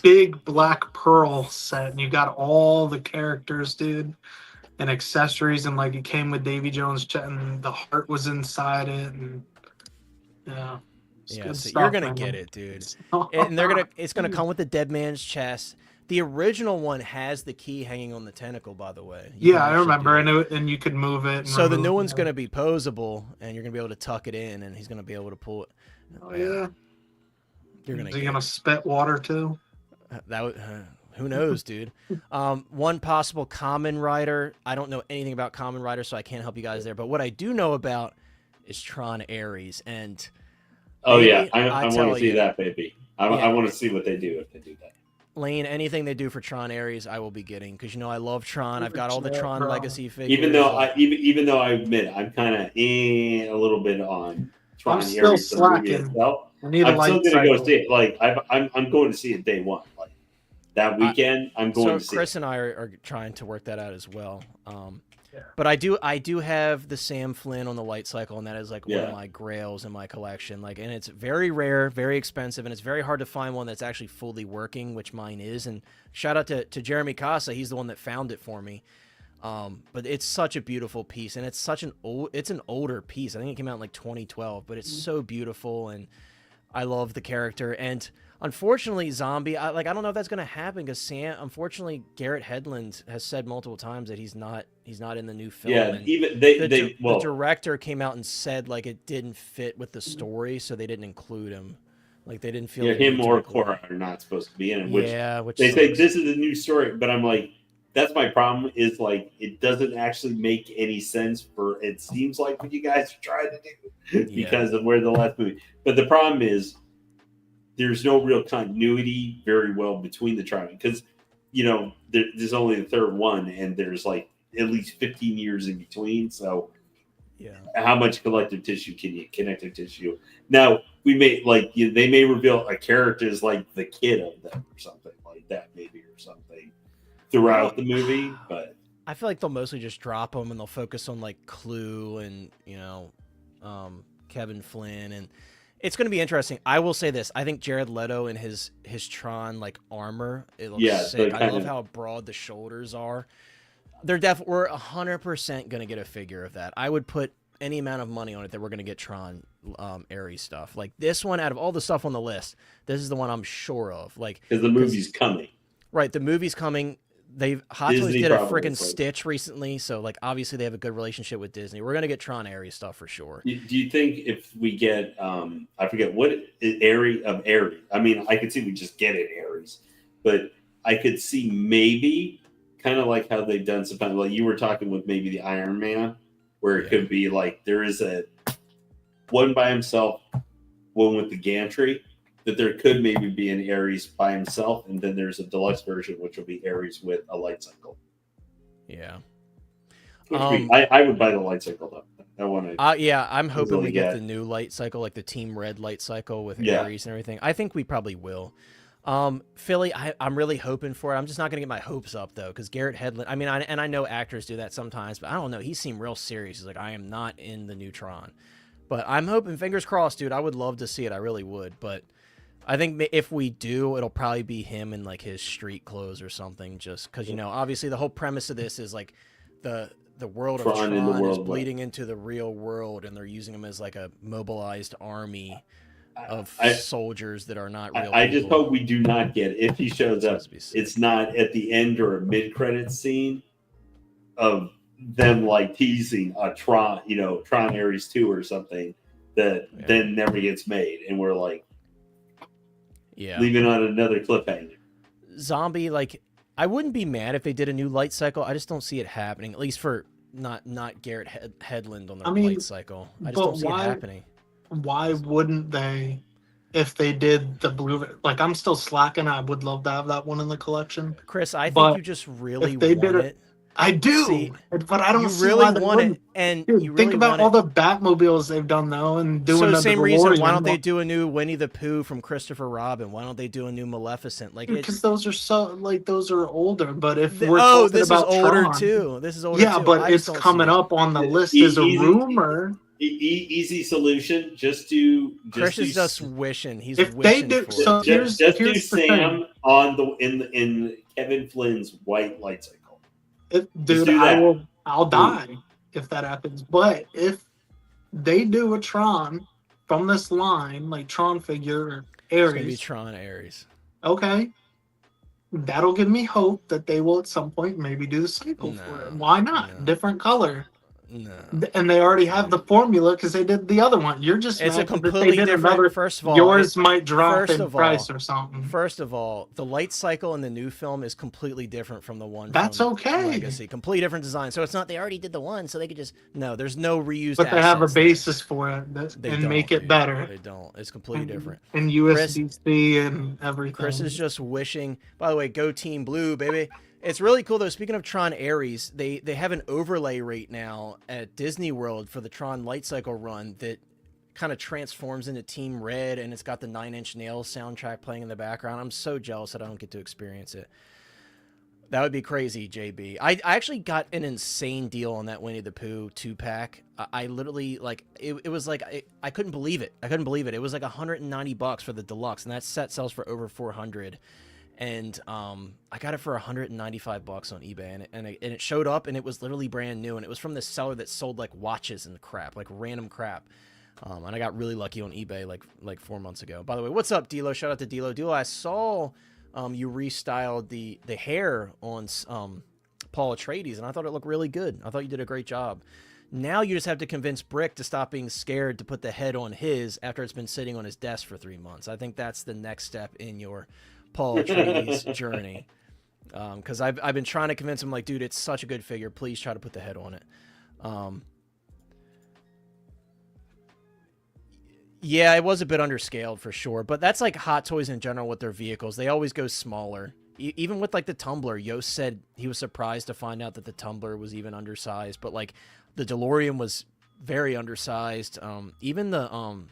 [SPEAKER 2] big black pearl set, and you got all the characters, dude, and accessories, and like it came with Davy Jones' chest, and the heart was inside it, and
[SPEAKER 1] so you're gonna get it, dude. And it's gonna come with the dead man's chest. The original one has the key hanging on the tentacle, by the way.
[SPEAKER 2] I remember, and you could move it.
[SPEAKER 1] So the new one's going to be posable, and you're going to be able to tuck it in, and he's going to be able to pull it.
[SPEAKER 2] Oh, yeah.
[SPEAKER 1] You're going to.
[SPEAKER 2] Is he going to spit water, too?
[SPEAKER 1] Who knows, dude? One possible Common Rider. I don't know anything about Common Rider, so I can't help you guys there. But what I do know about is Tron Ares. And
[SPEAKER 4] I want to see that, baby. I want to see what they do if they do that.
[SPEAKER 1] Lane, anything they do for Tron Ares, I will be getting, because I love Tron. I've got all the Tron Legacy figures.
[SPEAKER 4] Even though I admit I'm kind of a little bit on Tron Ares.
[SPEAKER 2] I'm still slacking.
[SPEAKER 4] I'm still going to go see it. Like I'm going to see it day one. Like that weekend, I'm going to see.
[SPEAKER 1] So Chris and I are trying to work that out as well. But I do have the Sam Flynn on the light cycle, and that is like one of my grails in my collection. Like, and it's very rare, very expensive, and it's very hard to find one that's actually fully working, which mine is. And shout out to Jeremy Casa, he's the one that found it for me. But it's such a beautiful piece, and it's an older piece. I think it came out in like 2012, but it's so beautiful, and I love the character. And unfortunately, Zombie, I don't know if that's going to happen, because unfortunately, Garrett Hedlund has said multiple times that he's not in the new film.
[SPEAKER 4] Yeah,
[SPEAKER 1] and
[SPEAKER 4] even
[SPEAKER 1] the director came out and said like it didn't fit with the story, so they didn't include him. Like they didn't feel
[SPEAKER 4] Yeah,
[SPEAKER 1] the
[SPEAKER 4] him
[SPEAKER 1] need to
[SPEAKER 4] or
[SPEAKER 1] include
[SPEAKER 4] Cora are not supposed to be in it.
[SPEAKER 1] which
[SPEAKER 4] They say
[SPEAKER 1] sucks.
[SPEAKER 4] this is a new story, but I'm like, that's my problem. Is like it doesn't actually make any sense for it seems like what you guys are trying to do because of where the last movie. But the problem is there's no real continuity very well between the tribe because there's only the third one and there's like at least 15 years in between. So
[SPEAKER 1] Yeah.
[SPEAKER 4] how much connective tissue? Now we may they may reveal a character is like the kid of them or something like that, maybe or something throughout the movie. But
[SPEAKER 1] I feel like they'll mostly just drop them and they'll focus on like Clue and Kevin Flynn, and it's going to be interesting. I will say this: I think Jared Leto in his Tron like armor, it looks sick. I love how broad the shoulders are. We're 100% going to get a figure of that. I would put any amount of money on it that we're going to get Tron Ares stuff. Like this one, out of all the stuff on the list, this is the one I'm sure of. Like
[SPEAKER 4] because the movie's coming,
[SPEAKER 1] right? The movie's coming. Hot Toys did a freaking Stitch recently, so like obviously they have a good relationship with Disney. We're gonna get Tron Ares stuff for sure.
[SPEAKER 4] Do you think if we get I forget what Ares of Ares? I mean, I could see we just get it Ares, but I could see maybe kind of like how they've done sometimes. Like you were talking with maybe the Iron Man, where it could be like there is a one by himself, one with the gantry. That there could maybe be an Ares by himself, and then there's a deluxe version, which will be Ares with a light cycle.
[SPEAKER 1] Yeah.
[SPEAKER 4] I would buy the light cycle, though. I want to.
[SPEAKER 1] Yeah, I'm hoping we get the new light cycle, like the Team Red light cycle with Ares and everything. I think we probably will. Philly, I'm really hoping for it. I'm just not going to get my hopes up, though, because Garrett Hedlund, I mean, I know actors do that sometimes, but I don't know. He seemed real serious. He's like, I am not in the new Tron. But I'm hoping, fingers crossed, dude. I would love to see it. I really would, but I think if we do, it'll probably be him in like his street clothes or something. Just because obviously the whole premise of this is like the world of Tron is bleeding into the real world, and they're using him as like a mobilized army of soldiers that are not real.
[SPEAKER 4] I just hope we do not get if he shows up. It's not at the end or a mid-credit scene of them like teasing a Tron, Tron Ares 2 or something that then never gets made, and we're like. Yeah, leaving on another cliffhanger.
[SPEAKER 1] Zombie, like I wouldn't be mad if they did a new light cycle. I just don't see it happening. At least for not Garrett Hedlund on the light cycle. I just don't see it happening.
[SPEAKER 2] Why wouldn't they? If they did the blue, like I'm still slacking. I would love to have that one in the collection.
[SPEAKER 1] Chris, I think you just really want it.
[SPEAKER 2] I do, but I don't see really why they want it.
[SPEAKER 1] And
[SPEAKER 2] dude,
[SPEAKER 1] you really
[SPEAKER 2] think about all the Batmobiles they've done though, and doing
[SPEAKER 1] the same reason. Why don't they do a new Winnie the Pooh from Christopher Robin? Why don't they do a new Maleficent? Like
[SPEAKER 2] because those are older. But if we're talking about
[SPEAKER 1] older
[SPEAKER 2] Tron,
[SPEAKER 1] too. This is older.
[SPEAKER 2] Yeah,
[SPEAKER 1] too.
[SPEAKER 2] but it's coming up on the list as a rumor.
[SPEAKER 4] Easy solution.
[SPEAKER 1] Chris is just wishing. He's
[SPEAKER 2] if
[SPEAKER 1] wishing
[SPEAKER 2] they do,
[SPEAKER 1] for
[SPEAKER 2] so
[SPEAKER 1] it.
[SPEAKER 2] here's
[SPEAKER 4] do Sam on in Kevin Flynn's white light cycle.
[SPEAKER 2] Dude, I'll die if that happens. But if they do a Tron from this line, like Tron figure or Ares,
[SPEAKER 1] it's gonna be Tron Ares.
[SPEAKER 2] Okay, that'll give me hope that they will at some point maybe do the cycle for it. Why not? No. Different color.
[SPEAKER 1] No.
[SPEAKER 2] And they already have the formula because they did the other one. You're just
[SPEAKER 1] it's a completely different. First of all,
[SPEAKER 2] yours might drop in price or something.
[SPEAKER 1] First of all, the light cycle in the new film is completely different from the one.
[SPEAKER 2] That's
[SPEAKER 1] from
[SPEAKER 2] okay.
[SPEAKER 1] Legacy, completely different design. So it's not they already did the one, so they could just there's no reused.
[SPEAKER 2] But they have a basis for it and make it better.
[SPEAKER 1] They don't. It's completely different.
[SPEAKER 2] And USB-C and everything.
[SPEAKER 1] Chris is just wishing. By the way, go Team Blue, baby. It's really cool, though. Speaking of Tron Ares, they have an overlay right now at Disney World for the Tron Light Cycle run that kind of transforms into Team Red, and it's got the 9 Inch Nails soundtrack playing in the background. I'm so jealous that I don't get to experience it. That would be crazy, JB. I actually got an insane deal on that Winnie the Pooh 2-pack. I literally, like, it was like, I couldn't believe it. It was like $190 for the deluxe, and that set sells for over $400. And I got it for $195 on eBay, and it showed up, and it was literally brand new, and it was from this seller that sold like watches and crap, like random crap. And I got really lucky on eBay like 4 months ago. By the way, what's up, D'Lo? Shout out to D'Lo. D'Lo, I saw you restyled the hair on Paul Atreides, and I thought it looked really good. I thought you did a great job. Now you just have to convince Brick to stop being scared to put the head on his after it's been sitting on his desk for 3 months. I think that's the next step in your Paul Atreides journey. Because I've been trying to convince him, like, dude, it's such a good figure. Please try to put the head on it. Yeah, it was a bit underscaled for sure. But that's like Hot Toys in general with their vehicles. They always go smaller. Even with, like, the Tumbler, Yost said he was surprised to find out that the Tumbler was even undersized. But, like, the DeLorean was very undersized. Even the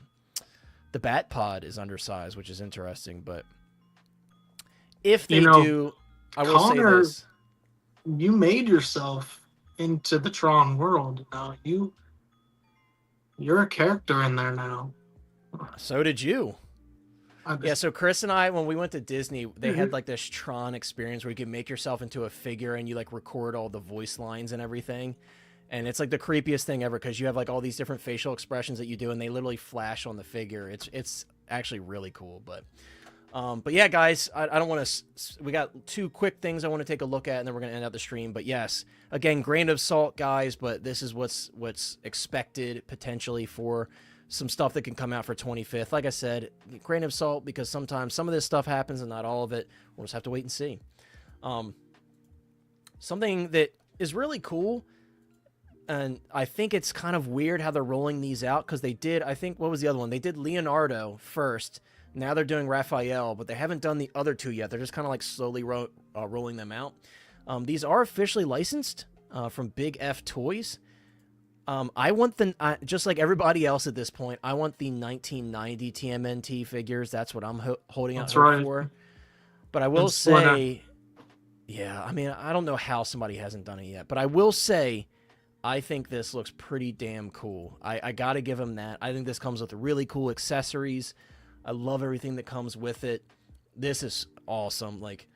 [SPEAKER 1] Bat Pod is undersized, which is interesting. But if they do, I will
[SPEAKER 2] Connor,
[SPEAKER 1] say this.
[SPEAKER 2] You made yourself into the Tron world. Now you're a character in there now.
[SPEAKER 1] So did you. Yeah, so Chris and I, when we went to Disney, they had like this Tron experience where you could make yourself into a figure and you like record all the voice lines and everything. And it's like the creepiest thing ever because you have like all these different facial expressions that you do and they literally flash on the figure. It's actually really cool. But yeah, guys, I don't want to. We got 2 quick things I want to take a look at and then we're going to end out the stream. But yes, again, grain of salt, guys, but this is what's expected potentially for some stuff that can come out for 25th. Like I said, grain of salt, because sometimes some of this stuff happens and not all of it. We'll just have to wait and see. Something that is really cool, and I think it's kind of weird how they're rolling these out, because they did, I think, what was the other one? They did Leonardo first. Now they're doing Raphael, but they haven't done the other 2 yet. They're just kind of like slowly rolling them out. These are officially licensed from Big F Toys. I want just like everybody else at this point, I want the 1990 TMNT figures. That's what I'm holding out for. But I will say, yeah, I mean, I don't know how somebody hasn't done it yet, but I will say, I think this looks pretty damn cool. I got to give him that. I think this comes with really cool accessories. I love everything that comes with it. This is awesome. Like,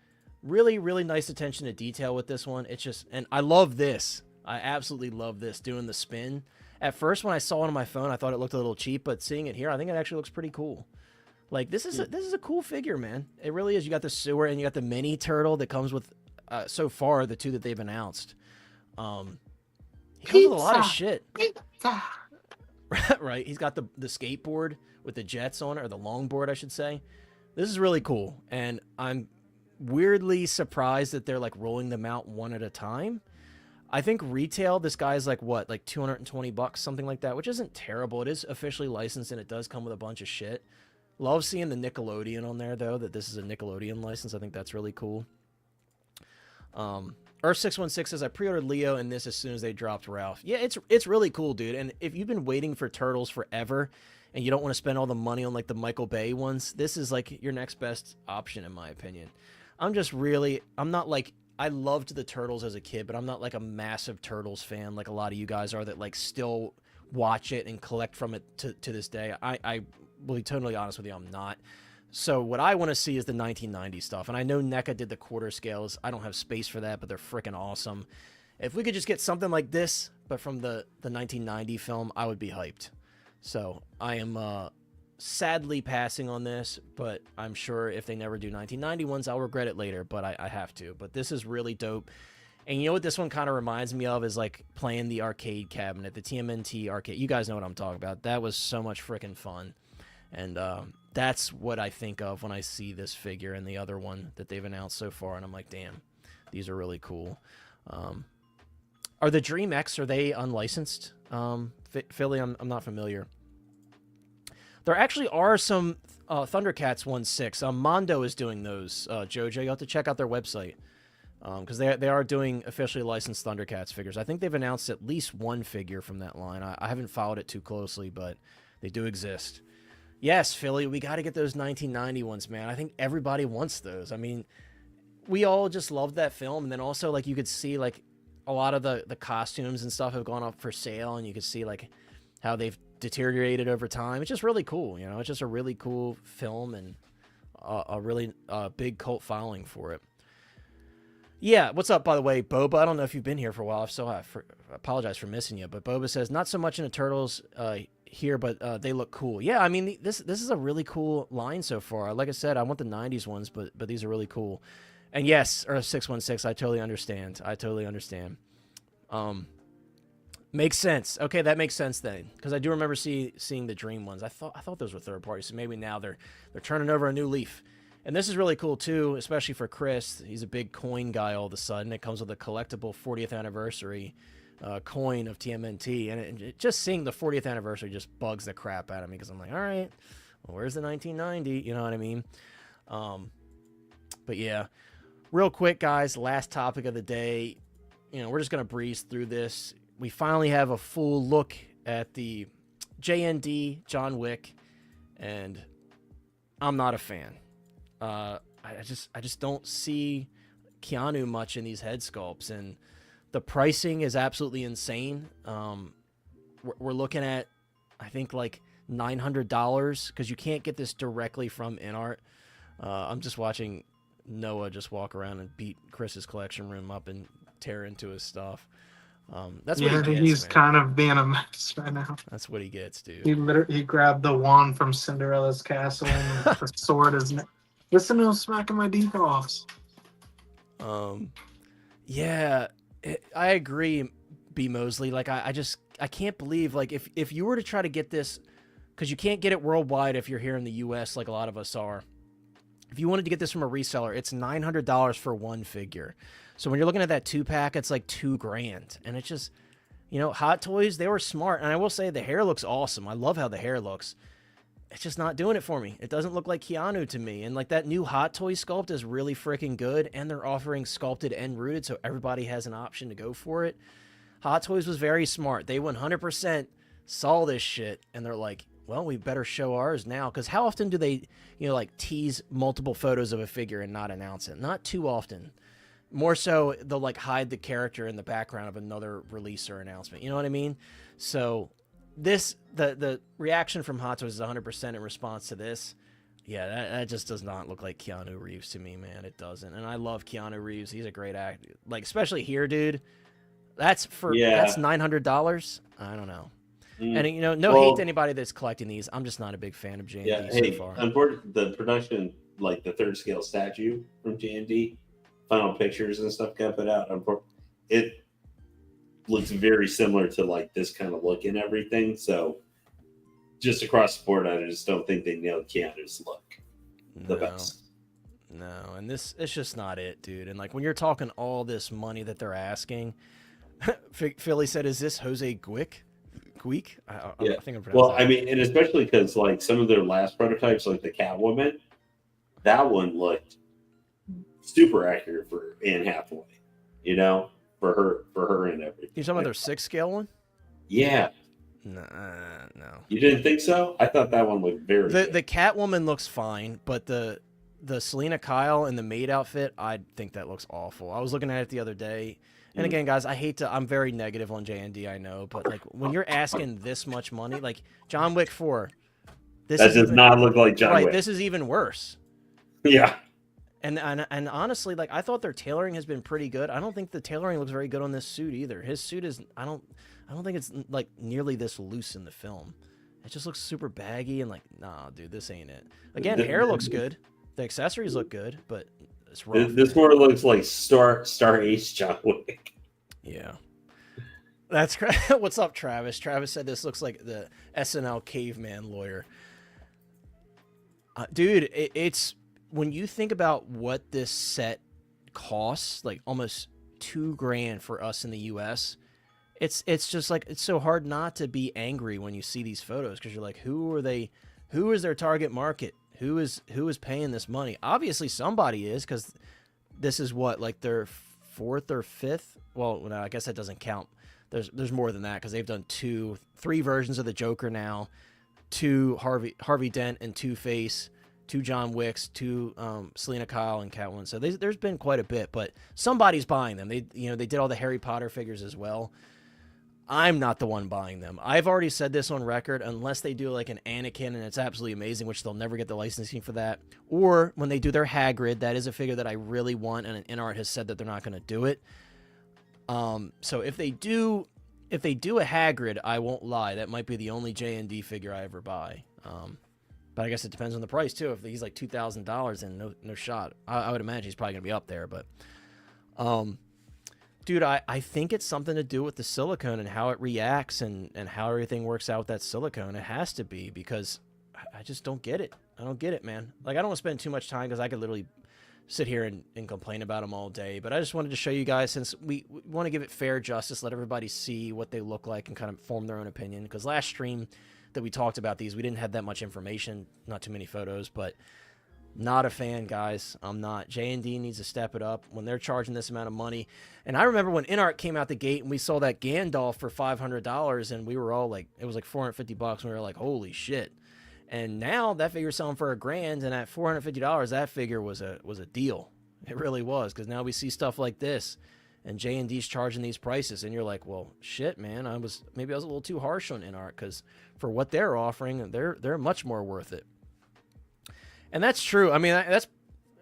[SPEAKER 1] really, really nice attention to detail with this one. It's just, and I love this. I absolutely love this, doing the spin. At first, when I saw it on my phone, I thought it looked a little cheap, but seeing it here, I think it actually looks pretty cool. Like, this is a cool figure, man. It really is. You got the sewer and you got the mini turtle that comes with, so far, the 2 that they've announced. He comes with a lot of shit.
[SPEAKER 2] Pizza.
[SPEAKER 1] Right? He's got the skateboard with the jets on it, or the longboard, I should say. This is really cool, and I'm weirdly surprised that they're, like, rolling them out one at a time. I think retail, this guy's like, what, like $220, something like that, which isn't terrible. It is officially licensed, and it does come with a bunch of shit. Love seeing the Nickelodeon on there, though, that this is a Nickelodeon license. I think that's really cool. Earth616 says, I pre-ordered Leo and this as soon as they dropped Ralph. Yeah, it's really cool, dude. And if you've been waiting for Turtles forever and you don't want to spend all the money on, like, the Michael Bay ones, this is, like, your next best option, in my opinion. I'm not, like, I loved the Turtles as a kid, but I'm not, like, a massive Turtles fan like a lot of you guys are that, like, still watch it and collect from it to this day. I will be totally honest with you, I'm not. So what I want to see is the 1990 stuff. And I know NECA did the quarter scales. I don't have space for that, but they're freaking awesome. If we could just get something like this, but from the 1990 film, I would be hyped. So I am sadly passing on this, but I'm sure if they never do 1990 ones, I'll regret it later, but I have to. But this is really dope. And you know what this one kind of reminds me of is, like, playing the arcade cabinet, the TMNT arcade. You guys know what I'm talking about. That was so much freaking fun. And that's what I think of when I see this figure and the other one that they've announced so far. And I'm like, damn, these are really cool. Are the Dream X, are they unlicensed? Philly, I'm not familiar. There actually are some Thundercats 1/6. Mondo is doing those, Jojo. You have to check out their website. Because they are doing officially licensed Thundercats figures. I think they've announced at least one figure from that line. I haven't followed it too closely, but they do exist. Yes, Philly, we got to get those 1990 ones, man. I think everybody wants those. I mean, we all just loved that film. And then also, like, you could see, like, a lot of the costumes and stuff have gone up for sale. And you could see, like, how they've deteriorated over time. It's just really cool, you know? It's just a really cool film and a really big cult following for it. Yeah, what's up, by the way, Boba? I don't know if you've been here for a while. If so, I apologize for missing you. But Boba says, not so much into Turtles here, but they look cool. Yeah, I mean, this is a really cool line so far. Like I said, I want the 90s ones, but these are really cool. And yes, Earth 616, I totally understand. Makes sense. Okay, that makes sense then, because I do remember seeing the Dream ones. I thought those were third party, so maybe now they're turning over a new leaf. And this is really cool too, especially for Chris. He's a big coin guy all of a sudden. It comes with a collectible 40th anniversary coin of TMNT, and just seeing the 40th anniversary just bugs the crap out of me because I'm like, all right, well, where's the 1990? You know what I mean? But yeah, real quick, guys. Last topic of the day. We're just gonna breeze through this. We finally have a full look at the JND John Wick, and I'm not a fan. I just don't see Keanu much in these head sculpts, and the pricing is absolutely insane. We're looking at, I think, like $900 because you can't get this directly from InArt. I'm just watching Noah just walk around and beat Chris's collection room up and tear into his stuff. That's what he gets,
[SPEAKER 2] he's
[SPEAKER 1] man.
[SPEAKER 2] kind of being a mess right now.
[SPEAKER 1] That's what he gets, dude.
[SPEAKER 2] He grabbed the wand from Cinderella's castle and the sword is. Listen to him smacking my deep offs.
[SPEAKER 1] Yeah, I agree, B. Mosley. Like, I can't believe, like, if you were to try to get this, because you can't get it worldwide if you're here in the U.S. like a lot of us are. If you wanted to get this from a reseller, it's $900 for one figure. So when you're looking at that 2-pack, it's like $2,000. And it's just, Hot Toys, they were smart. And I will say the hair looks awesome. I love how the hair looks. It's just not doing it for me. It doesn't look like Keanu to me. And like that new Hot Toys sculpt is really freaking good. And they're offering sculpted and rooted, so everybody has an option to go for it. Hot Toys was very smart. They 100% saw this shit. And they're like, well, we better show ours now. Because how often do they, like tease multiple photos of a figure and not announce it? Not too often. More so, they'll like hide the character in the background of another release or announcement. You know what I mean? So the reaction from Hot Toys is 100% in response to this. Yeah, that just does not look like Keanu Reeves to me, man. It doesn't. And I love Keanu Reeves. He's a great actor. Like, especially here, dude. That's $900. I don't know. And hate to anybody that's collecting these. I'm just not a big fan of J&D so far.
[SPEAKER 4] Unfortunately, the production, like the third scale statue from J&D, final pictures and stuff got put out. It looks very similar to like this kind of look and everything. So just across the board, I just don't think they nailed Keanu's look the best.
[SPEAKER 1] No, and it's just not it, dude. And like when you're talking all this money that they're asking, Philly said, "Is this Jose Wick?" I think I'm pronouncing that.
[SPEAKER 4] I mean, and especially because like some of their last prototypes, like the Catwoman, that one looked super accurate for Anne Hathaway, for her and everything.
[SPEAKER 1] You talking about their 6-scale one?
[SPEAKER 4] Yeah.
[SPEAKER 1] No.
[SPEAKER 4] You didn't think so? I thought that one looked very good.
[SPEAKER 1] The Catwoman looks fine, but the Selena Kyle in the maid outfit, I think that looks awful. I was looking at it the other day. And again, guys, I'm very negative on J&D, I know, but like when you're asking this much money, like John Wick 4,
[SPEAKER 4] that does not look like John Wick.
[SPEAKER 1] Right, this is even worse.
[SPEAKER 4] Yeah.
[SPEAKER 1] And honestly, like I thought their tailoring has been pretty good. I don't think the tailoring looks very good on this suit either. His suit is I don't think it's like nearly this loose in the film. It just looks super baggy and like, nah, dude, this ain't it. Again, hair looks good. The accessories look good, but it's rough.
[SPEAKER 4] This more looks like Star Ace John Wick.
[SPEAKER 1] Yeah. That's what's up, Travis? Travis said this looks like the SNL caveman lawyer. Dude, it's when you think about what this set costs, like almost $2,000 for us in the US, it's just like it's so hard not to be angry when you see these photos because you're like, who is their target market? Who is paying this money? Obviously somebody is, because this is what, like their 4th or 5th. Well, no, I guess that doesn't count. There's more than that because they've done 3 versions of the Joker now, 2 Harvey Dent and Two-Face, 2 John Wicks, 2 Selena Kyle and Catwoman. So there's been quite a bit, but somebody's buying them. They did all the Harry Potter figures as well. I'm not the one buying them. I've already said this on record, unless they do like an Anakin and it's absolutely amazing, which they'll never get the licensing for that. Or when they do their Hagrid, that is a figure that I really want, and InArt has said that they're not going to do it. So if they do a Hagrid, I won't lie, that might be the only J&D figure I ever buy. But I guess it depends on the price too. If he's like $2,000, then no shot. I would imagine he's probably going to be up there, but Dude, I think it's something to do with the silicone and how it reacts and how everything works out with that silicone. It has to be, because I just don't get it. I don't get it, man. Like, I don't want to spend too much time because I could literally sit here and complain about them all day. But I just wanted to show you guys, since we want to give it fair justice, let everybody see what they look like and kind of form their own opinion. Because last stream that we talked about these, we didn't have that much information, not too many photos, but not a fan, guys. I'm not. J&D needs to step it up when they're charging this amount of money. And I remember when InArt came out the gate and we saw that Gandalf for $500, and we were all like, it was like $450, and we were like, holy shit. And now that figure's selling for $1,000, and at $450, that figure was a deal. It really was, because now we see stuff like this, and J&D's charging these prices, and you're like, well, shit, man. Maybe I was a little too harsh on InArt, because for what they're offering, they're much more worth it. And that's true. I mean, that's,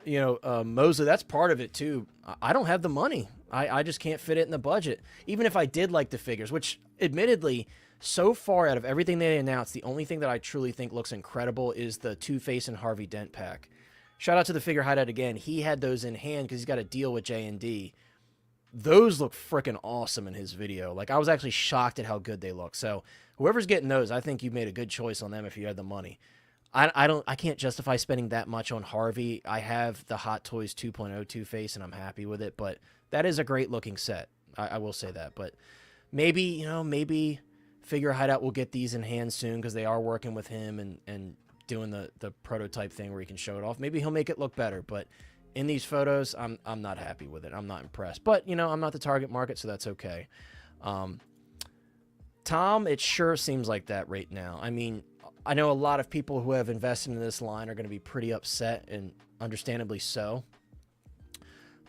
[SPEAKER 1] Mosley, that's part of it too. I don't have the money. I just can't fit it in the budget. Even if I did like the figures, which admittedly, so far out of everything they announced, the only thing that I truly think looks incredible is the Two-Face and Harvey Dent pack. Shout out to the Figure Hideout again. He had those in hand because he's got a deal with J&D. Those look freaking awesome in his video. Like, I was actually shocked at how good they look. So whoever's getting those, I think you made a good choice on them if you had the money. I can't justify spending that much on Harvey. I have the Hot Toys 2.0 Two-Face, and I'm happy with it. But that is a great looking set. I will say that. But maybe, maybe Figure Hideout will get these in hand soon, because they are working with him and doing the prototype thing where he can show it off. Maybe he'll make it look better. But in these photos, I'm not happy with it. I'm not impressed. But, I'm not the target market, so that's okay. Tom, it sure seems like that right now. I mean, I know a lot of people who have invested in this line are going to be pretty upset, and understandably so.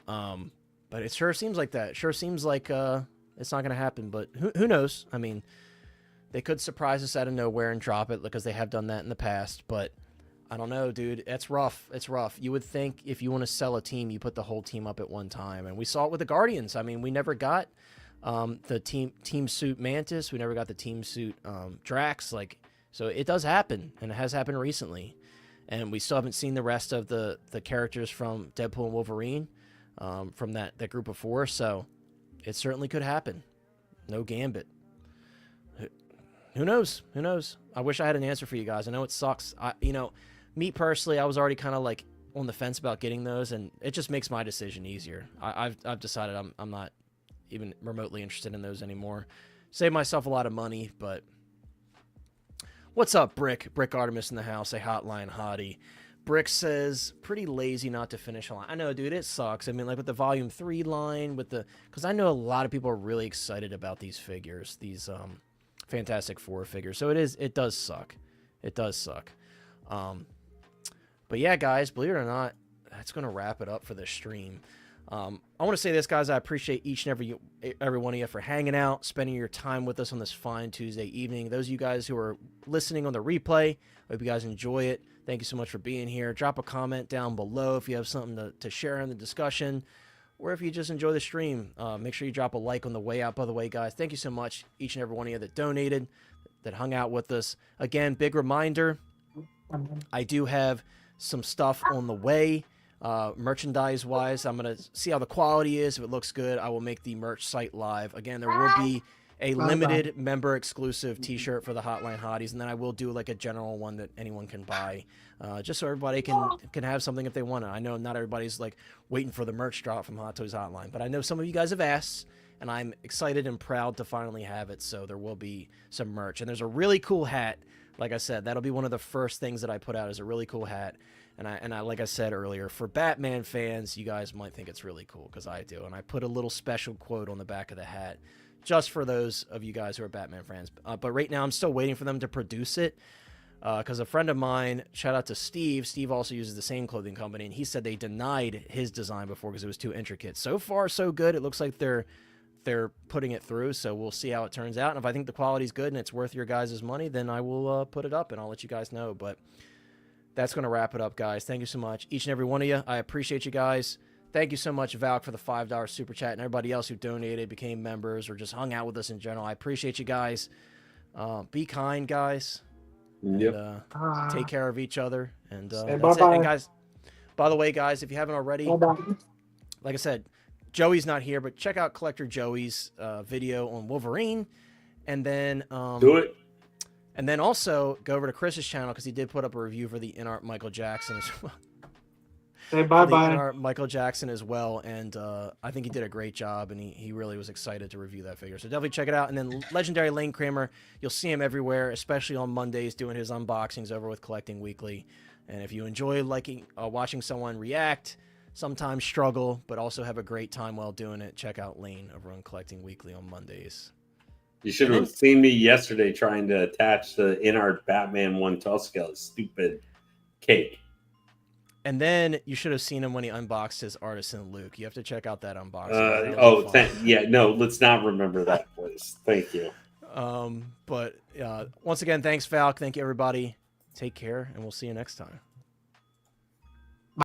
[SPEAKER 1] But it sure seems like that. It sure seems like it's not going to happen, but who knows? I mean, they could surprise us out of nowhere and drop it, because they have done that in the past, but I don't know, dude. It's rough. It's rough. You would think if you want to sell a team, you put the whole team up at one time, and we saw it with the Guardians. I mean, we never got the team suit Mantis. We never got the team suit Drax. So it does happen, and it has happened recently. And we still haven't seen the rest of the characters from Deadpool and Wolverine from that group of 4. So it certainly could happen. No Gambit. Who knows? Who knows? I wish I had an answer for you guys. I know it sucks. Me personally, I was already kind of like on the fence about getting those, and it just makes my decision easier. I've decided I'm not even remotely interested in those anymore. Save myself a lot of money, but... What's up, Brick? Brick Artemis in the house, a hotline hottie. Brick says, pretty lazy not to finish a line. I know, dude, it sucks. I mean, like with the Volume 3 line, because I know a lot of people are really excited about these figures, these Fantastic Four figures. So it does suck. It does suck. But yeah, guys, believe it or not, that's going to wrap it up for this stream. I want to say this, guys. I appreciate each and every one of you for hanging out, spending your time with us on this fine Tuesday evening. Those of you guys who are listening on the replay, I hope you guys enjoy it. Thank you so much for being here. Drop a comment down below if you have something to share in the discussion, or if you just enjoy the stream. Make sure you drop a like on the way out. By the way, guys, thank you so much, each and every one of you that donated, that hung out with us. Again, big reminder, I do have some stuff on the way. Merchandise wise, I'm gonna see how the quality is. If it looks good, I will make the merch site live. Again, there will be a limited member exclusive t-shirt for the Hotline Hotties, and then I will do like a general one that anyone can buy, just so everybody can have something if they want it. I know not everybody's like waiting for the merch drop from Hot Toys Hotline, but I know some of you guys have asked, and I'm excited and proud to finally have it. So there will be some merch, and there's a really cool hat. Like I said, that'll be one of the first things that I put out, is a really cool hat. And I like I said earlier, for Batman fans, you guys might think it's really cool, because I do. And I put a little special quote on the back of the hat just for those of you guys who are Batman fans. But right now I'm still waiting for them to produce it, because a friend of mine, shout out to Steve. Steve also uses the same clothing company, and he said they denied his design before because it was too intricate. So far, so good. It looks like they're putting it through, so we'll see how it turns out. And if I think the quality's good and it's worth your guys' money, then I will put it up, and I'll let you guys know. But that's going to wrap it up, guys. Thank you so much, each and every one of you. I appreciate you guys. Thank you so much, Valk, for the $5 super chat, and everybody else who donated, became members, or just hung out with us in general. I appreciate you guys. Be kind, guys.
[SPEAKER 4] Yep.
[SPEAKER 1] And, take care of each other. And that's
[SPEAKER 2] bye-bye.
[SPEAKER 1] it. And guys, by the way, guys, if you haven't already,
[SPEAKER 2] Bye-bye.
[SPEAKER 1] like I said, Joey's not here, but check out Collector Joey's video on Wolverine, and then
[SPEAKER 4] Do it.
[SPEAKER 1] And then also go over to Chris's channel because he did put up a review for the InArt Michael Jackson as well.
[SPEAKER 2] Say bye-bye.
[SPEAKER 1] InArt Michael Jackson as well, and I think he did a great job, and he really was excited to review that figure. So definitely check it out. And then Legendary Lane Kramer, you'll see him everywhere, especially on Mondays doing his unboxings over with Collecting Weekly. And if you enjoy watching someone react, sometimes struggle, but also have a great time while doing it, check out Lane over on Collecting Weekly on Mondays.
[SPEAKER 4] You should have seen me yesterday trying to attach the InArt Batman 112 scale. Stupid cake.
[SPEAKER 1] And then you should have seen him when he unboxed his Artisan Luke. You have to check out that unboxing.
[SPEAKER 4] No, let's not remember that, please. Thank you.
[SPEAKER 1] But once again, thanks, Falk. Thank you, everybody. Take care, and we'll see you next time.